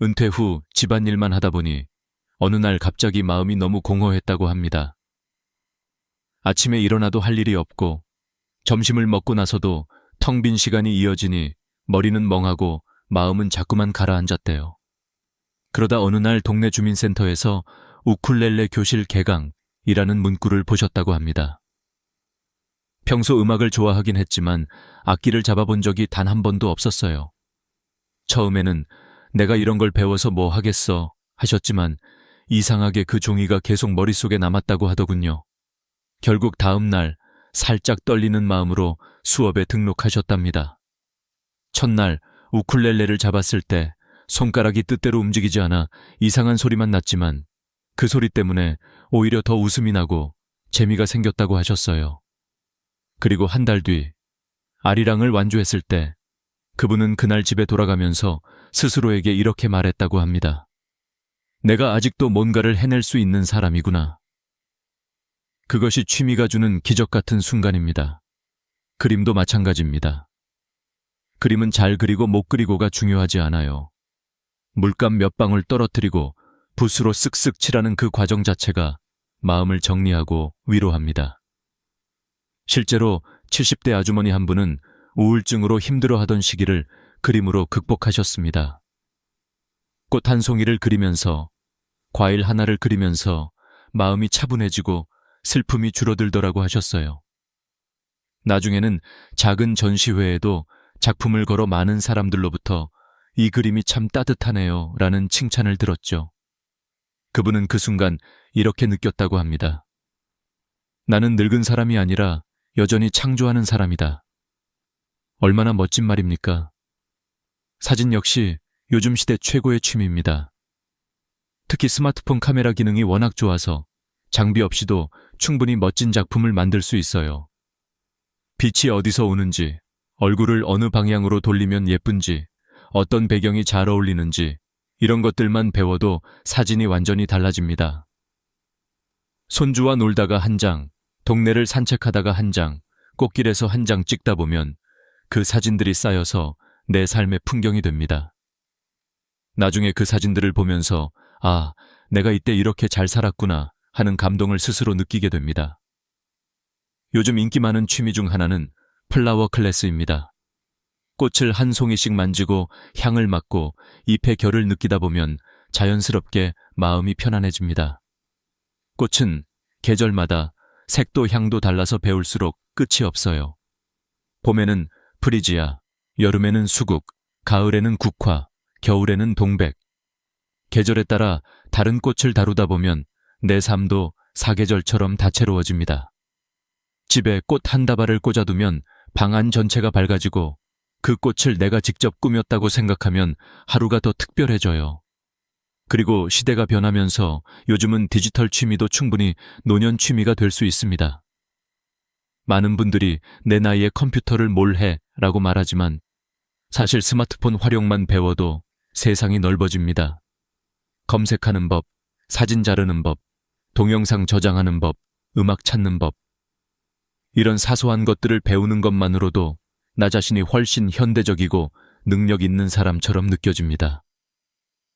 은퇴 후 집안일만 하다 보니 어느 날 갑자기 마음이 너무 공허했다고 합니다. 아침에 일어나도 할 일이 없고 점심을 먹고 나서도 텅 빈 시간이 이어지니 머리는 멍하고 마음은 자꾸만 가라앉았대요. 그러다 어느 날 동네 주민센터에서 우쿨렐레 교실 개강이라는 문구를 보셨다고 합니다. 평소 음악을 좋아하긴 했지만 악기를 잡아본 적이 단 한 번도 없었어요. 처음에는 내가 이런 걸 배워서 뭐 하겠어 하셨지만 이상하게 그 종이가 계속 머릿속에 남았다고 하더군요. 결국 다음 날 살짝 떨리는 마음으로 수업에 등록하셨답니다. 첫날 우쿨렐레를 잡았을 때 손가락이 뜻대로 움직이지 않아 이상한 소리만 났지만 그 소리 때문에 오히려 더 웃음이 나고 재미가 생겼다고 하셨어요. 그리고 한 달 뒤 아리랑을 완주했을 때 그분은 그날 집에 돌아가면서 스스로에게 이렇게 말했다고 합니다. 내가 아직도 뭔가를 해낼 수 있는 사람이구나. 그것이 취미가 주는 기적 같은 순간입니다. 그림도 마찬가지입니다. 그림은 잘 그리고 못 그리고가 중요하지 않아요. 물감 몇 방울 떨어뜨리고 붓으로 쓱쓱 칠하는 그 과정 자체가 마음을 정리하고 위로합니다. 실제로 70대 아주머니 한 분은 우울증으로 힘들어하던 시기를 그림으로 극복하셨습니다. 꽃 한 송이를 그리면서, 과일 하나를 그리면서 마음이 차분해지고 슬픔이 줄어들더라고 하셨어요. 나중에는 작은 전시회에도 작품을 걸어 많은 사람들로부터 이 그림이 참 따뜻하네요 라는 칭찬을 들었죠. 그분은 그 순간 이렇게 느꼈다고 합니다. 나는 늙은 사람이 아니라 여전히 창조하는 사람이다. 얼마나 멋진 말입니까? 사진 역시 요즘 시대 최고의 취미입니다. 특히 스마트폰 카메라 기능이 워낙 좋아서 장비 없이도 충분히 멋진 작품을 만들 수 있어요. 빛이 어디서 오는지, 얼굴을 어느 방향으로 돌리면 예쁜지, 어떤 배경이 잘 어울리는지 이런 것들만 배워도 사진이 완전히 달라집니다. 손주와 놀다가 한 장, 동네를 산책하다가 한 장, 꽃길에서 한 장 찍다 보면 그 사진들이 쌓여서 내 삶의 풍경이 됩니다. 나중에 그 사진들을 보면서 아, 내가 이때 이렇게 잘 살았구나 하는 감동을 스스로 느끼게 됩니다. 요즘 인기 많은 취미 중 하나는 플라워 클래스입니다. 꽃을 한 송이씩 만지고 향을 맡고 잎의 결을 느끼다 보면 자연스럽게 마음이 편안해집니다. 꽃은 계절마다 색도 향도 달라서 배울수록 끝이 없어요. 봄에는 프리지아, 여름에는 수국, 가을에는 국화, 겨울에는 동백. 계절에 따라 다른 꽃을 다루다 보면 내 삶도 사계절처럼 다채로워집니다. 집에 꽃 한 다발을 꽂아두면 방 안 전체가 밝아지고 그 꽃을 내가 직접 꾸몄다고 생각하면 하루가 더 특별해져요. 그리고 시대가 변하면서 요즘은 디지털 취미도 충분히 노년 취미가 될 수 있습니다. 많은 분들이 내 나이에 컴퓨터를 뭘 해? 라고 말하지만 사실 스마트폰 활용만 배워도 세상이 넓어집니다. 검색하는 법, 사진 자르는 법, 동영상 저장하는 법, 음악 찾는 법. 이런 사소한 것들을 배우는 것만으로도 나 자신이 훨씬 현대적이고 능력 있는 사람처럼 느껴집니다.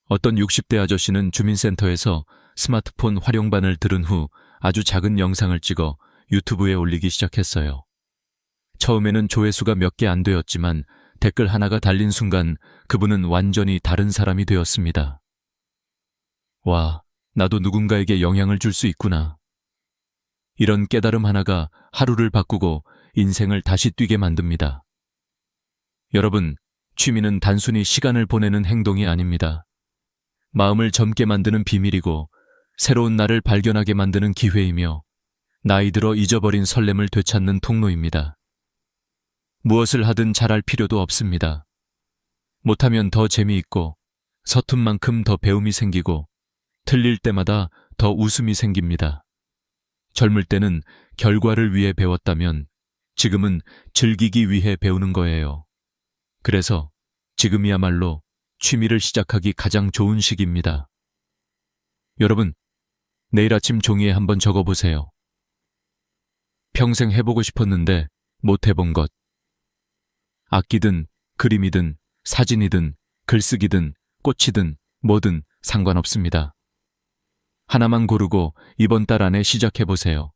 어떤 60대 아저씨는 주민센터에서 스마트폰 활용반을 들은 후 아주 작은 영상을 찍어 유튜브에 올리기 시작했어요. 처음에는 조회수가 몇 개 안 되었지만 댓글 하나가 달린 순간 그분은 완전히 다른 사람이 되었습니다. 와, 나도 누군가에게 영향을 줄 수 있구나. 이런 깨달음 하나가 하루를 바꾸고 인생을 다시 뛰게 만듭니다. 여러분, 취미는 단순히 시간을 보내는 행동이 아닙니다. 마음을 젊게 만드는 비밀이고 새로운 나를 발견하게 만드는 기회이며 나이 들어 잊어버린 설렘을 되찾는 통로입니다. 무엇을 하든 잘할 필요도 없습니다. 못하면 더 재미있고 서툰 만큼 더 배움이 생기고 틀릴 때마다 더 웃음이 생깁니다. 젊을 때는 결과를 위해 배웠다면 지금은 즐기기 위해 배우는 거예요. 그래서 지금이야말로 취미를 시작하기 가장 좋은 시기입니다. 여러분, 내일 아침 종이에 한번 적어보세요. 평생 해보고 싶었는데 못 해본 것. 악기든 그림이든 사진이든 글쓰기든 꽃이든 뭐든 상관없습니다. 하나만 고르고 이번 달 안에 시작해보세요.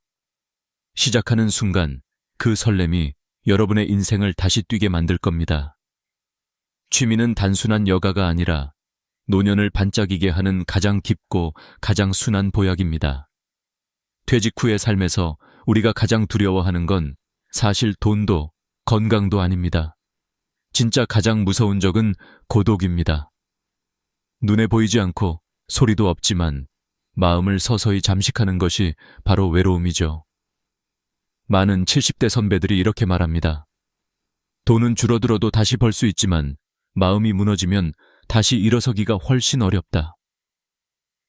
시작하는 순간 그 설렘이 여러분의 인생을 다시 뛰게 만들 겁니다. 취미는 단순한 여가가 아니라 노년을 반짝이게 하는 가장 깊고 가장 순한 보약입니다. 퇴직 후의 삶에서 우리가 가장 두려워하는 건 사실 돈도 건강도 아닙니다. 진짜 가장 무서운 적은 고독입니다. 눈에 보이지 않고 소리도 없지만 마음을 서서히 잠식하는 것이 바로 외로움이죠. 많은 70대 선배들이 이렇게 말합니다. 돈은 줄어들어도 다시 벌 수 있지만 마음이 무너지면 다시 일어서기가 훨씬 어렵다.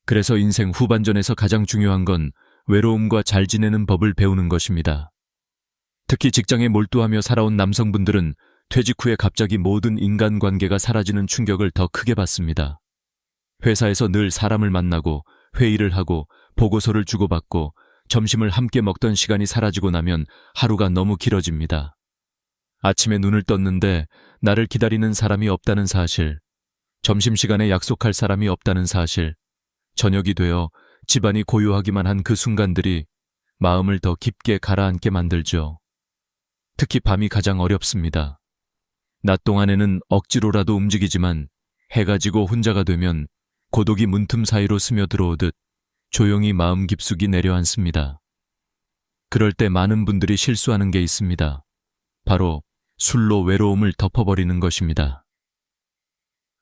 그래서 인생 후반전에서 가장 중요한 건 외로움과 잘 지내는 법을 배우는 것입니다. 특히 직장에 몰두하며 살아온 남성분들은 퇴직 후에 갑자기 모든 인간관계가 사라지는 충격을 더 크게 받습니다. 회사에서 늘 사람을 만나고 회의를 하고 보고서를 주고받고 점심을 함께 먹던 시간이 사라지고 나면 하루가 너무 길어집니다. 아침에 눈을 떴는데 나를 기다리는 사람이 없다는 사실, 점심시간에 약속할 사람이 없다는 사실, 저녁이 되어 집안이 고요하기만 한 그 순간들이 마음을 더 깊게 가라앉게 만들죠. 특히 밤이 가장 어렵습니다. 낮 동안에는 억지로라도 움직이지만 해가 지고 혼자가 되면 고독이 문틈 사이로 스며들어오듯 조용히 마음 깊숙이 내려앉습니다. 그럴 때 많은 분들이 실수하는 게 있습니다. 바로 술로 외로움을 덮어버리는 것입니다.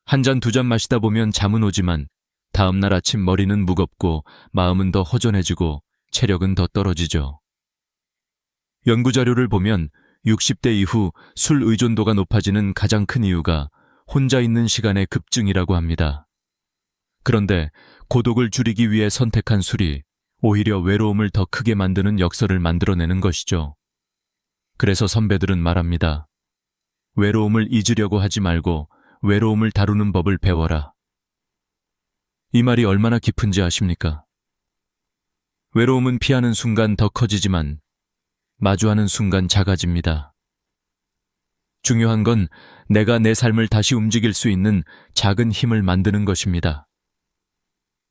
한 잔 두 잔 마시다 보면 잠은 오지만 다음날 아침 머리는 무겁고 마음은 더 허전해지고 체력은 더 떨어지죠. 연구자료를 보면 60대 이후 술 의존도가 높아지는 가장 큰 이유가 혼자 있는 시간의 급증이라고 합니다. 그런데 고독을 줄이기 위해 선택한 술이 오히려 외로움을 더 크게 만드는 역설을 만들어내는 것이죠. 그래서 선배들은 말합니다. 외로움을 잊으려고 하지 말고 외로움을 다루는 법을 배워라. 이 말이 얼마나 깊은지 아십니까? 외로움은 피하는 순간 더 커지지만 마주하는 순간 작아집니다. 중요한 건 내가 내 삶을 다시 움직일 수 있는 작은 힘을 만드는 것입니다.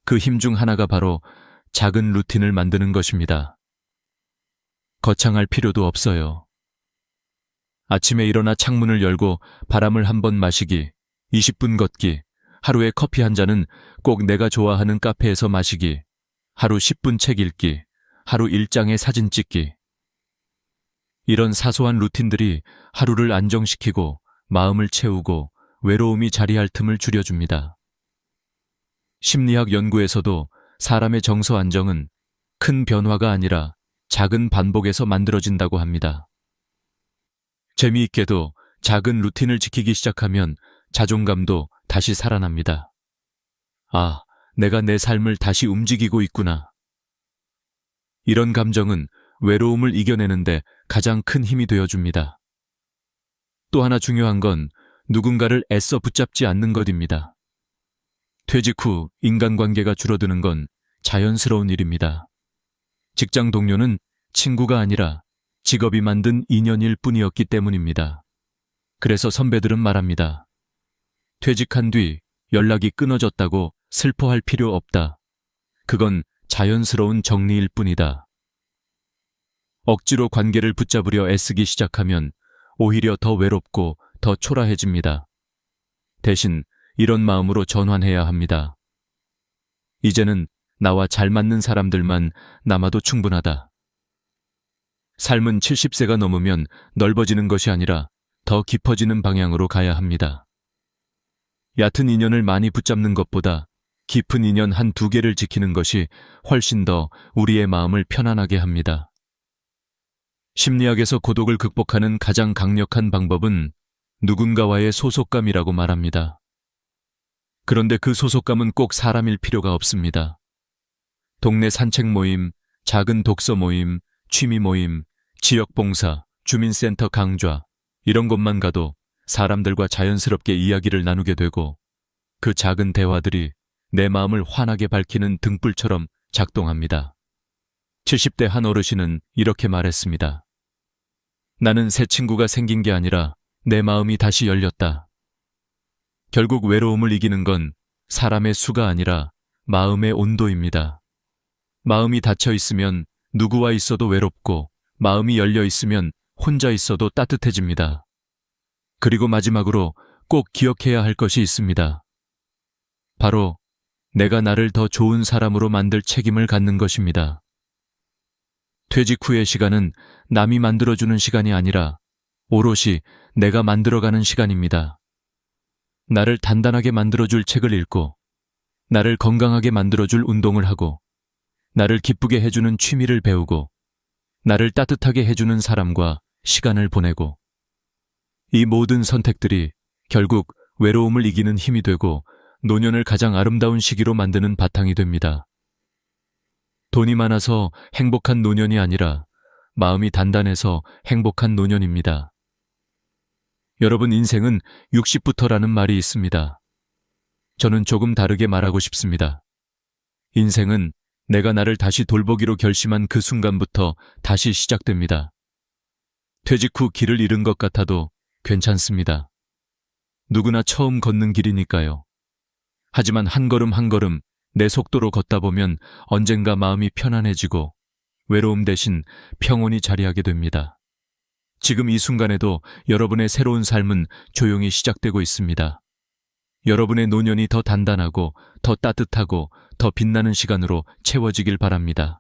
그 힘 중 하나가 바로 작은 루틴을 만드는 것입니다. 거창할 필요도 없어요. 아침에 일어나 창문을 열고 바람을 한 번 마시기, 20분 걷기, 하루에 커피 한 잔은 꼭 내가 좋아하는 카페에서 마시기, 하루 10분 책 읽기, 하루 1장의 사진 찍기. 이런 사소한 루틴들이 하루를 안정시키고 마음을 채우고 외로움이 자리할 틈을 줄여줍니다. 심리학 연구에서도 사람의 정서 안정은 큰 변화가 아니라 작은 반복에서 만들어진다고 합니다. 재미있게도 작은 루틴을 지키기 시작하면 자존감도 다시 살아납니다. 아, 내가 내 삶을 다시 움직이고 있구나. 이런 감정은 외로움을 이겨내는데 가장 큰 힘이 되어줍니다. 또 하나 중요한 건 누군가를 애써 붙잡지 않는 것입니다. 퇴직 후 인간관계가 줄어드는 건 자연스러운 일입니다. 직장 동료는 친구가 아니라 직업이 만든 인연일 뿐이었기 때문입니다. 그래서 선배들은 말합니다. 퇴직한 뒤 연락이 끊어졌다고 슬퍼할 필요 없다. 그건 자연스러운 정리일 뿐이다. 억지로 관계를 붙잡으려 애쓰기 시작하면 오히려 더 외롭고 더 초라해집니다. 대신 이런 마음으로 전환해야 합니다. 이제는 나와 잘 맞는 사람들만 남아도 충분하다. 삶은 70세가 넘으면 넓어지는 것이 아니라 더 깊어지는 방향으로 가야 합니다. 얕은 인연을 많이 붙잡는 것보다 깊은 인연 한두 개를 지키는 것이 훨씬 더 우리의 마음을 편안하게 합니다. 심리학에서 고독을 극복하는 가장 강력한 방법은 누군가와의 소속감이라고 말합니다. 그런데 그 소속감은 꼭 사람일 필요가 없습니다. 동네 산책 모임, 작은 독서 모임, 취미 모임, 지역 봉사, 주민센터 강좌, 이런 곳만 가도 사람들과 자연스럽게 이야기를 나누게 되고 그 작은 대화들이 내 마음을 환하게 밝히는 등불처럼 작동합니다. 70대 한 어르신은 이렇게 말했습니다. 나는 새 친구가 생긴 게 아니라 내 마음이 다시 열렸다. 결국 외로움을 이기는 건 사람의 수가 아니라 마음의 온도입니다. 마음이 닫혀 있으면 누구와 있어도 외롭고 마음이 열려 있으면 혼자 있어도 따뜻해집니다. 그리고 마지막으로 꼭 기억해야 할 것이 있습니다. 바로 내가 나를 더 좋은 사람으로 만들 책임을 갖는 것입니다. 퇴직 후의 시간은 남이 만들어주는 시간이 아니라 오롯이 내가 만들어가는 시간입니다. 나를 단단하게 만들어줄 책을 읽고, 나를 건강하게 만들어줄 운동을 하고, 나를 기쁘게 해주는 취미를 배우고, 나를 따뜻하게 해주는 사람과 시간을 보내고, 이 모든 선택들이 결국 외로움을 이기는 힘이 되고 노년을 가장 아름다운 시기로 만드는 바탕이 됩니다. 돈이 많아서 행복한 노년이 아니라 마음이 단단해서 행복한 노년입니다. 여러분, 인생은 60부터라는 말이 있습니다. 저는 조금 다르게 말하고 싶습니다. 인생은 내가 나를 다시 돌보기로 결심한 그 순간부터 다시 시작됩니다. 퇴직 후 길을 잃은 것 같아도 괜찮습니다. 누구나 처음 걷는 길이니까요. 하지만 한 걸음 한 걸음 내 속도로 걷다 보면 언젠가 마음이 편안해지고 외로움 대신 평온이 자리하게 됩니다. 지금 이 순간에도 여러분의 새로운 삶은 조용히 시작되고 있습니다. 여러분의 노년이 더 단단하고 더 따뜻하고 더 빛나는 시간으로 채워지길 바랍니다.